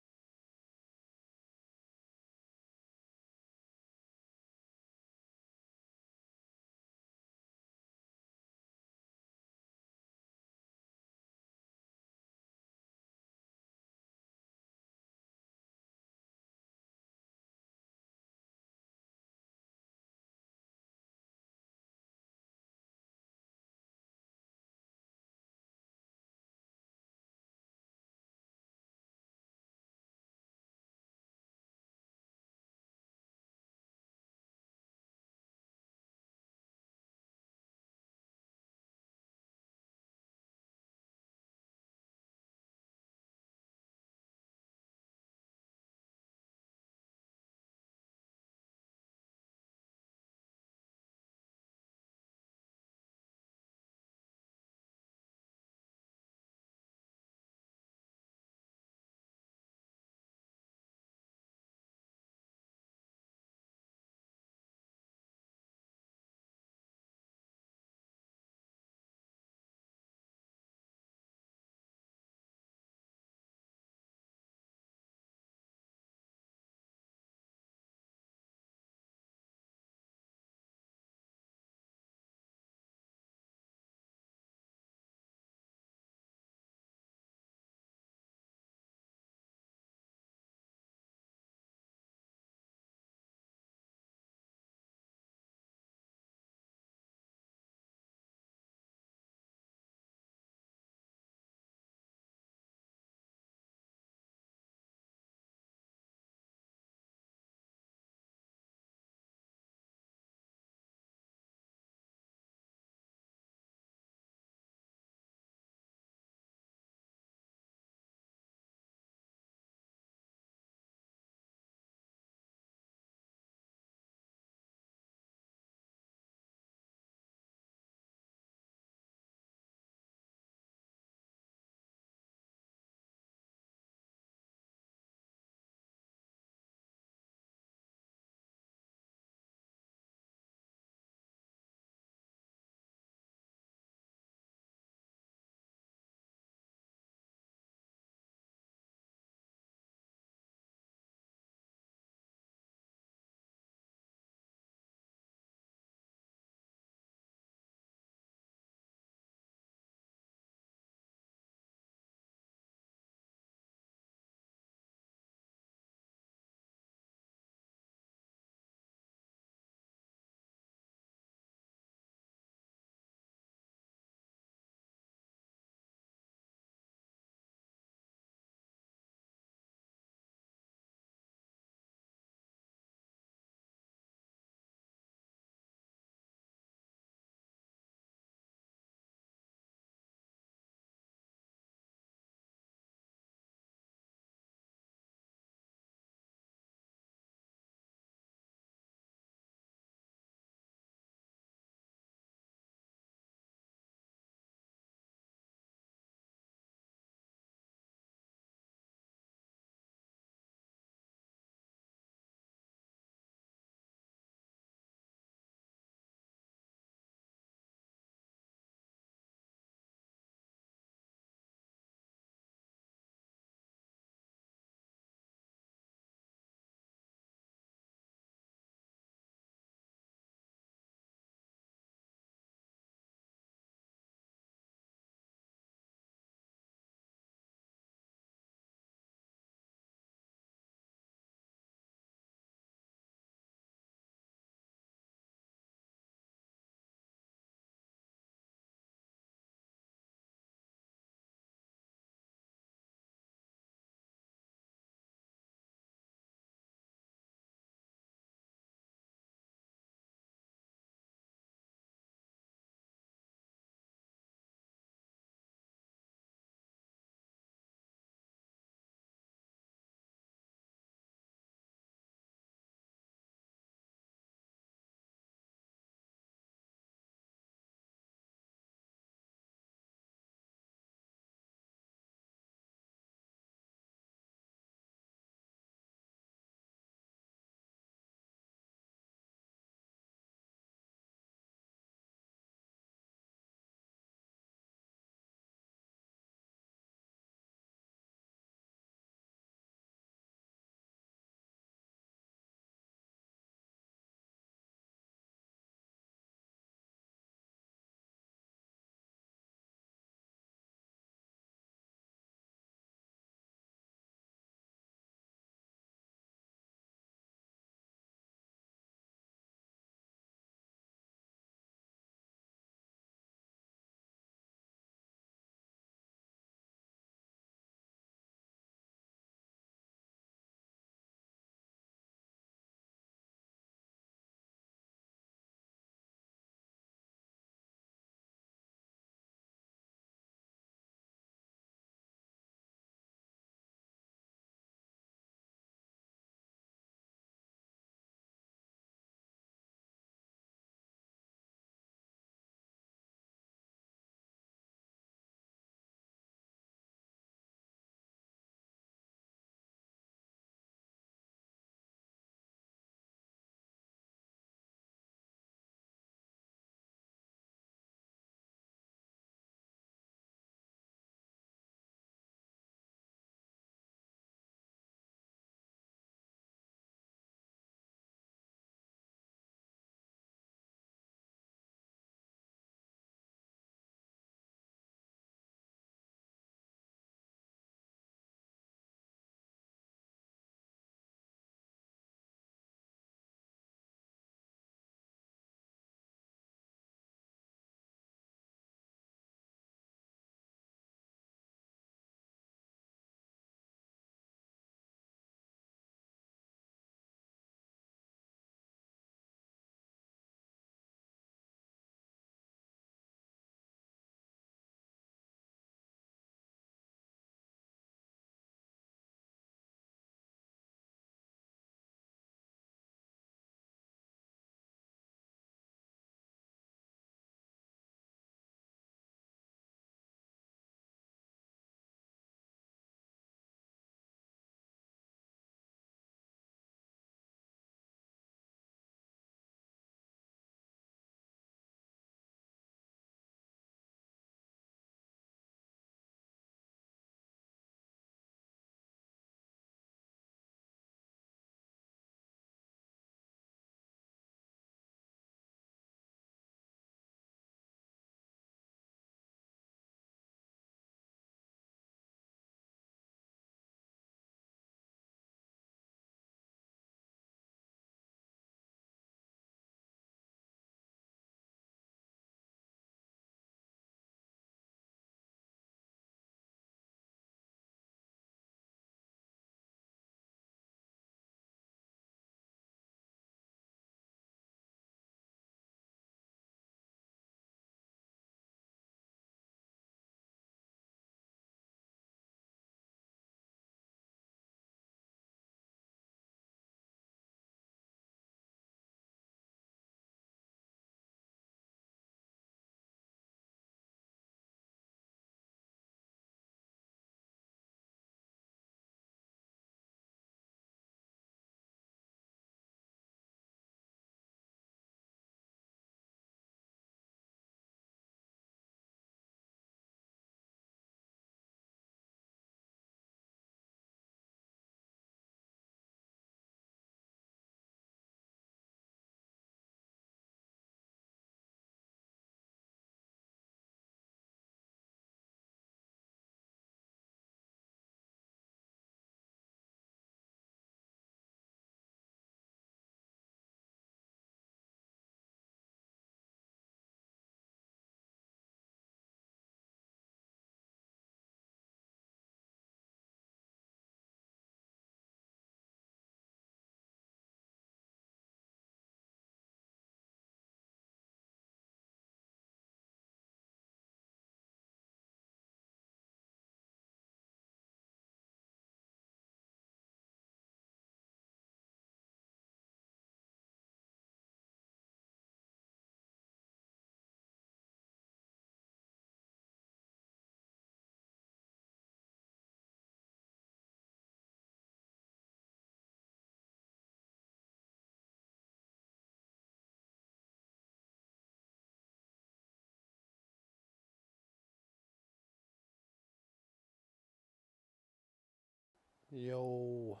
S1: Yo.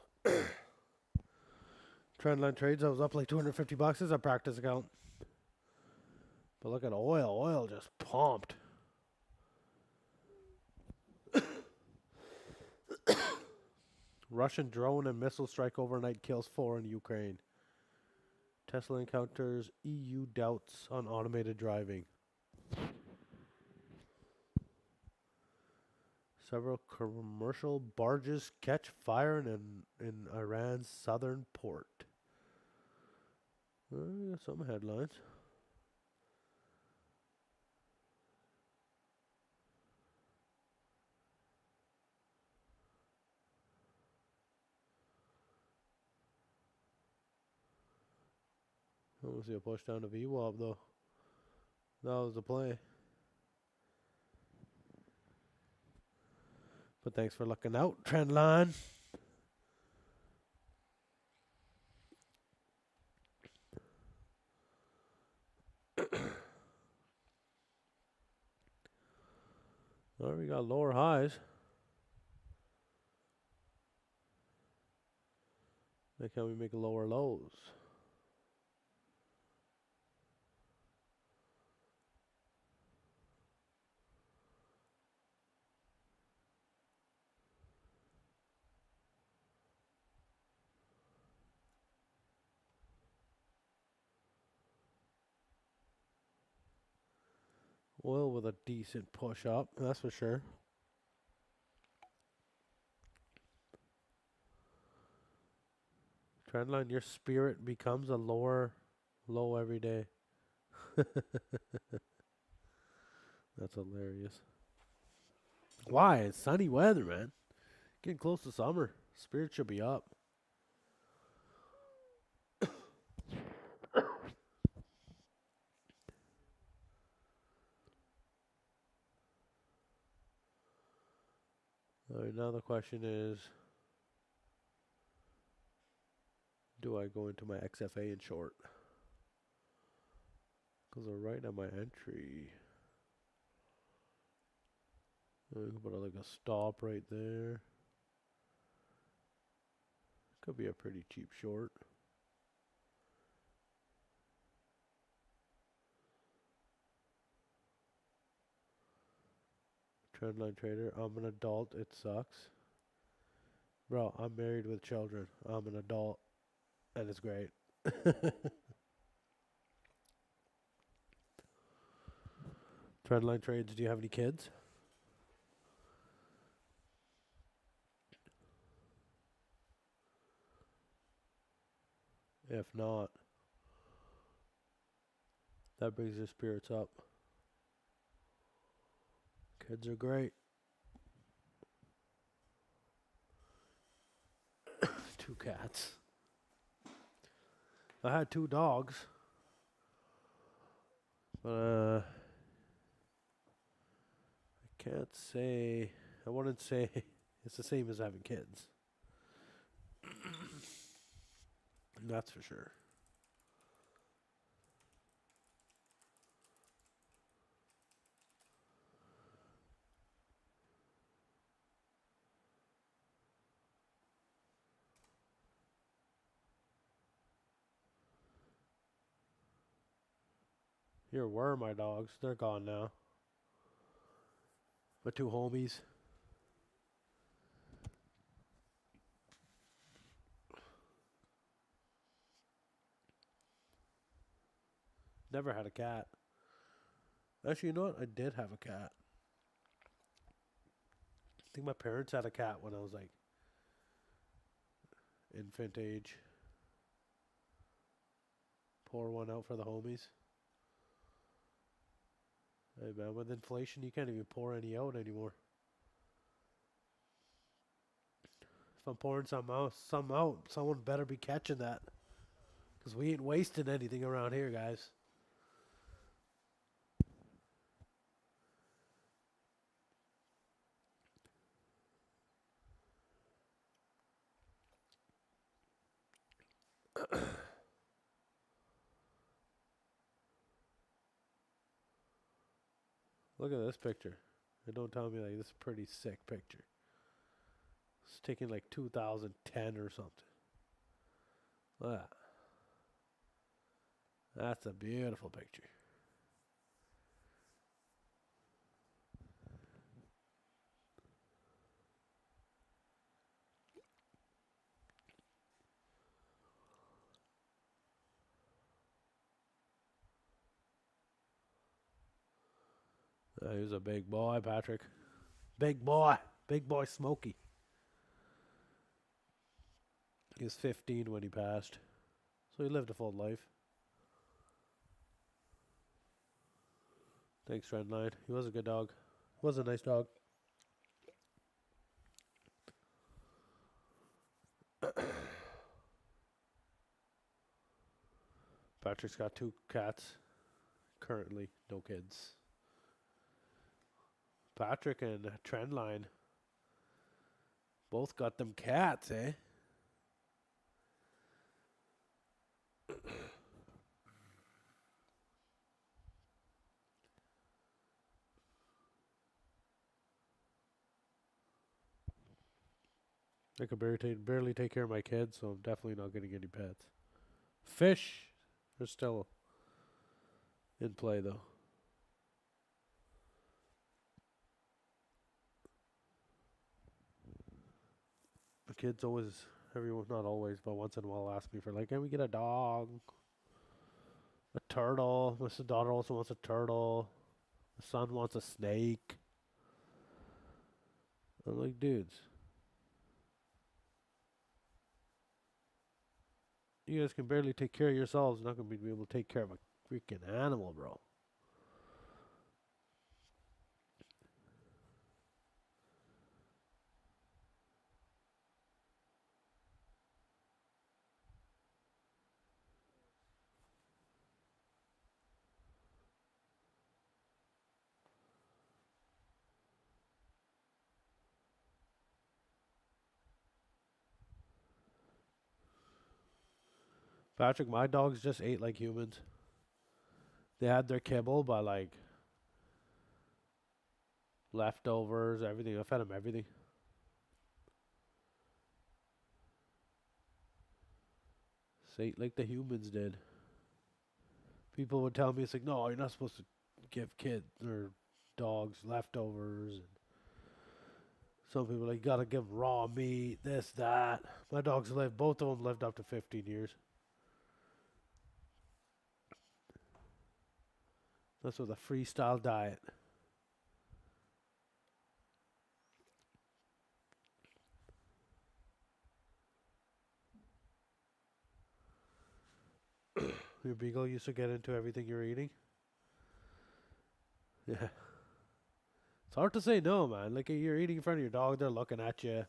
S1: Trendline trades, I was up like 250 bucks as a practice account. But look at oil. Oil just pumped. Russian drone and missile strike overnight kills 4 in Ukraine. Tesla encounters EU doubts on automated driving. Several commercial barges catch fire in Iran's southern port. We got some headlines. I want to see a push down to VWAP though. That was the play. But thanks for looking out, trendline. Alright, we got lower highs. Why can't we make lower lows? Oil with a decent push up, that's for sure. Trendline, your spirit becomes a lower low every day. That's hilarious. Why? It's sunny weather, man. Getting close to summer. Spirit should be up. Alright, now the question is, do I go into my XFA in short? Because I'm right at my entry. I can put like a stop right there. Could be a pretty cheap short. Trendline trader, I'm an adult, it sucks. Bro, I'm married with children. I'm an adult, and it's great. Trendline trades, do you have any kids? If not, that brings your spirits up. Kids are great. 2 cats. I had 2 dogs. But I can't say, I wouldn't say it's the same as having kids. That's for sure. Here were my dogs. They're gone now. My 2 homies. Never had a cat. Actually, you know what? I did have a cat. I think my parents had a cat when I was like infant age. Pour one out for the homies. Hey man, with inflation, you can't even pour any out anymore. If I'm pouring some out, someone better be catching that. Because we ain't wasting anything around here, guys. Look at this picture. And don't tell me like this is a pretty sick picture. It's taken like 2010 or something. Look at that. That's a beautiful picture. He was a big boy, Patrick. Big boy. Big boy Smokey. He was 15 when he passed. So he lived a full life. Thanks, Trendline. He was a good dog. He was a nice dog. Patrick's got 2 cats. Currently, no kids. Patrick and Trendline both got them cats, eh? I could barely take care of my kids, so I'm definitely not getting any pets. Fish are still in play, though. The kids always, everyone, not always, but once in a while ask me for, like, can we get a dog? A turtle. My daughter also wants a turtle. My son wants a snake. I'm like, dudes, you guys can barely take care of yourselves. You're not going to be able to take care of a freaking animal, bro. Patrick, my dogs just ate like humans. They had their kibble by like leftovers, everything. I fed them everything. Just ate like the humans did. People would tell me, it's like, no, you're not supposed to give kids or dogs leftovers. And some people are like, you gotta give raw meat, this, that. My dogs lived, both of them lived up to 15 years. That's with a freestyle diet. Your beagle used to get into everything you're eating. Yeah. It's hard to say no, man. Like, you're eating in front of your dog, they're looking at you.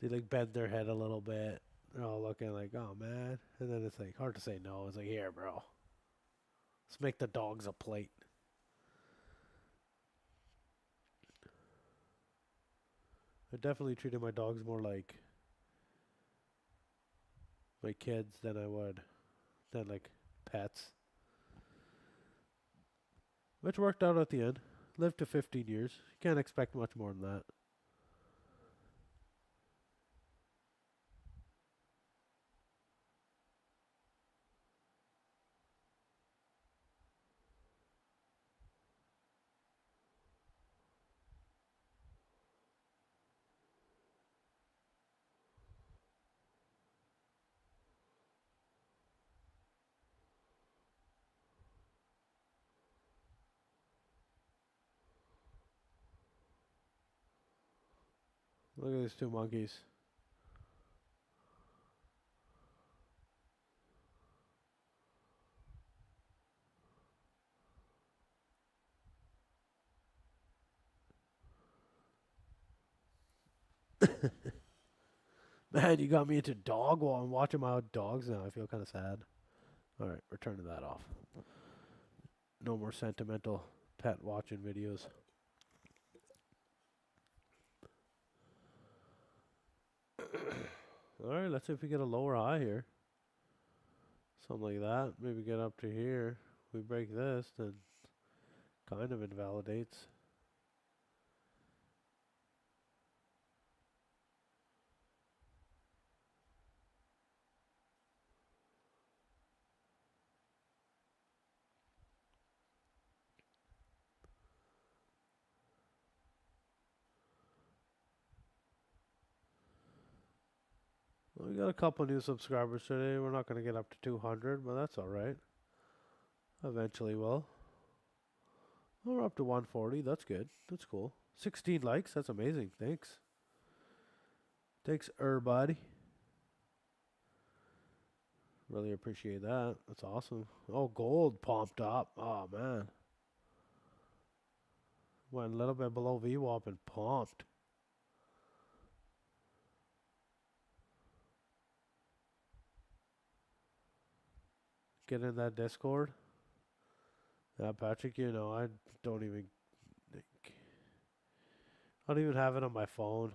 S1: They like bend their head a little bit. They're all looking like, oh man. And then it's like hard to say no. It's like, here, bro. Let's make the dogs a plate. I definitely treated my dogs more like my kids than I would than like pets. Which worked out at the end. Lived to 15 years. You can't expect much more than that. Look at these 2 monkeys. Man, you got me into dog while I'm watching my dogs now. I feel kind of sad. Alright, we're turning that off. No more sentimental pet watching videos. Alright, let's see if we get a lower high here. Something like that. Maybe get up to here. We break this, then kind of invalidates. We got a couple new subscribers today. We're not going to get up to 200, but that's alright. Eventually we'll. We're up to 140. That's good. That's cool. 16 likes. That's amazing. Thanks. Thanks, everybody. Really appreciate that. That's awesome. Oh, gold pumped up. Oh, man. Went a little bit below VWAP and pumped. Get in that Discord. Yeah, Patrick, you know, I don't even think. I don't even have it on my phone.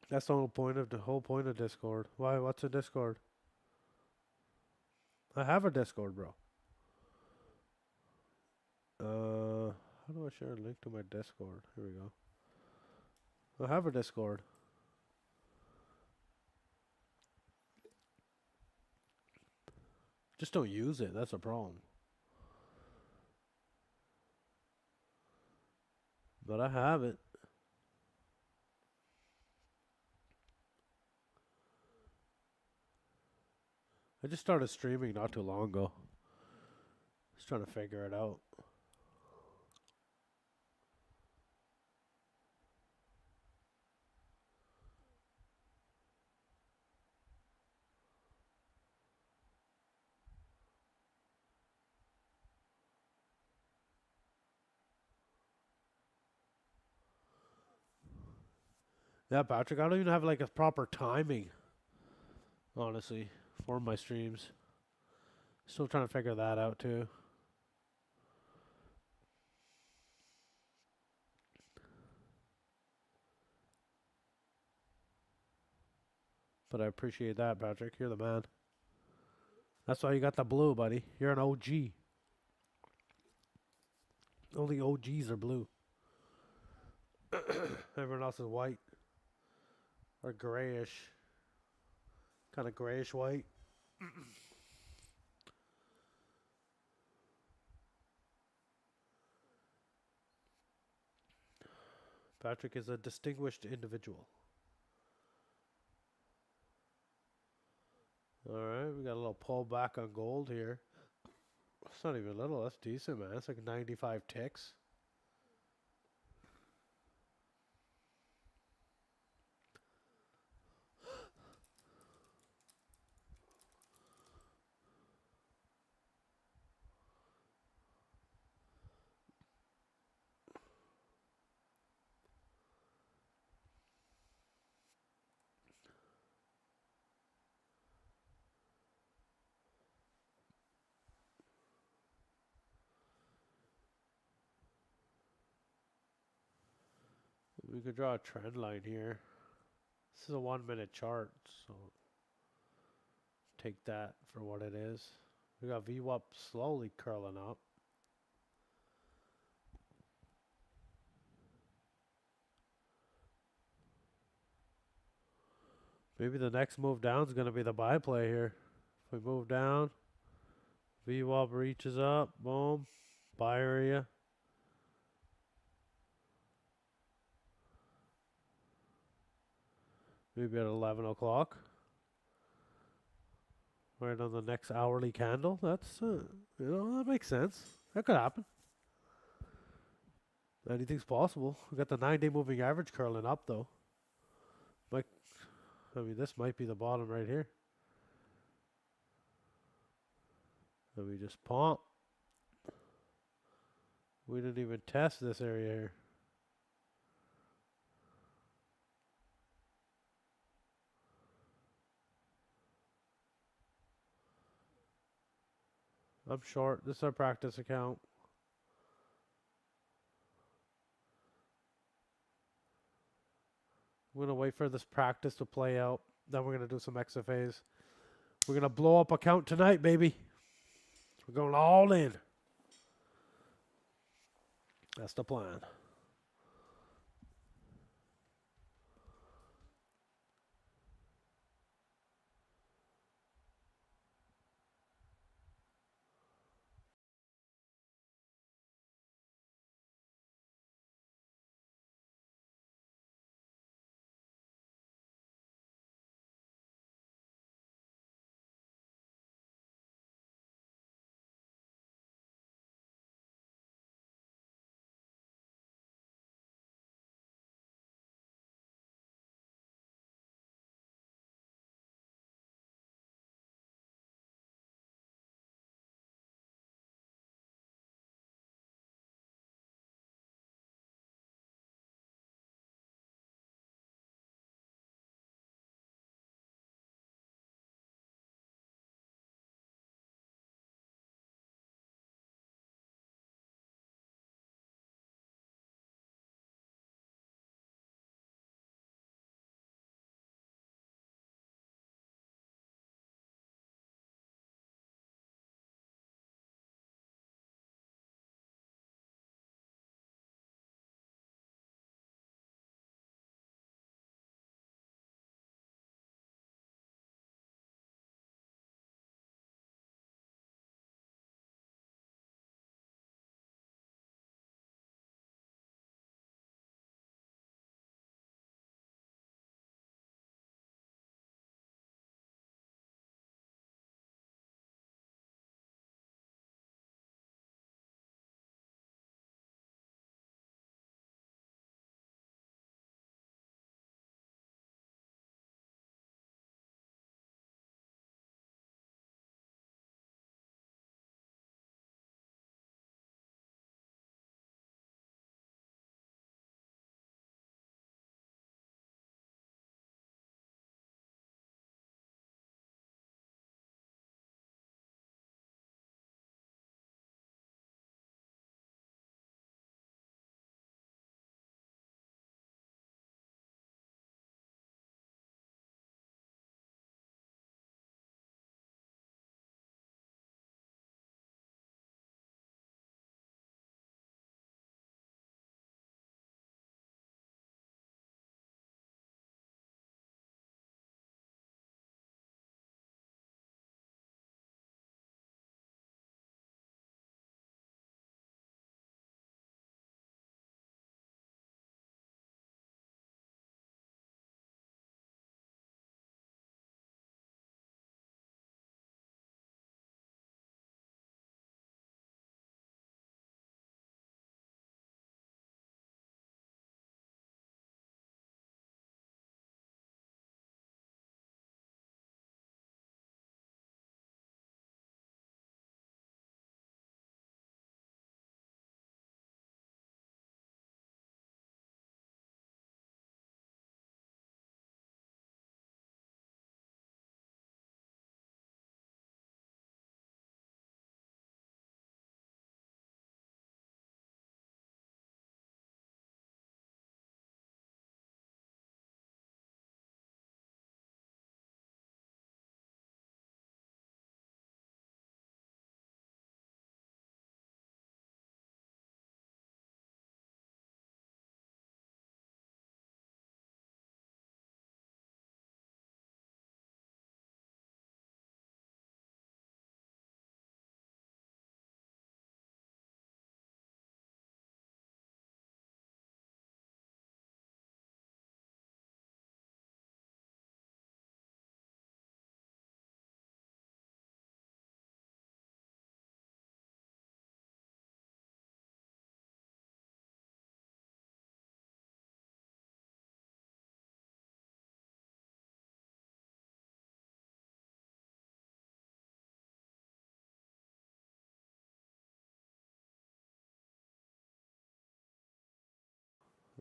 S1: That's the whole point of Discord. Why? What's a Discord? I have a Discord, bro. How do I share a link to my Discord? Here we go. I have a Discord. Just don't use it. That's a problem. But I have it. I just started streaming not too long ago. Just trying to figure it out. Yeah, Patrick, I don't even have like a proper timing, honestly, for my streams. Still trying to figure that out too. But I appreciate that, Patrick. You're the man. That's why you got the blue, buddy. You're an OG. Only OGs are blue. Everyone else is white. Or grayish. Kind of grayish white. Patrick is a distinguished individual. Alright, we got a little pullback on gold here. It's not even little, that's decent, man. It's like 95 ticks. We could draw a trend line here. This is a 1 minute chart, so take that for what it is. We got VWAP slowly curling up. Maybe the next move down is going to be the buy play here. If we move down, VWAP reaches up, boom, buy area. Maybe at 11 o'clock. Right on the next hourly candle. That's, that makes sense. That could happen. Anything's possible. We got the 9-day moving average curling up, though. This might be the bottom right here. And we just pump. We didn't even test this area here. I'm short. This is our practice account. We're going to wait for this practice to play out. Then we're going to do some XFAs. We're going to blow up account tonight, baby. We're going all in. That's the plan.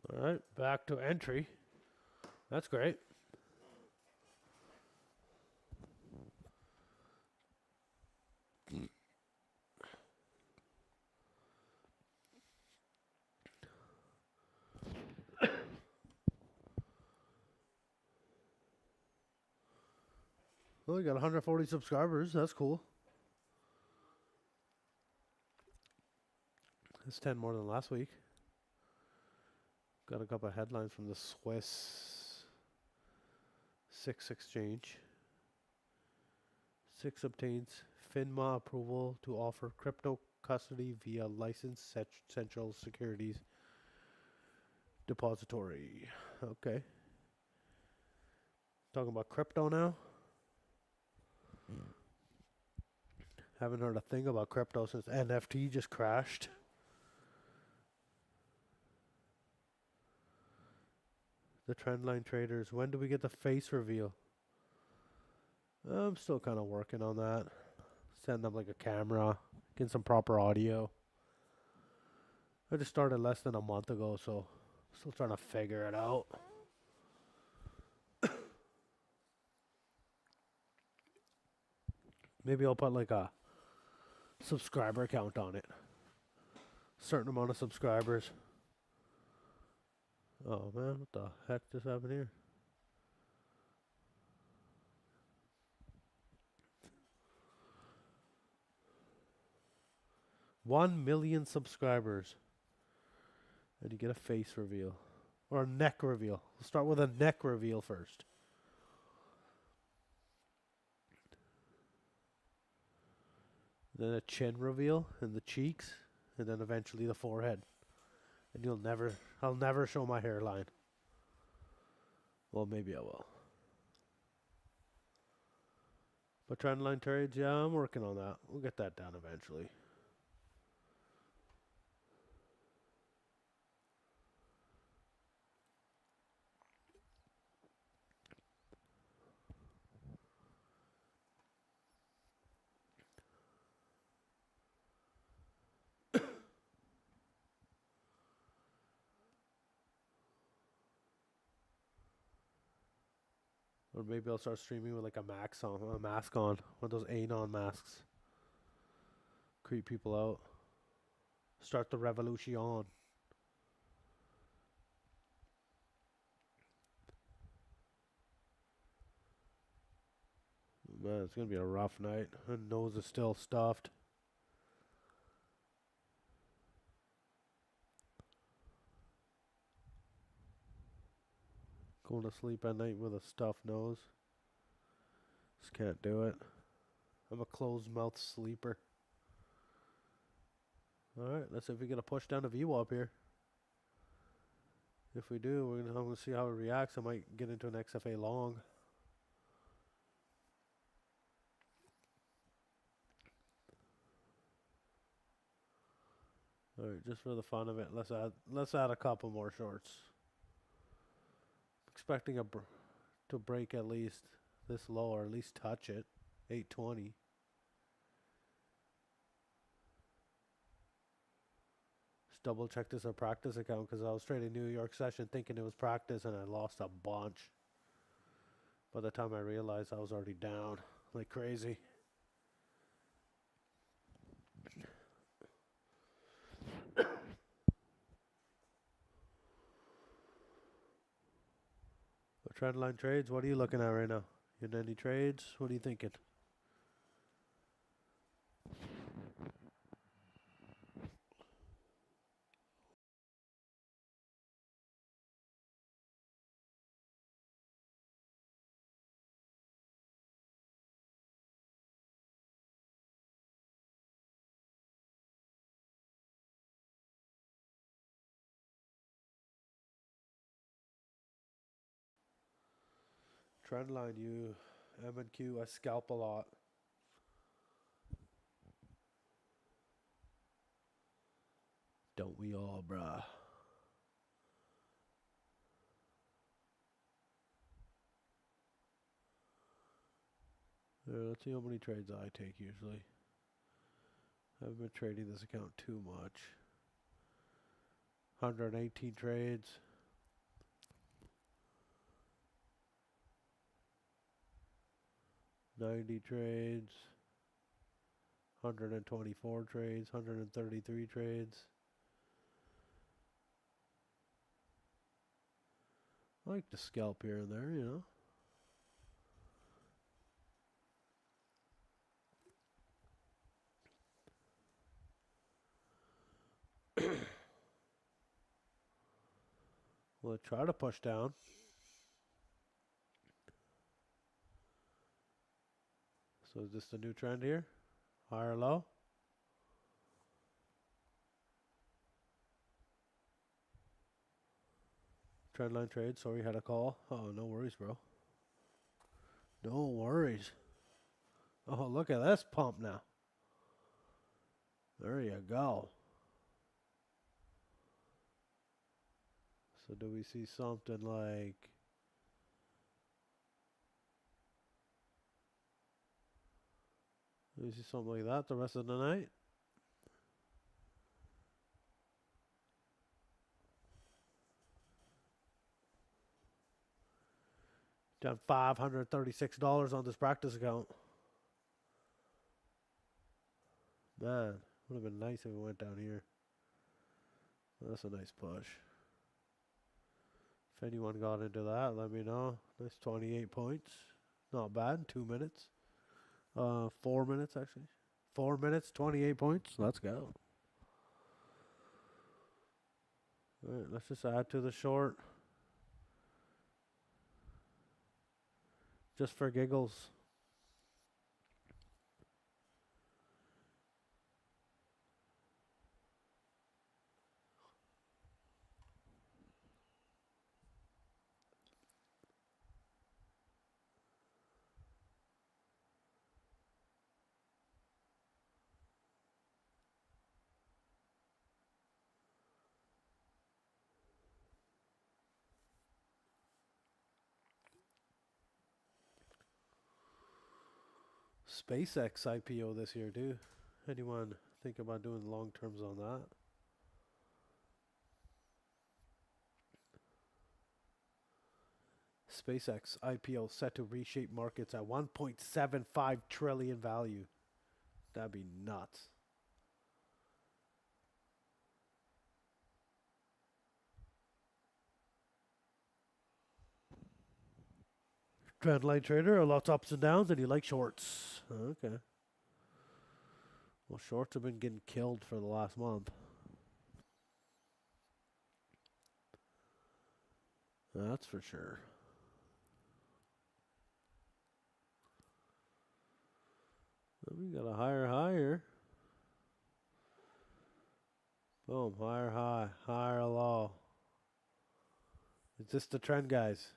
S1: All right, back to entry. That's great. Well, we got 140 subscribers. That's cool. That's 10 more than last week. Got a couple of headlines from the Swiss SIX exchange. SIX obtains FINMA approval to offer crypto custody via licensed central securities depository. Okay. Talking about crypto now. Haven't heard a thing about crypto since NFT just crashed. The trendline traders. When do we get the face reveal? I'm still kind of working on that. Setting up like a camera, getting some proper audio. I just started less than a month ago, so still trying to figure it out. Maybe I'll put like a subscriber count on it. Certain amount of subscribers. Oh man, what the heck just happened here? $1 million subscribers. And you get a face reveal. Or a neck reveal. We'll start with a neck reveal first. Then a chin reveal and the cheeks. And then eventually the forehead. And I'll never show my hairline. Well, maybe I will. But trendline trades, yeah, I'm working on that. We'll get that done eventually. Or maybe I'll start streaming with like a mask on, one of those Anon masks. Creep people out. Start the revolution. Man, it's gonna be a rough night. My nose is still stuffed. Going to sleep at night with a stuffed nose. Just can't do it. I'm a closed mouth sleeper. Alright, let's see if we get a push down the VWAP here. If we do, I'm gonna see how it reacts. I might get into an XFA long. Alright, just for the fun of it, let's add a couple more shorts. Expecting to break at least this low, or at least touch it. 820. Just double check this a practice account because I was trading New York session thinking it was practice and I lost a bunch. By the time I realized I was already down like crazy. Trendline trades, what are you looking at right now? You in any trades? What are you thinking? Trendline, you M&Q, I scalp a lot. Don't we all, bruh? Let's see how many trades I take usually. I haven't been trading this account too much. 118 trades. 90 trades, 124 trades, 133 trades. I like to scalp here and there, you know. We'll try to push down. So is this the new trend here? High or low? Trendline trade. Sorry, had a call. Oh, no worries, bro. No worries. Oh, look at this pump now. There you go. So do we see something like... Do we see something like that the rest of the night? Down $536 on this practice account. Man, would have been nice if it went down here. That's a nice push. If anyone got into that, let me know. Nice 28 points. Not bad. 2 minutes. 4 minutes, actually. 4 minutes, 28 points. Let's go. All right, let's just add to the short. Just for giggles. SpaceX IPO this year, too. Anyone think about doing long terms on that? SpaceX IPO set to reshape markets at 1.75 trillion value. That'd be nuts. Trendline trader, lots of ups and downs, and you like shorts. Okay. Well, shorts have been getting killed for the last month. That's for sure. We got a higher high here. Boom, higher high, higher low. Is this the trend, guys?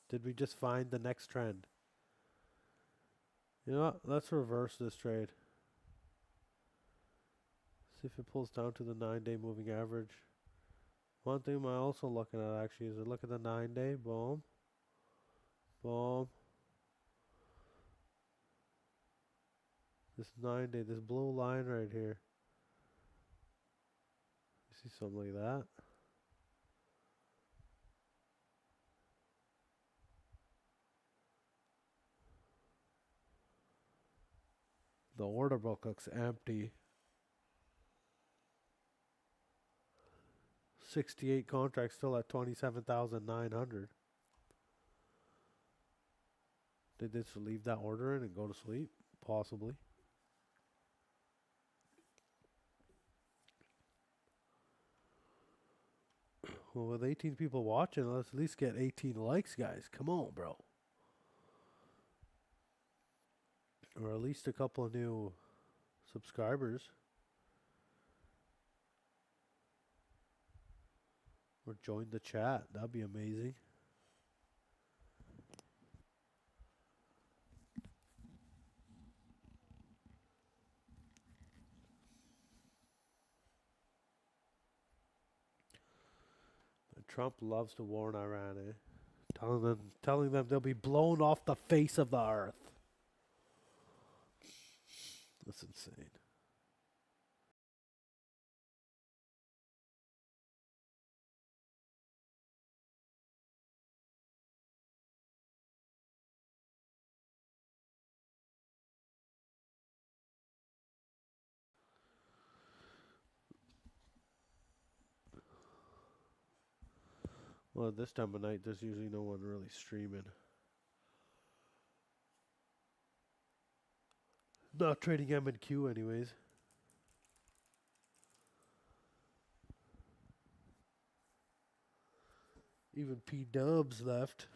S1: Did we just find the next trend? You know what? Let's reverse this trade. See if it pulls down to the 9-day moving average. One thing I'm also looking at actually is look at the 9-day. Boom. Boom. This 9-day, this blue line right here. You see something like that? The order book looks empty. 68 contracts still at 27,900. Did they just leave that order in and go to sleep? Possibly. Well, with 18 people watching, let's at least get 18 likes, guys. Come on, bro. Or at least a couple of new subscribers. Or join the chat. That'd be amazing. But Trump loves to warn Iran, eh? Telling them they'll be blown off the face of the earth. That's insane. Well, this time of night, there's usually no one really streaming. Not trading M&Q anyways. Even P-Dubs left.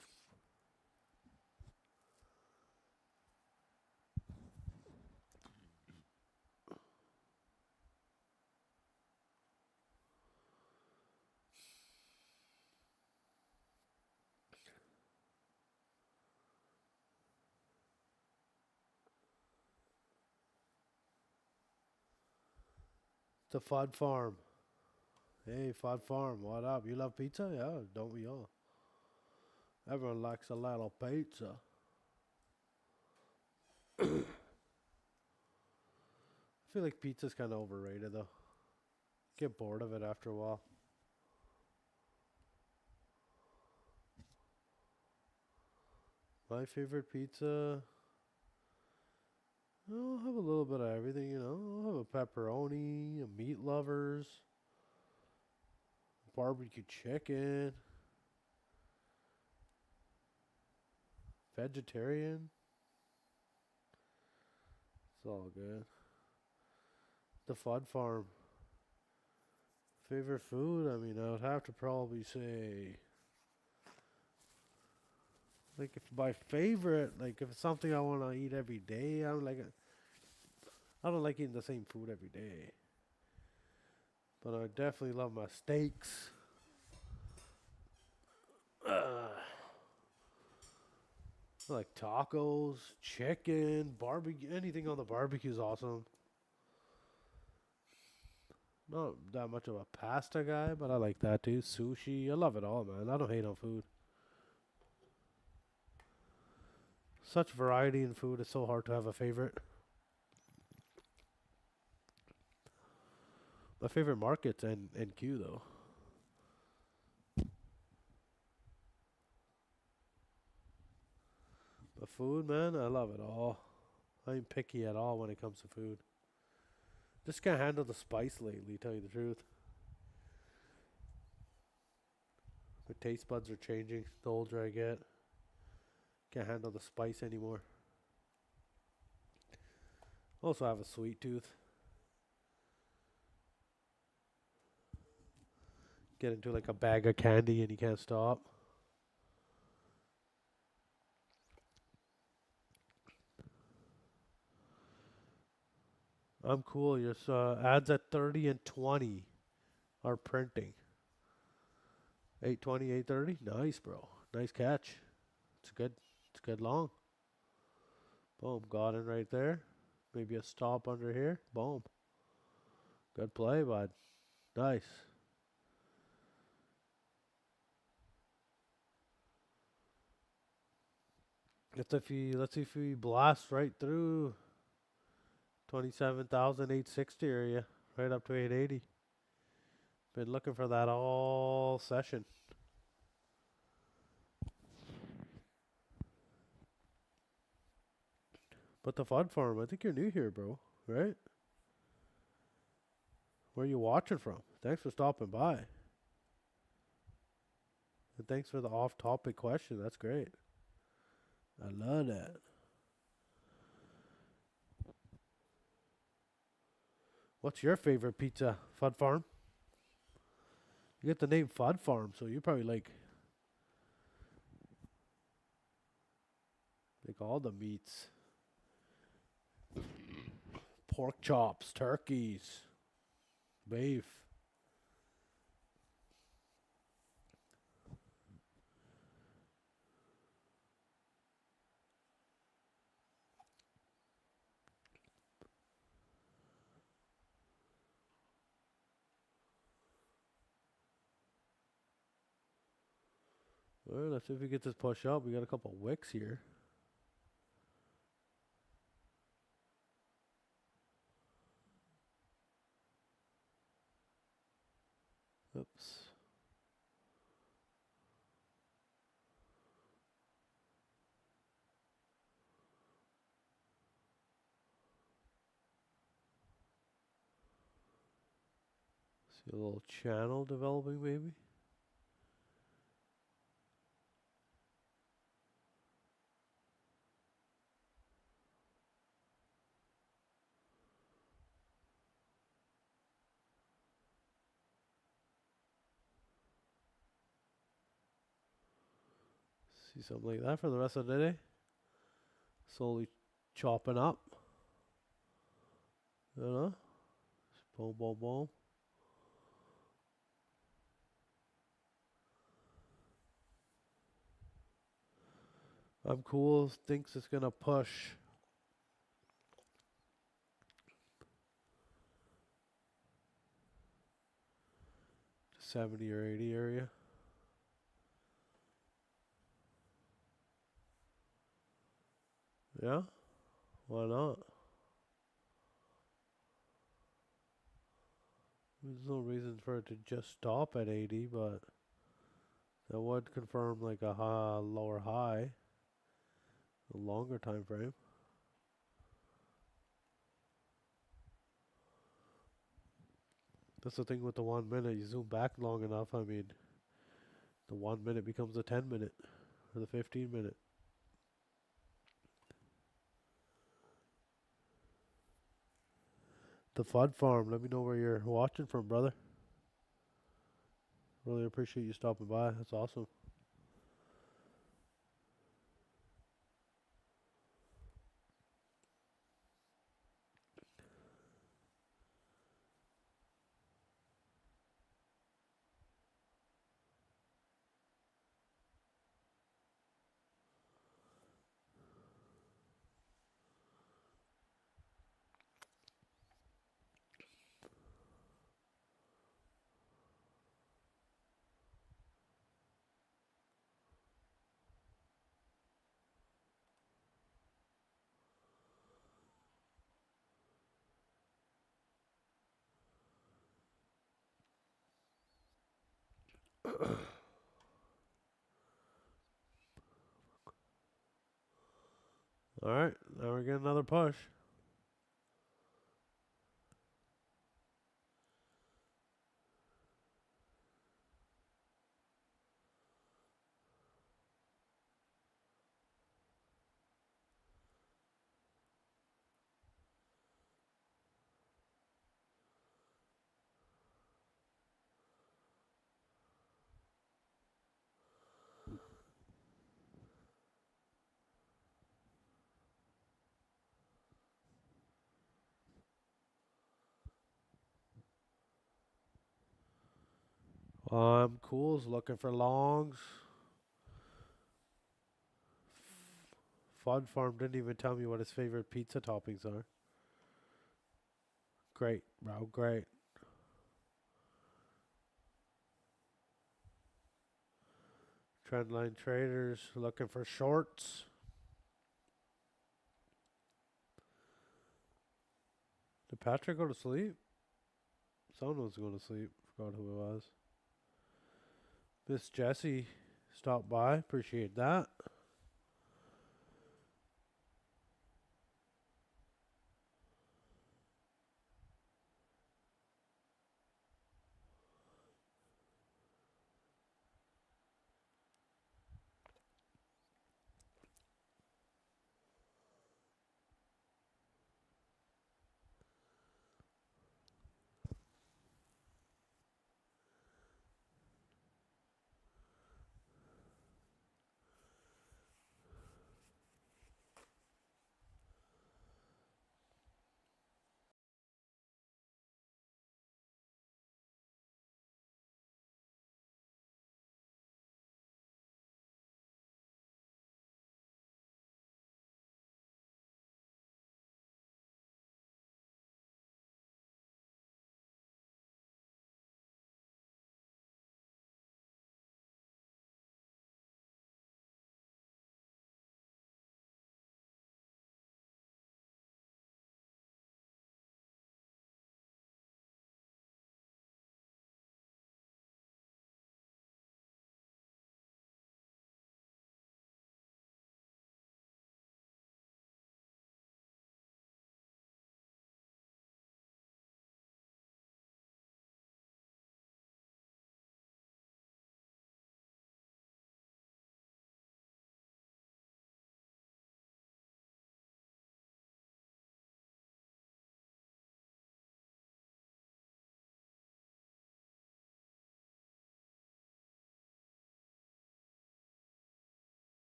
S1: The Fud Farm. Hey, Fud Farm, what up? You love pizza? Yeah, don't we all? Everyone likes a little pizza. I feel like pizza's kind of overrated though. Get bored of it after a while. My favorite pizza, I'll have a little bit of everything, you know. I'll have a pepperoni, a meat lovers, barbecue chicken, vegetarian. It's all good. The Fud Farm. Favorite food? I mean, I would have to probably say, like, if my favorite, like, if it's something I want to eat every day, I don't like it. I don't like eating the same food every day. But I definitely love my steaks. I like tacos, chicken, barbecue. Anything on the barbecue is awesome. Not that much of a pasta guy, but I like that too. Sushi. I love it all, man. I don't hate on food. Such variety in food. It's so hard to have a favorite. My favorite market's NQ though. But food, man, I love it all. I ain't picky at all when it comes to food. Just can't handle the spice lately, tell you the truth. My taste buds are changing the older I get. Can't handle the spice anymore. Also have a sweet tooth. Get into like a bag of candy and you can't stop. I'm cool. Your ads at 30 and 20 are printing. 820, 830. Nice, bro. Nice catch. It's good. It's good long. Boom. Got it right there. Maybe a stop under here. Boom. Good play, bud. Nice. Let's see if we blast right through 27,860 area, right up to 880. Been looking for that all session. But the Fud Farm, I think you're new here, bro. Right? Where are you watching from? Thanks for stopping by. And thanks for the off-topic question. That's great. I love that. What's your favorite pizza? Fud Farm? You get the name Fud Farm, so you probably like all the meats. Pork chops, turkeys, beef. Well, let's see if we get this push up. We got a couple wicks here. Oops. See a little channel developing, maybe. See something like that for the rest of the day. Slowly chopping up. You know? Boom, boom, boom. I'm cool. Thinks it's gonna push 70 or 80 area. Yeah, why not? There's no reason for it to just stop at 80, but that would confirm like a lower high, a longer time frame. That's the thing with the 1 minute. You zoom back long enough, I mean, the 1 minute becomes a 10 minute or the 15 minute. The Fud Farm. Let me know where you're watching from, brother. Really appreciate you stopping by. That's awesome. All right, now we're getting another push. Cool's looking for longs. Fun Farm didn't even tell me what his favorite pizza toppings are. Great, bro, great. Trendline traders looking for shorts. Did Patrick go to sleep? Someone was going to sleep. Forgot who it was. Miss Jessie stopped by. Appreciate that.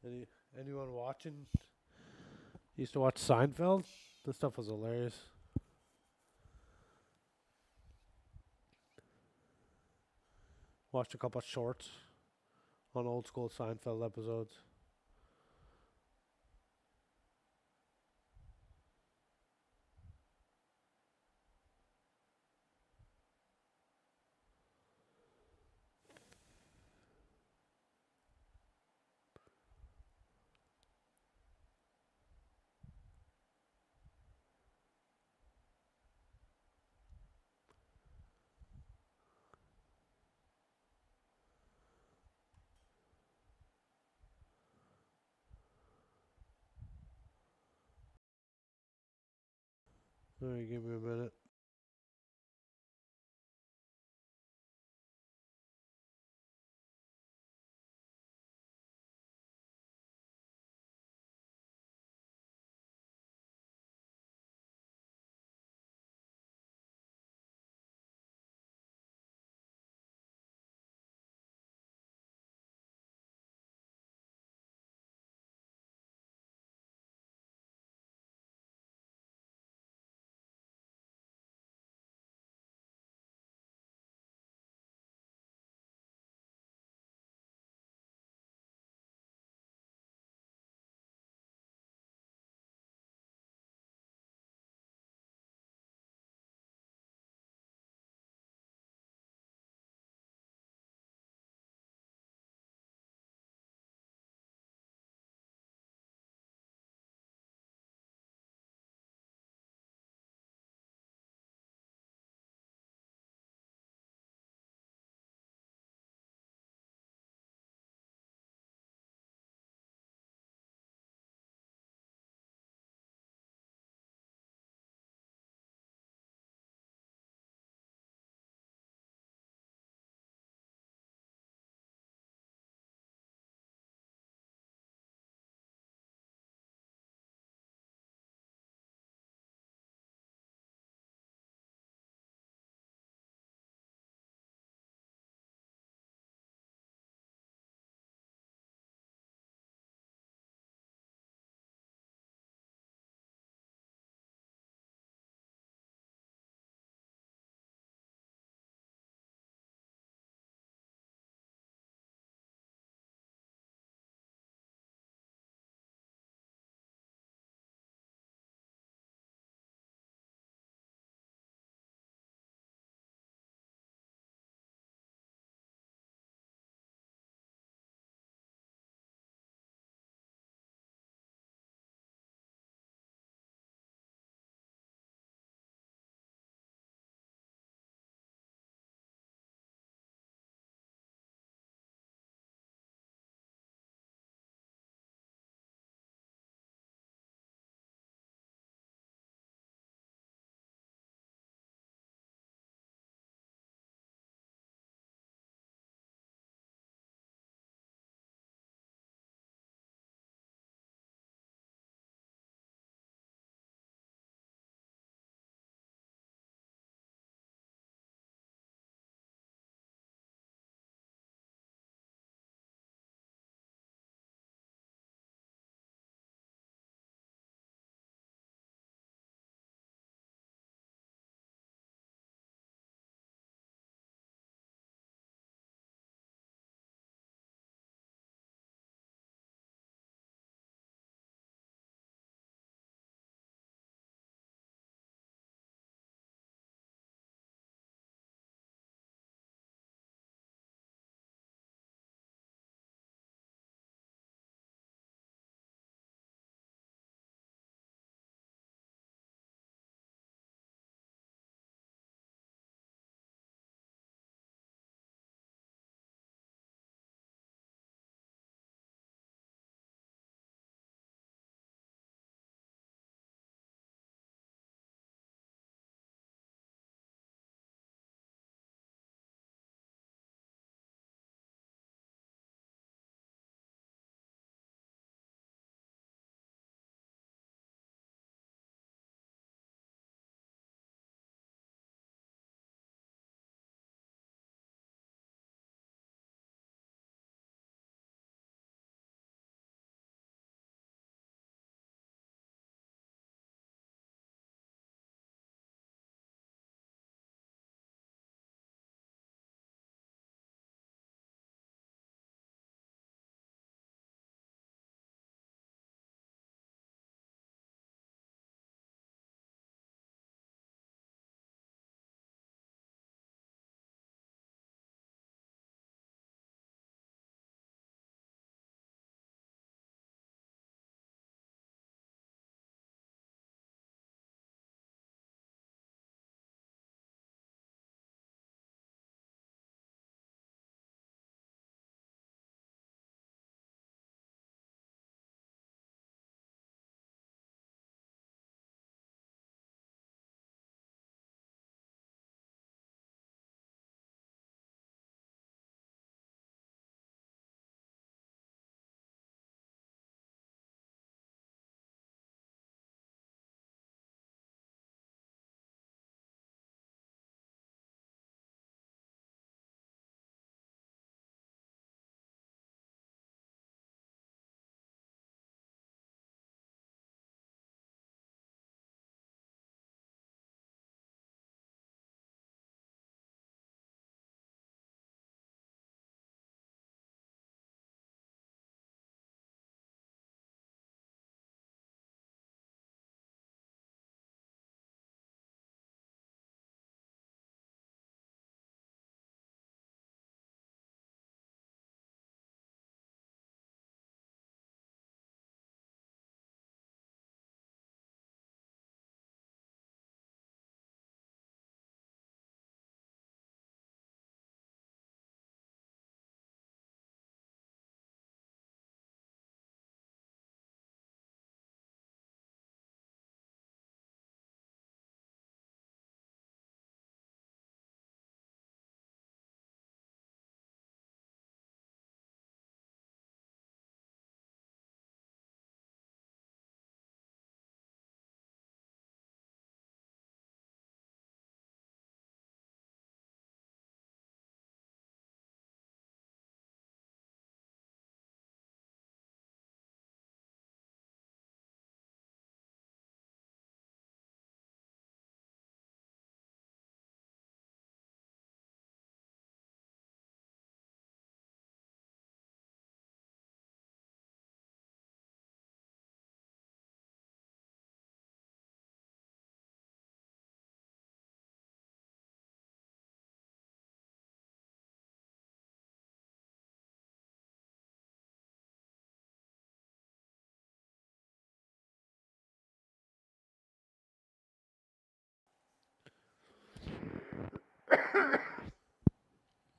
S1: Any anyone watching? Used to watch Seinfeld. This stuff was hilarious. Watched a couple of shorts on old school Seinfeld episodes. Alright, give me a minute.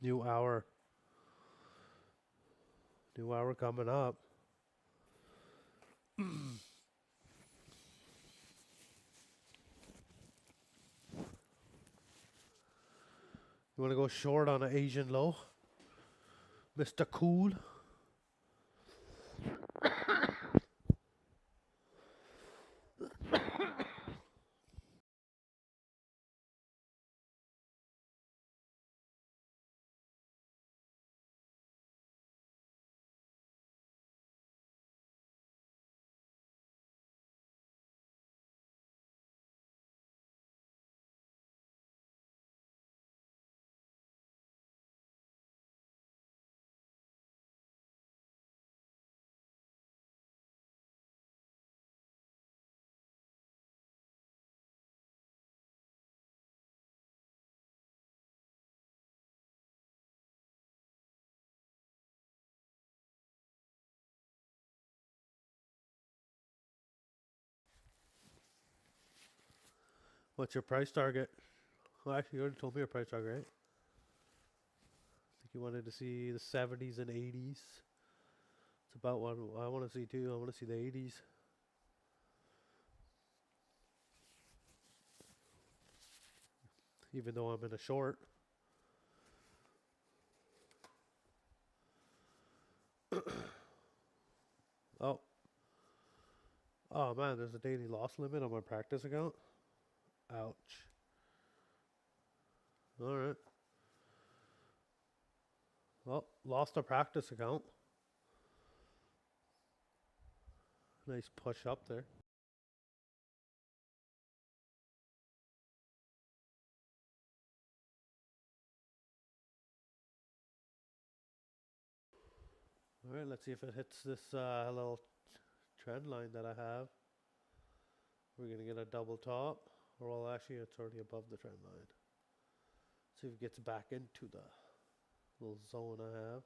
S1: New hour. New hour coming up. You want to go short on an Asian low? Mr. Cool. What's your price target? Well, actually, you already told me your price target, right? I think you wanted to see the 70s and 80s. It's about what I want to see too. I want to see the 80s. Even though I'm in a short. Oh. Oh man, there's a daily loss limit on my practice account. Ouch. Alright. Well, lost a practice account. Nice push up there. Alright, let's see if it hits this little trend line that I have. We're going to get a double top. Or well, actually, it's already above the trend line. See if it gets back into the little zone I have.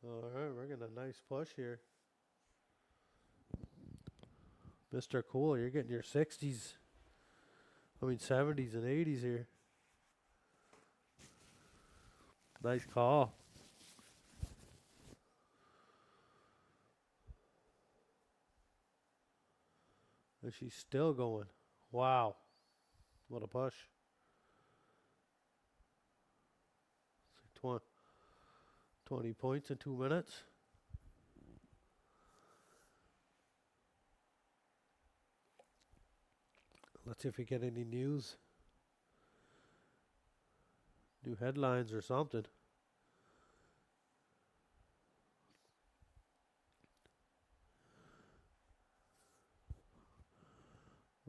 S1: Alright, we're getting a nice push here. Mr. Cool, you're getting your 60s. I mean 70s and 80s here. Nice call. And she's still going. Wow. What a push. It's like 20 points in 2 minutes. Let's see if we get any news. New headlines or something.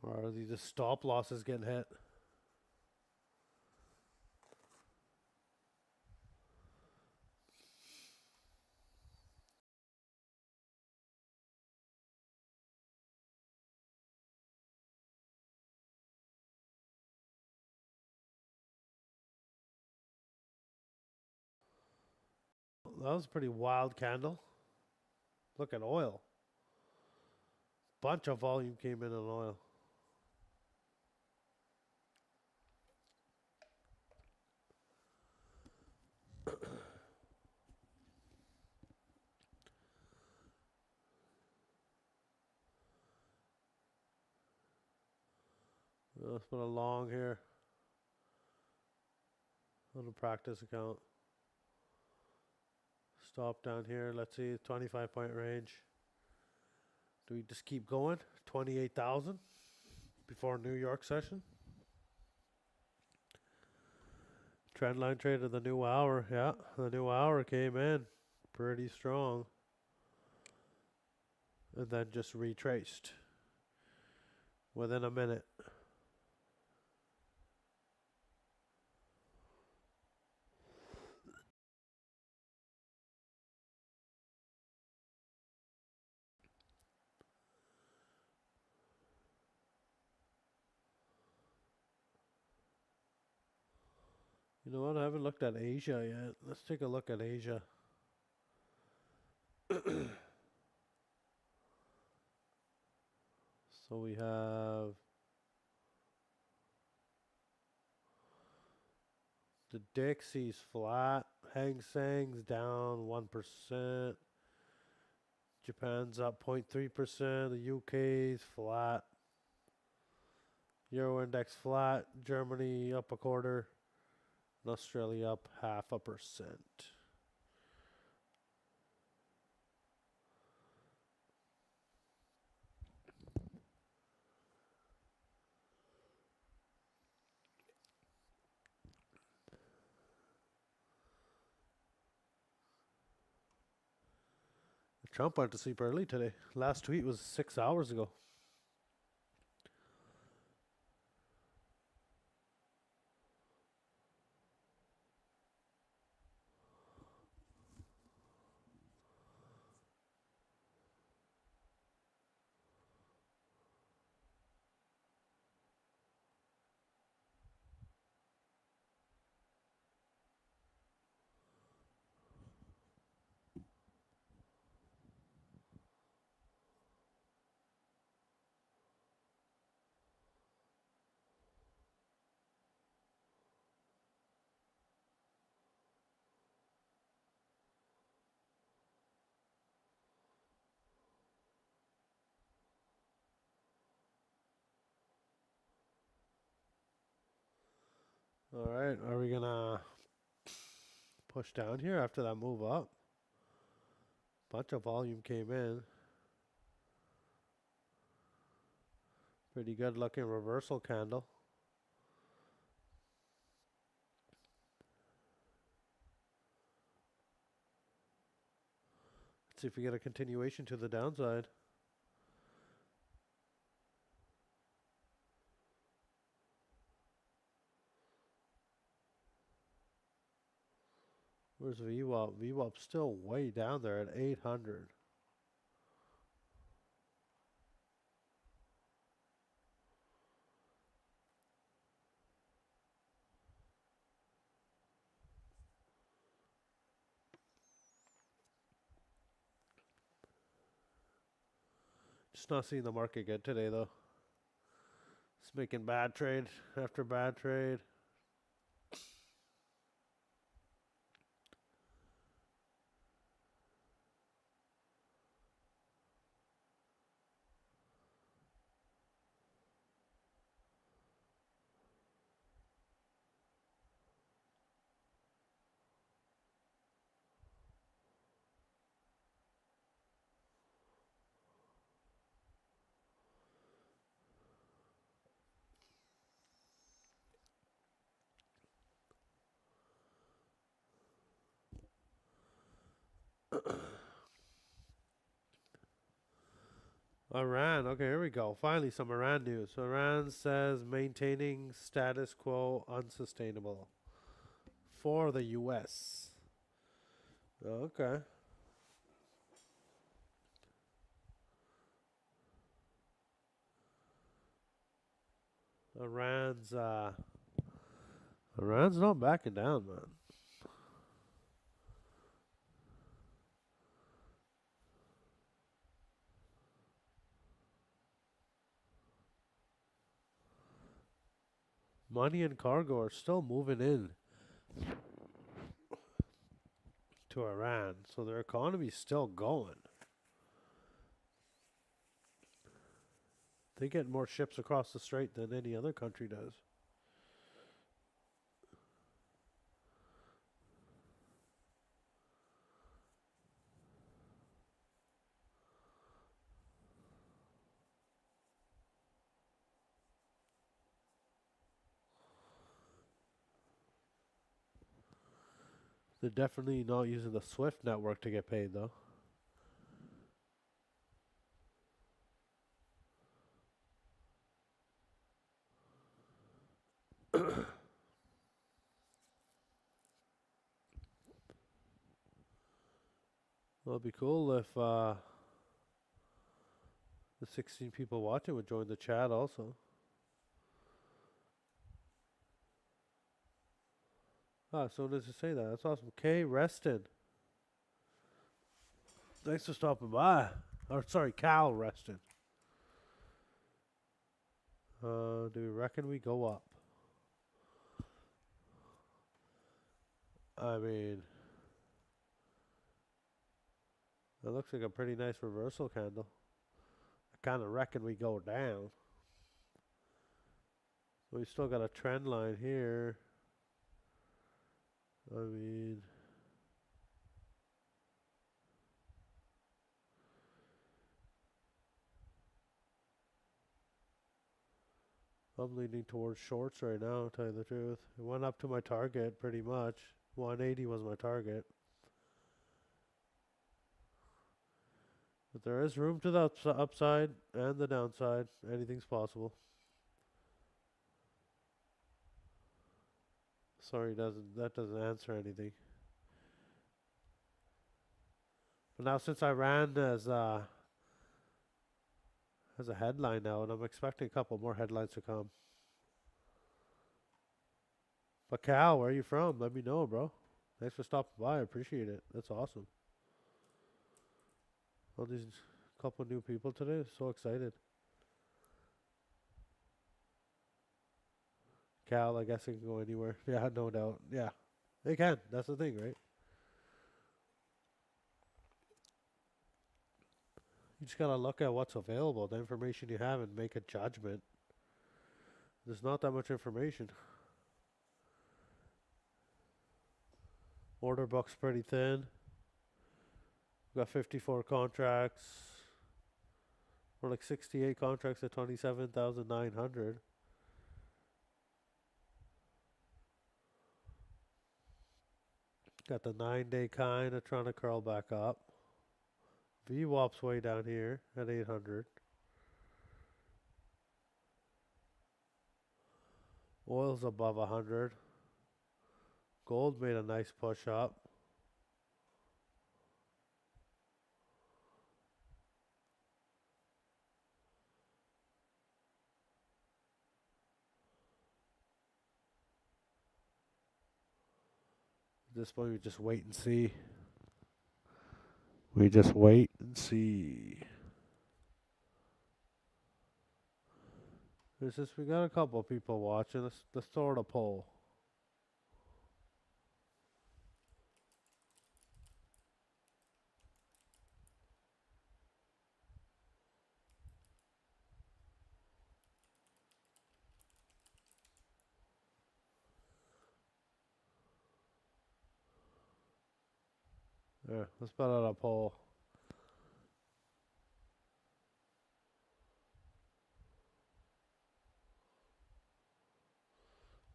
S1: Or are these just stop losses getting hit? That was a pretty wild candle. Look at oil. Bunch of volume came in on oil. Let's put a long here on the practice account. Stop down here. Let's see, 25-point range. Do we just keep going? 28,000 before New York session. Trendline trade of the new hour. Yeah, the new hour came in pretty strong. And then just retraced within a minute. You know what? I haven't looked at Asia yet. Let's take a look at Asia. So we have the Dixie's flat, Hang Seng's down 1%, Japan's up 0.3%, the UK's flat, Euro index flat, Germany up a quarter, and Australia up 0.5%. Trump went to sleep early today. Last tweet was 6 hours ago. All right, are we gonna push down here after that move up? Bunch of volume came in. Pretty good looking reversal candle. Let's see if we get a continuation to the downside. Where's VWAP? VWAP's still way down there at 800. Just not seeing the market good today though. It's making bad trade after bad trade. Iran. Okay, here we go. Finally, some Iran news. Iran says maintaining status quo unsustainable for the U.S. Okay. Iran's Iran's not backing down, man. Money and cargo are still moving in to Iran, so their economy's still going. They get more ships across the strait than any other country does. They're definitely not using the SWIFT network to get paid, though. Well, it'd be cool if the 16 people watching would join the chat also. Ah, so does it say that? That's awesome. Kay Reston. Thanks for stopping by. Or sorry, Cal Reston. Do we reckon we go up? I mean, it looks like a pretty nice reversal candle. I kind of reckon we go down. We still got a trend line here. I mean, I'm leaning towards shorts right now, to tell you the truth. It went up to my target pretty much. 180 was my target. But there is room to the upside and the downside. Anything's possible. Sorry, that doesn't answer anything. But now since I ran as a headline now, and I'm expecting a couple more headlines to come. But Cal, where are you from? Let me know, bro. Thanks for stopping by. I appreciate it. That's awesome. All these couple new people today. So excited. Cal, I guess it can go anywhere. Yeah, no doubt. Yeah, they can. That's the thing, right? You just gotta look at what's available, the information you have, and make a judgment. There's not that much information. Order book's pretty thin. We've got 54 contracts. We're like 68 contracts at 27,900. Got the 9-day kind of trying to curl back up. VWAP's way down here at 800. Oil's above 100. Gold made a nice push up. At this point, we just wait and see. We just wait and see. It's just we got a couple of people watching. Let's throw it a poll. Yeah, let's put out a poll.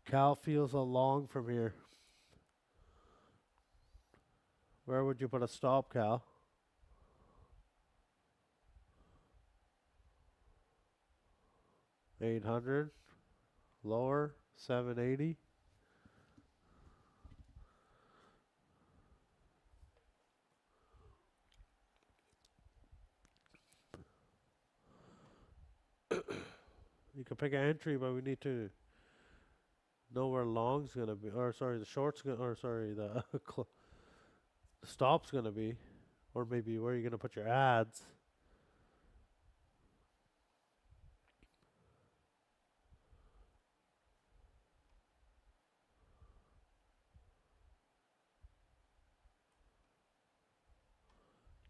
S1: Cal feels a long from here. Where would you put a stop, Cal? 800. Lower, 780. You can pick an entry, but we need to know where long's gonna be, or sorry, the short's gonna, or sorry, the stop's gonna be, or maybe where you're gonna put your ads.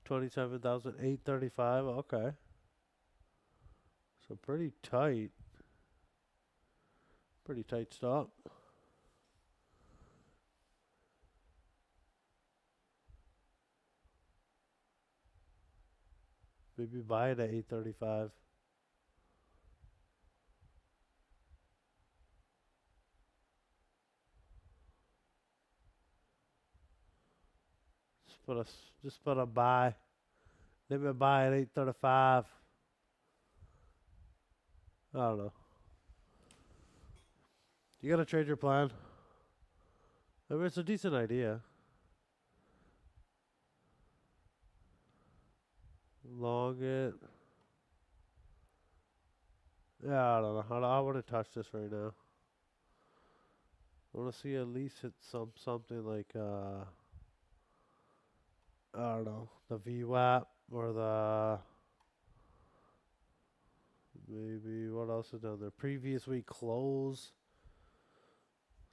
S1: $27,835. Okay, so pretty tight stop. Maybe buy it at 835. Just put a buy. Limit buy at 835. I don't know. You gotta trade your plan. I mean, it's a decent idea. Long it. Yeah, I don't know. I wouldn't touch this right now. I want to see at least hit something like I don't know, the VWAP or maybe. What else is down there? Previous week close.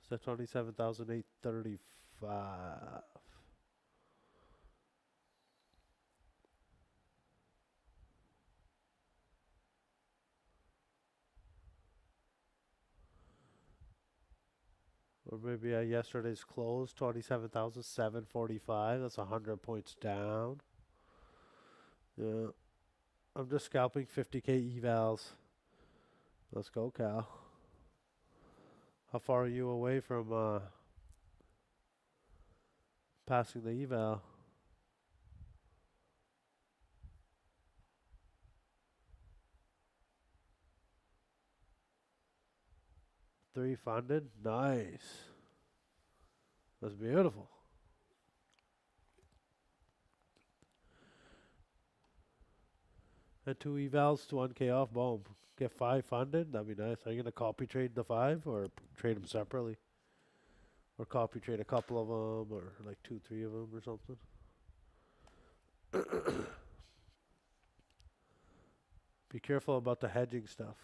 S1: It's at 27,835. Or maybe at yesterday's close, 27,745. That's 100 points down. Yeah. I'm just scalping 50k evals. Let's go, Cal. How far are you away from passing the eval? 3 funded? Nice. That's beautiful. And 2 evals to 1k off, boom. Get 5 funded, that'd be nice. Are you going to copy trade the 5 or trade them separately? Or copy trade a couple of them or like 2, 3 of them or something? Be careful about the hedging stuff.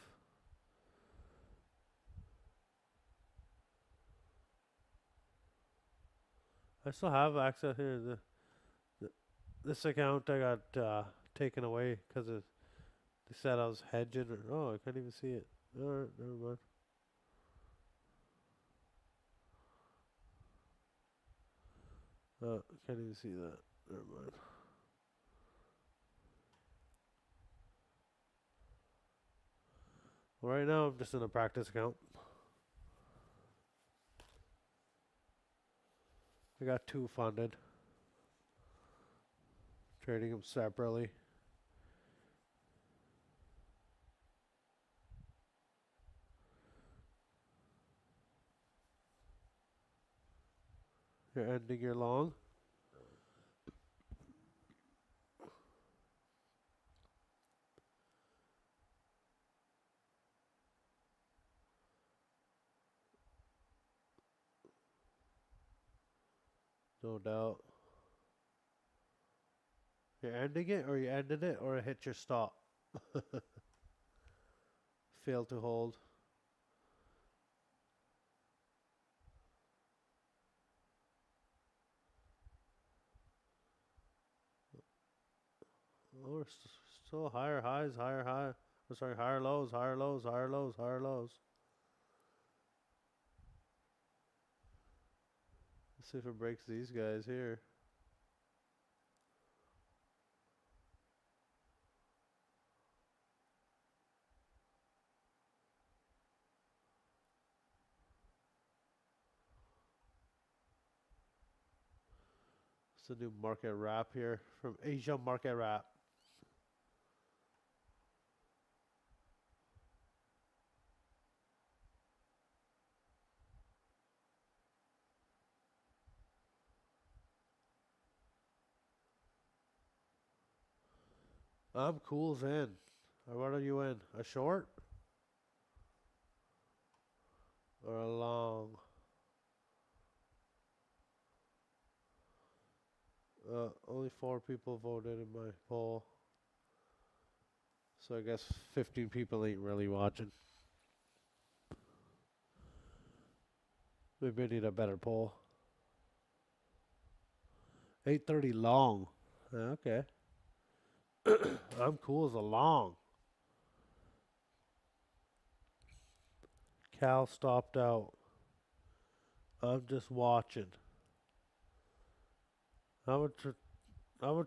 S1: I still have access here. This account I got taken away because they said I was hedging. Oh, I can't even see it. Alright, never mind. Can't even see that. Never mind. Well, right now I'm just in a practice account. I got 2 funded. Trading them separately. You're ending your long. No doubt. You're ending it, or you ended it, or it hit your stop. Failed to hold. Oh, we're still higher highs, higher high. Oh, sorry, higher lows, higher lows, higher lows, higher lows. Let's see if it breaks these guys here. It's a new market wrap here from Asia Market Wrap. I'm cool's in. What are you in? A short or a long? Only 4 people voted in my poll. So I guess 15 people ain't really watching. Maybe I need a better poll. 8:30 long. Okay. I'm cool as a long. Cal stopped out. I'm just watching. I would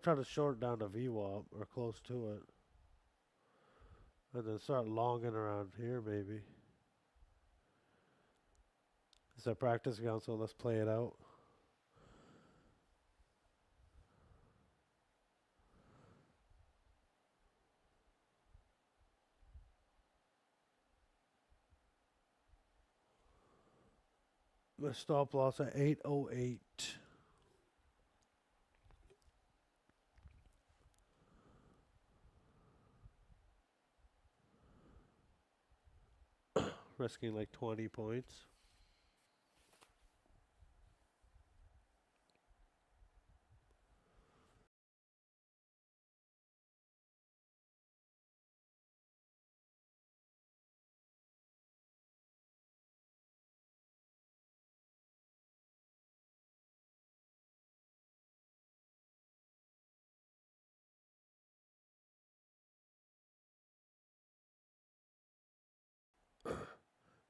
S1: try to short down a VWAP or close to it. And then start longing around here maybe. It's a practice account, so let's play it out. My stop loss at 808. Risking like 20 points.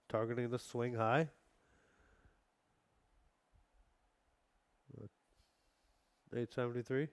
S1: Targeting the swing high. 873.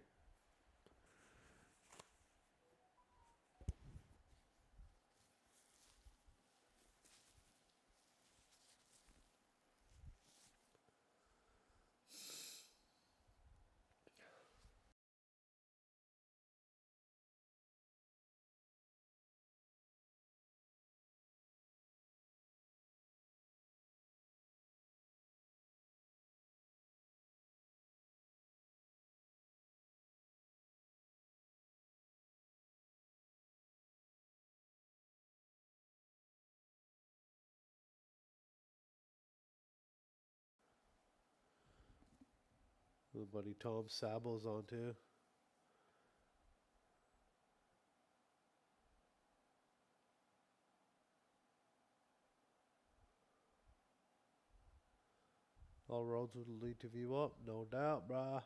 S1: The buddy Tom Sabo's on too. All roads will lead to VWAP, no doubt, brah.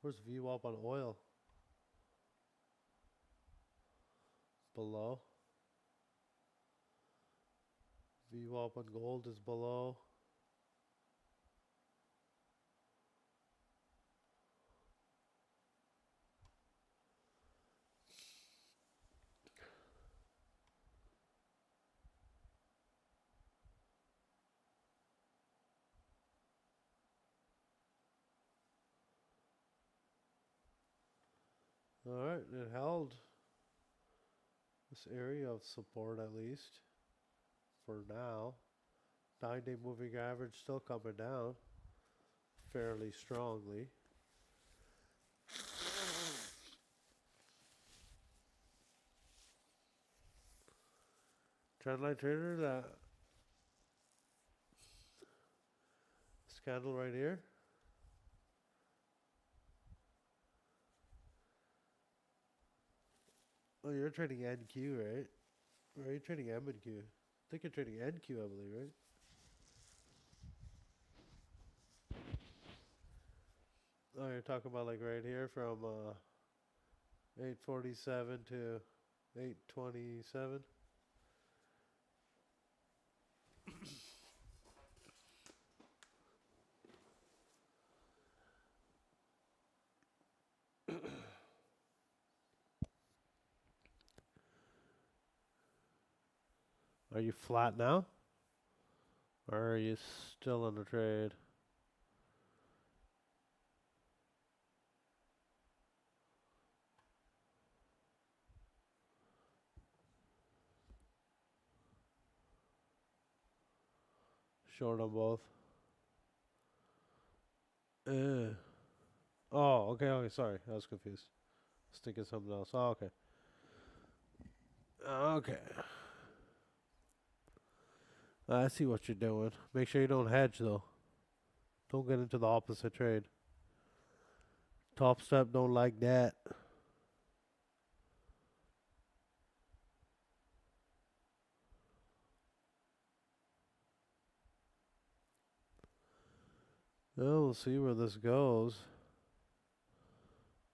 S1: Where's VWAP on oil? Below. VWAP on gold is below. Alright, it held this area of support at least for now. 9-day moving average still coming down fairly strongly. Trendline trader, that this candle right here. Oh, you're trading NQ, right? Or are you trading M and Q? I think you're trading NQ, I believe, right? Oh, you're talking about like right here from 847 to 827. Are you flat now? Or are you still in the trade? Short on both. Oh, okay, sorry. I was confused. I was thinking something else. Oh, okay. Okay. I see what you're doing. Make sure you don't hedge, though. Don't get into the opposite trade. Top step don't like that. Well, we'll see where this goes.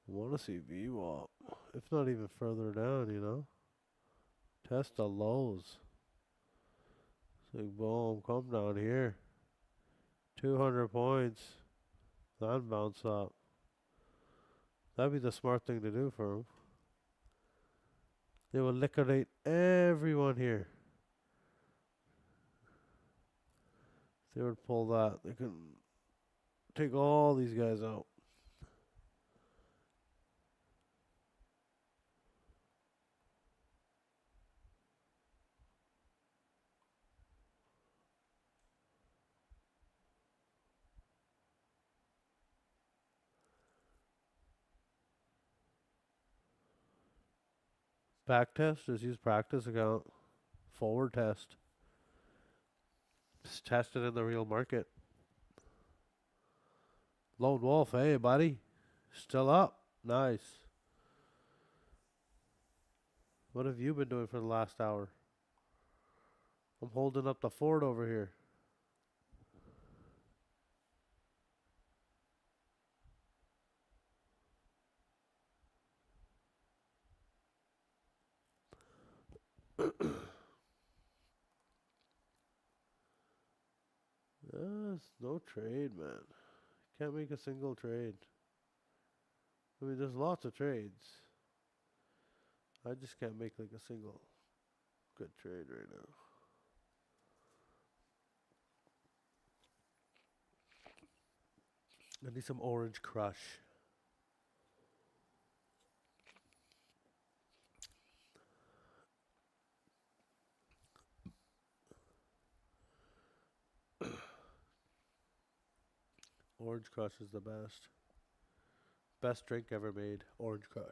S1: I want to see VWAP. If not even further down, you know. Test the lows. So boom, come down here. 200 points. Then bounce up. That'd be the smart thing to do for them. They will liquidate everyone here. If they would pull that, they can take all these guys out. Back test, just use practice account. Forward test. Just test it in the real market. Lone Wolf, hey buddy. Still up. Nice. What have you been doing for the last hour? I'm holding up the fort over here. It's no trade, man. Can't make a single trade. I mean, there's lots of trades. I just can't make like a single good trade right now. I need some orange crush. Orange crush is the best. Best drink ever made. Orange crush.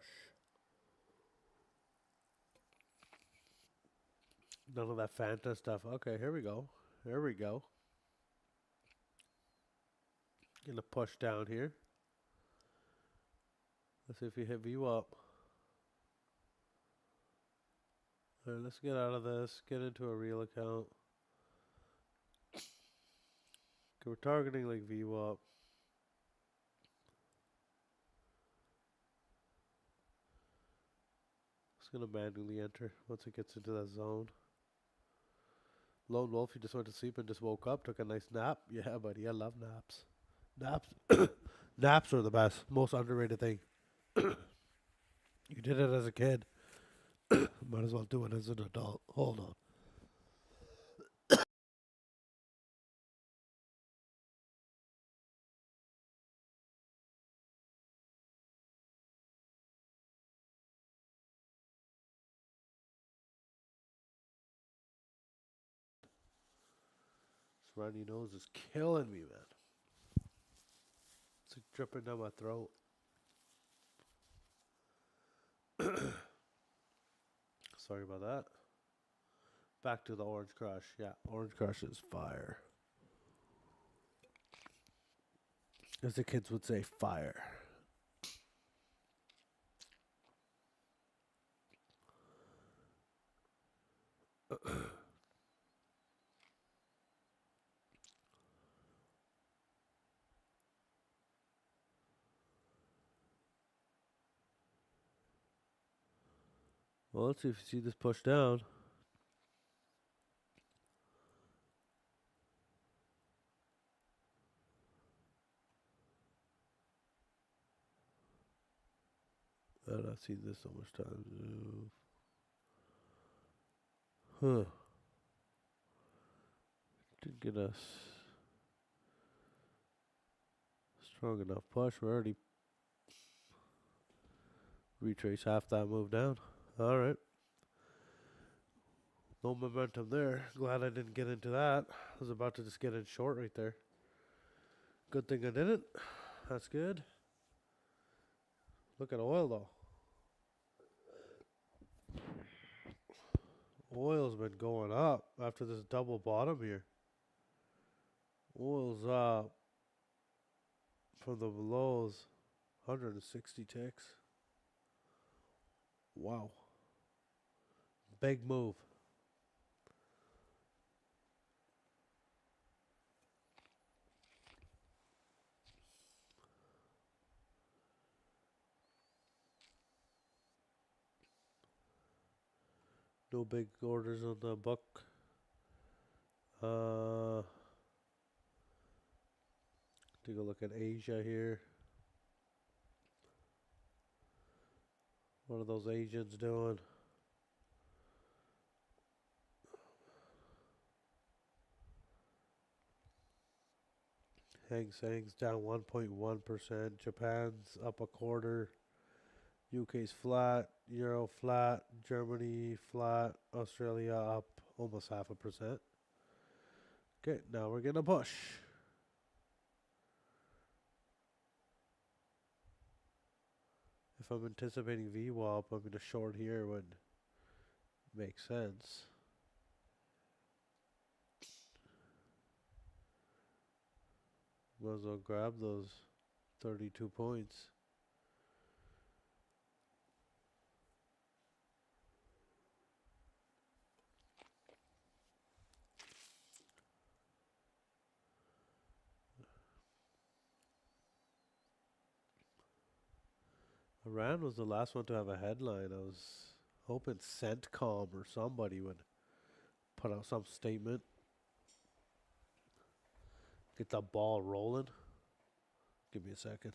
S1: None of that Fanta stuff. Okay, here we go. Here we go. Gonna push down here. Let's see if we hit view up. Alright, let's get out of this. Get into a real account. Okay, we're targeting like view up. It's gonna manually enter once it gets into that zone. Lone Wolf, you just went to sleep and just woke up, took a nice nap. Yeah, buddy, I love naps. Naps, naps are the best, most underrated thing. You did it as a kid. Might as well do it as an adult. Hold on. This runny nose is killing me, man. It's like dripping down my throat. Sorry about that. Back to the Orange Crush. Yeah, Orange Crush is fire. As the kids would say, fire. Well, let's see if you see this push down. I've seen this so much time. Huh. Didn't get us strong enough push. We're already retrace half that move down. All right. No momentum there. Glad I didn't get into that. I was about to just get in short right there. Good thing I didn't. That's good. Look at oil though. Oil's been going up after this double bottom here. Oil's up from the lows, 160 ticks. Wow. Big move. No big orders on the book. Take a look at Asia here. What are those Asians doing? Hang Seng's down 1.1%. Japan's up a quarter. UK's flat. Euro flat. Germany flat. Australia up almost 0.5%. Okay, now we're gonna push. If I'm anticipating VWAP, I'm gonna short here would make sense. Might as well grab those 32 points. Iran was the last one to have a headline. I was hoping CENTCOM or somebody would put out some statement. get the ball rolling. Give me a second.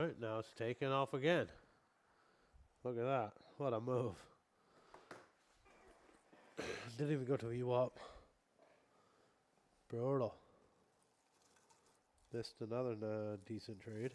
S1: Alright, now it's taking off again. Look at that. What a move. Didn't even go to EWAP. Brutal. Missed another decent trade.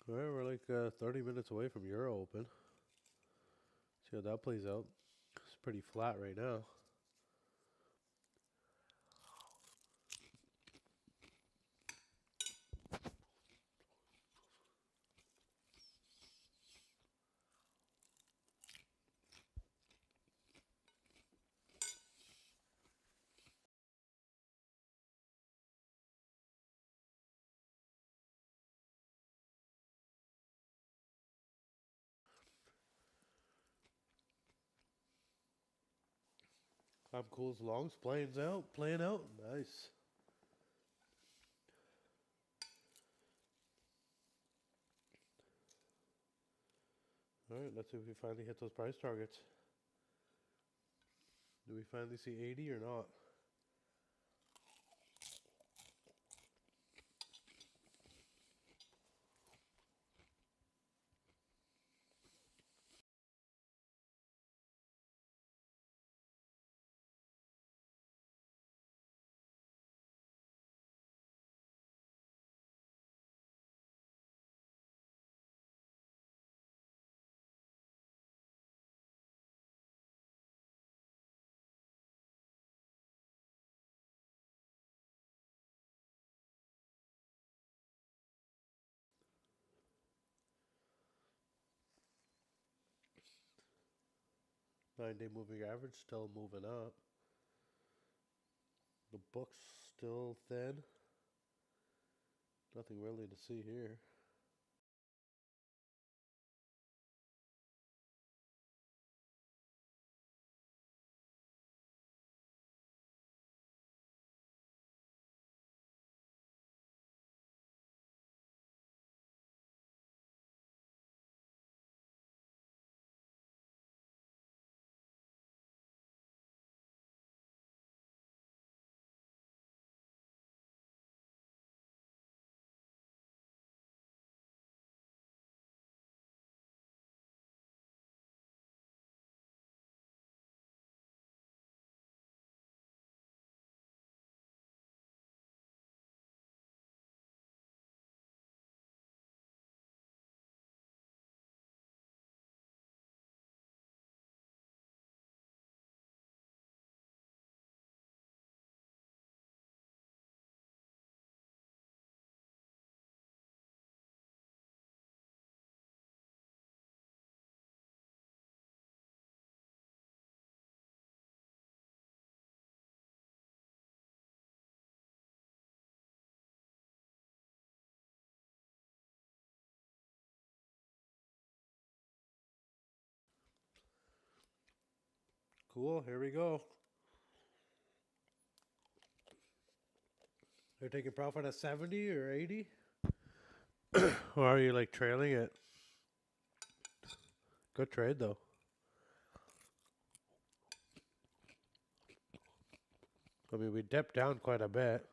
S1: Alright, we're like 30 minutes away from Euro Open. See how that plays out. It's pretty flat right now. I'm cool's longs playing out. Nice. Alright, let's see if we finally hit those price targets. Do we finally see 80 or not? Nine-day moving average still moving up. The book's still thin. Nothing really to see here. Cool, here we go. They're taking profit at 70 or 80? Or are you like trailing it? Good trade though. I mean, we dipped down quite a bit.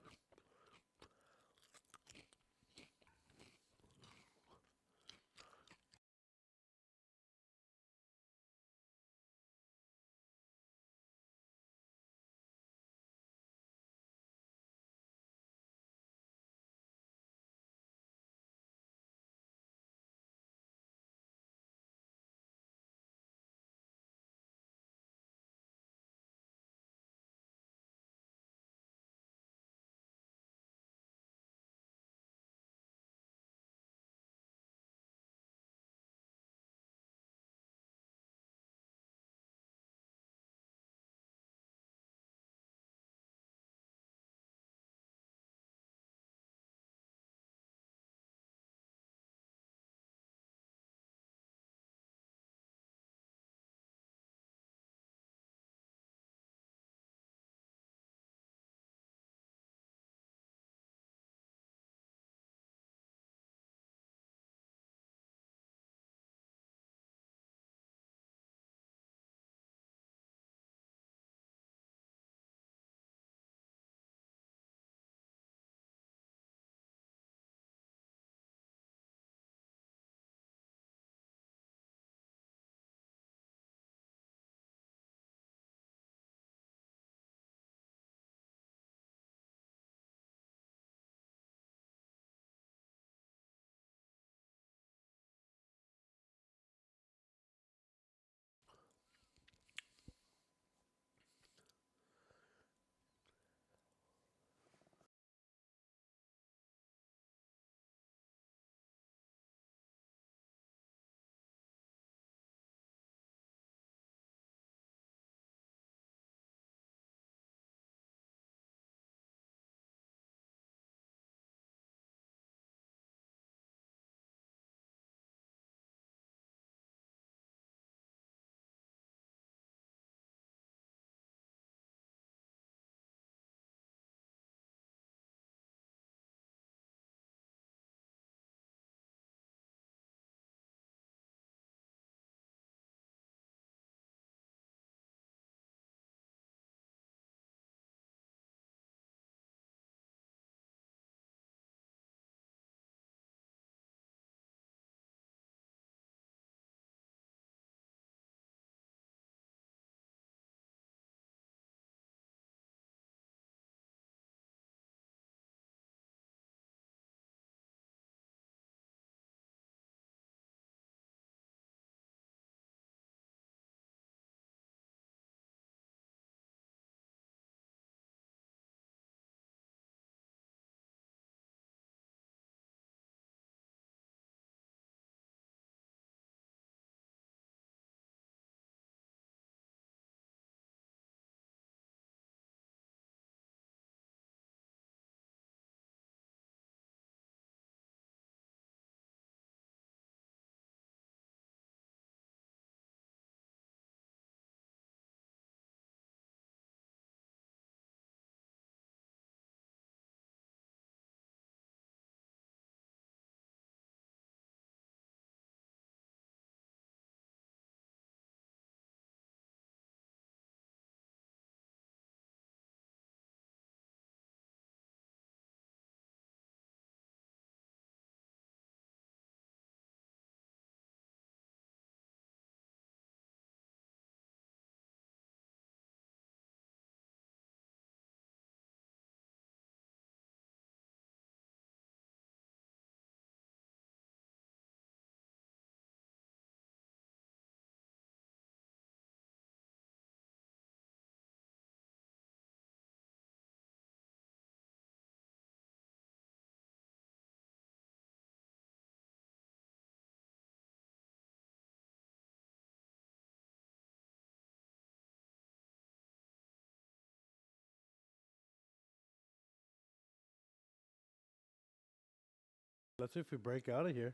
S1: Let's see if we break out of here.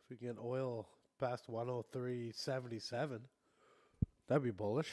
S1: If we get oil past 103.77, that'd be bullish.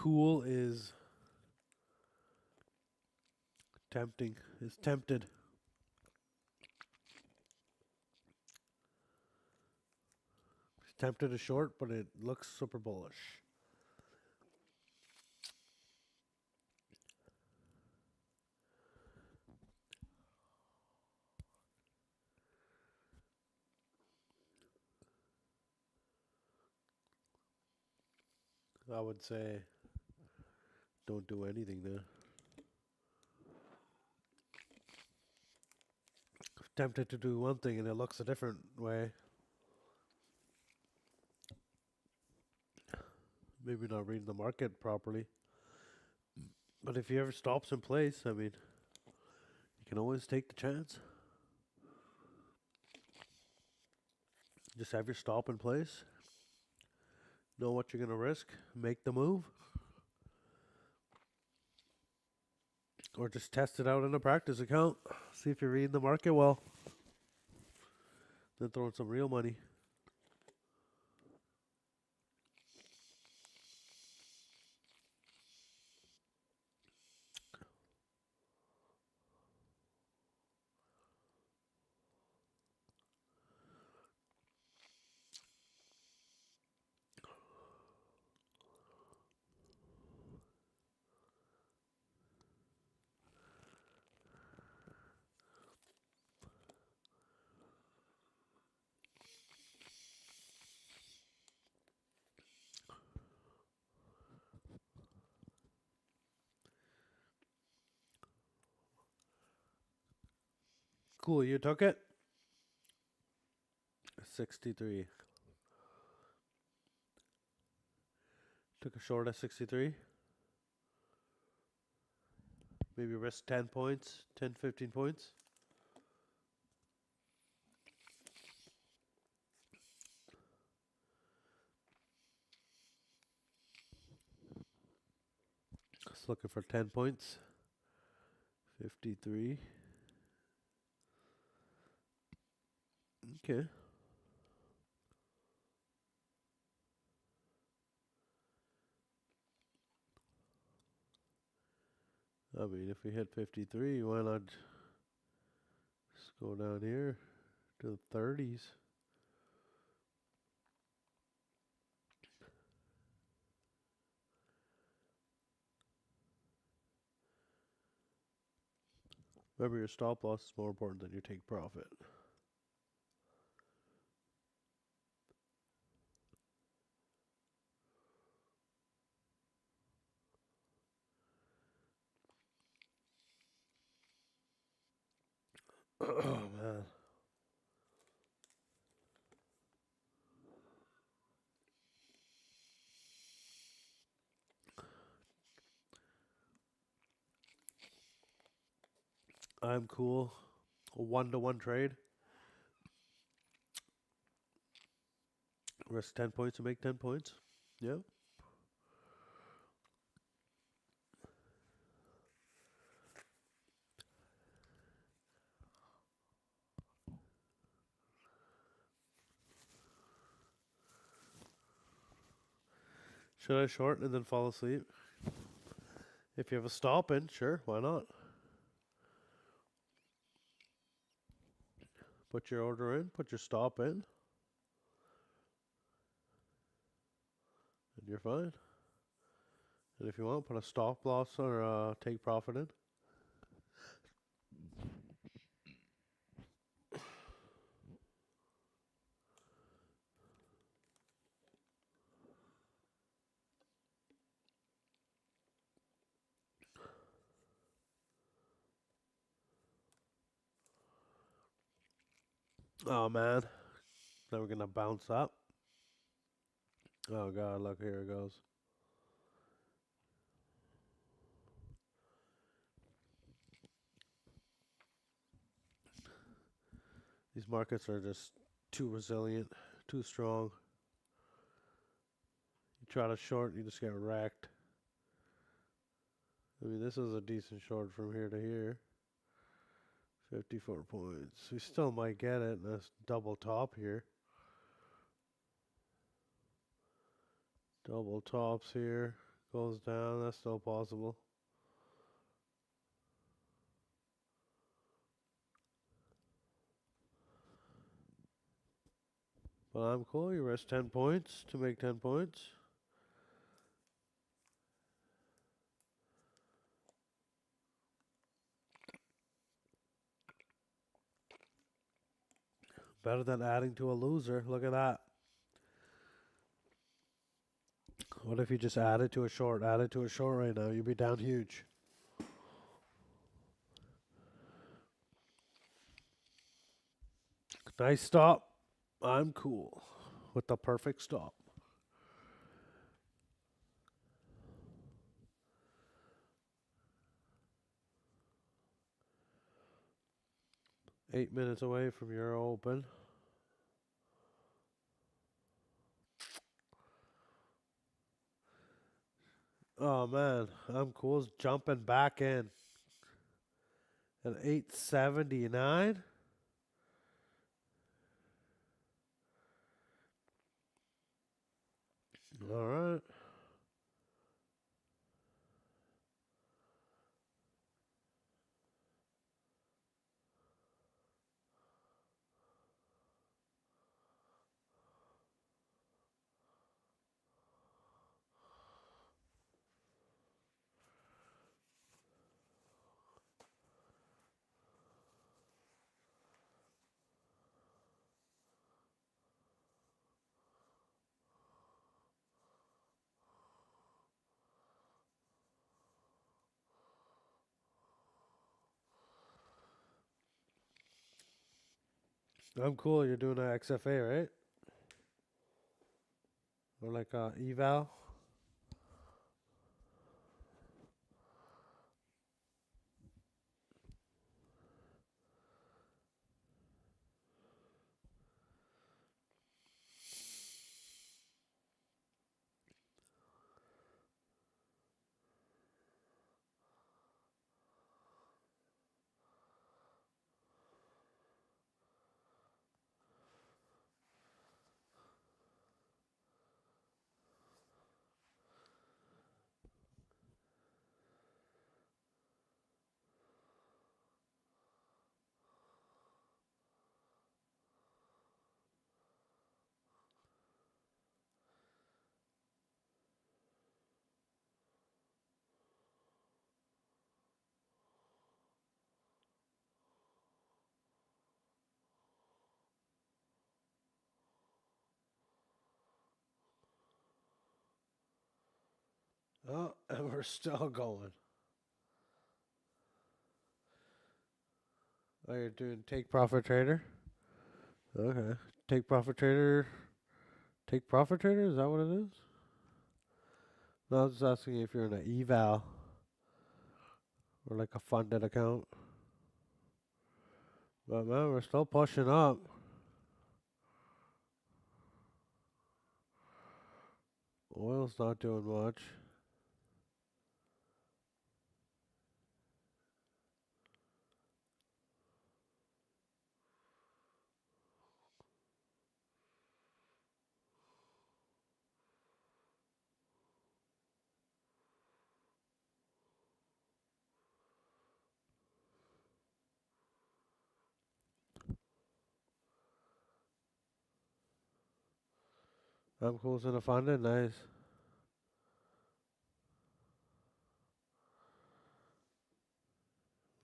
S1: Cool is tempting. Is tempted. It's tempted to short, but it looks super bullish. I would say don't do anything there. Tempted to do one thing and it looks a different way. Maybe not reading the market properly. But if he ever stops in place, I mean, you can always take the chance. Just have your stop in place. Know what you're going to risk. Make the move. Or just test it out in a practice account. See if you're reading the market well. Then throw in some real money. Cool, you took it? 63. Took a short at 63. Maybe risk 10 points, 10, 15 points. Just looking for 10 points. 53. Okay. I mean, if we hit 53, why not just go down here to the 30s? Remember, your stop loss is more important than your take profit. Oh, man. I'm cool. A 1-to-1 trade. Risk 10 points to make 10 points. Yeah. Should I short and then fall asleep? If you have a stop in, sure, why not? Put your order in, put your stop in, and you're fine. And if you want, put a stop loss or take profit in. Oh man, now we're gonna bounce up. Oh god, look, here it goes. These markets are just too resilient, too strong. You try to short, you just get wrecked. I mean, this is a decent short from here to here. 54 points. We still might get it. That's double top here. Double tops here. Goes down. That's still possible. But I'm cool. You risk 10 points to make 10 points. Better than adding to a loser. Look at that. What if you just added to a short? Added to a short right now. You'd be down huge. Nice stop. I'm cool with the perfect stop. Eight minutes away from your open. Oh man, I'm cool. Jumping back in at 879. All right. I'm cool. You're doing a XFA, right? Or like a eval. Oh, and we're still going. Oh, you're doing take profit trader? Okay. Take profit trader. Take profit trader? Is that what it is? No, I was just asking if you're in an eval or like a funded account. But man, we're still pushing up. Oil's not doing much. I'm closing the funding, nice.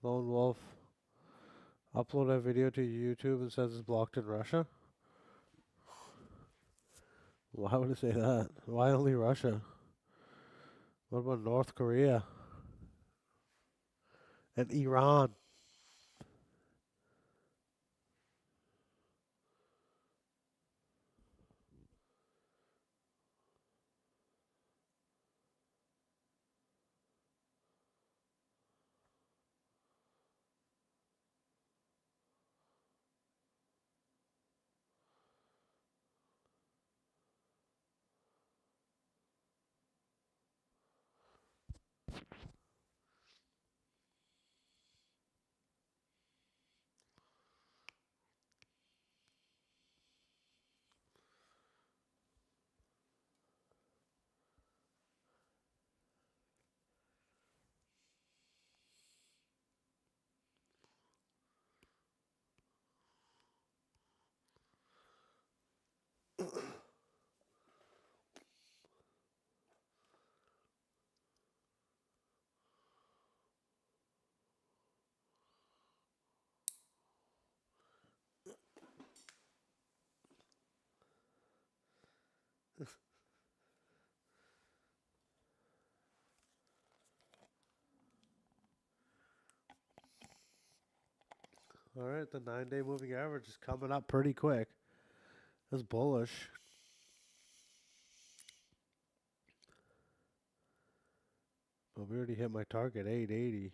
S1: Lone Wolf. Upload a video to YouTube and says it's blocked in Russia? Why would it say that? Why only Russia? What about North Korea? And Iran? Alright, the 9-day moving average is coming up pretty quick. It's bullish. But we already hit my target, 880.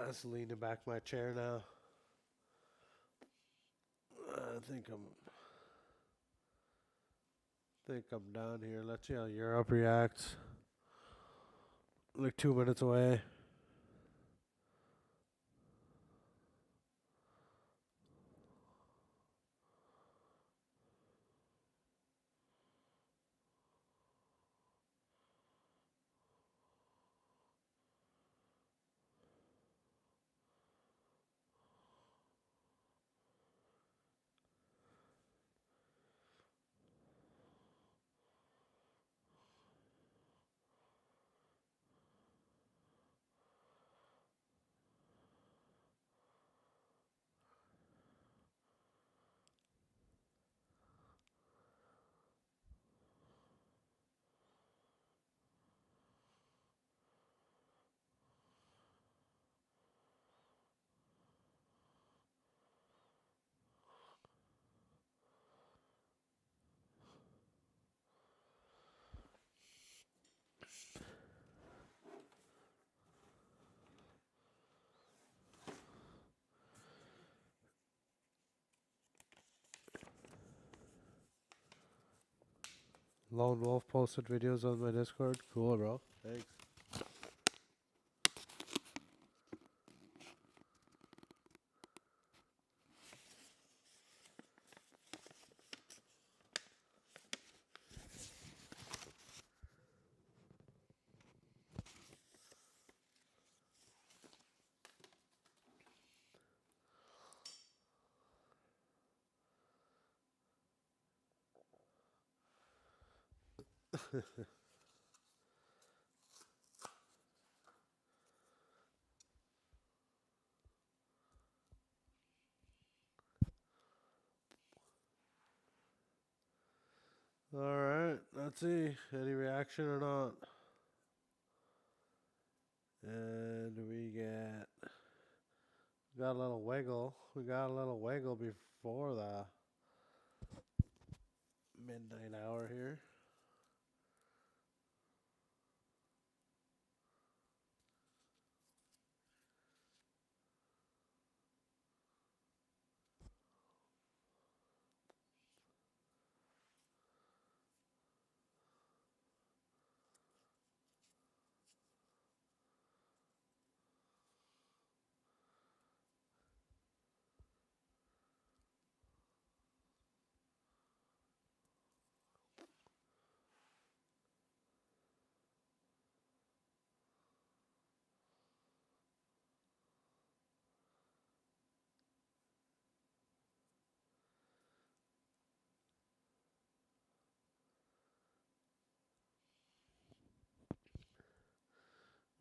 S1: Just leaning back my chair now. I think I'm done here. Let's see how Europe reacts. Like 2 minutes away. Lone Wolf posted videos on my Discord. Cool, bro. Thanks. Alright, let's see. Any reaction or not? And got a little wiggle. We got a little wiggle before the midnight hour here.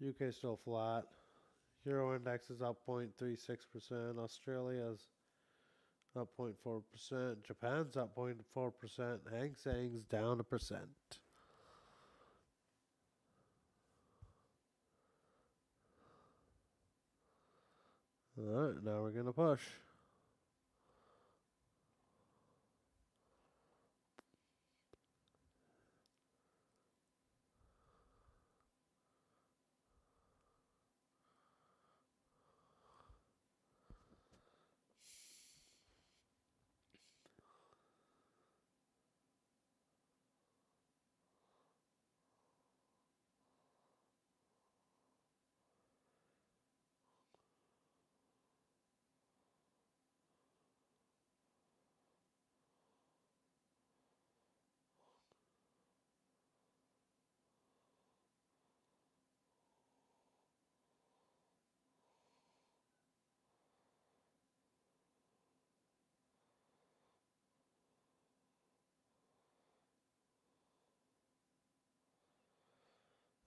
S1: UK still flat. Euro index is up 0.36%. Australia's up 0.4%. Japan's up 0.4%. Hang Seng's down 1%. Alright, now we're gonna push.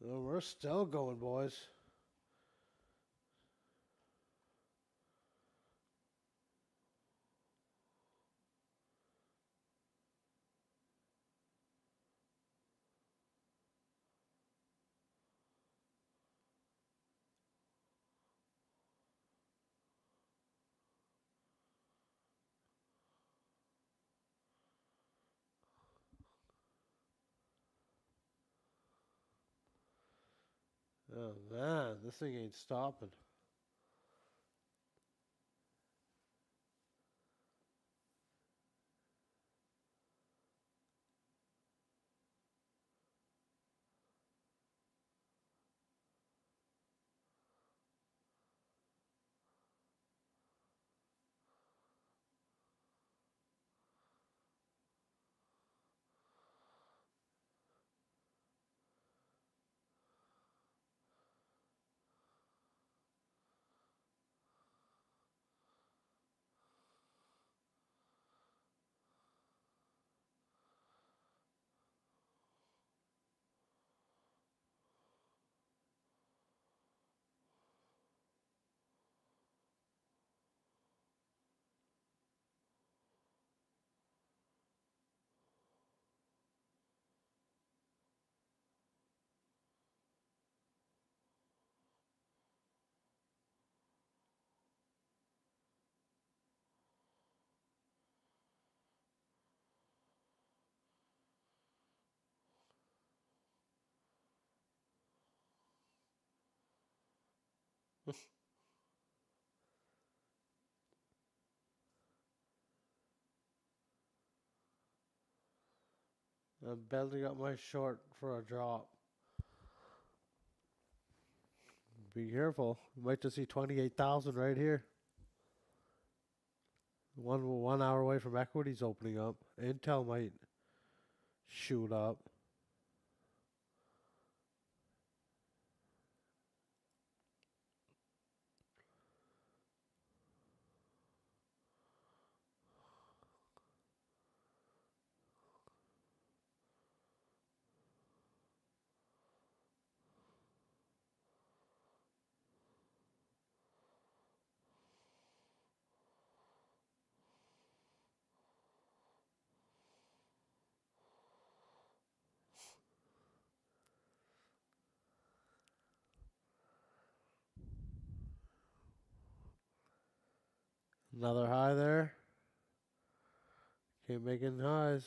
S1: Well, we're still going, boys. Oh man, this thing ain't stopping. I'm building up my short for a drop. Be careful. You might just see 28,000 right here. 1 hour away from equities opening up. Intel might shoot up. Another high there. Keep making highs.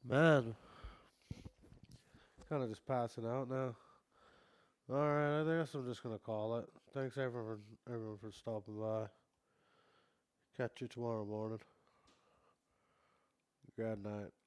S1: Man, kind of just passing out now. Alright, I guess I'm just going to call it. Thanks everyone for stopping by. Catch you tomorrow morning. Good night.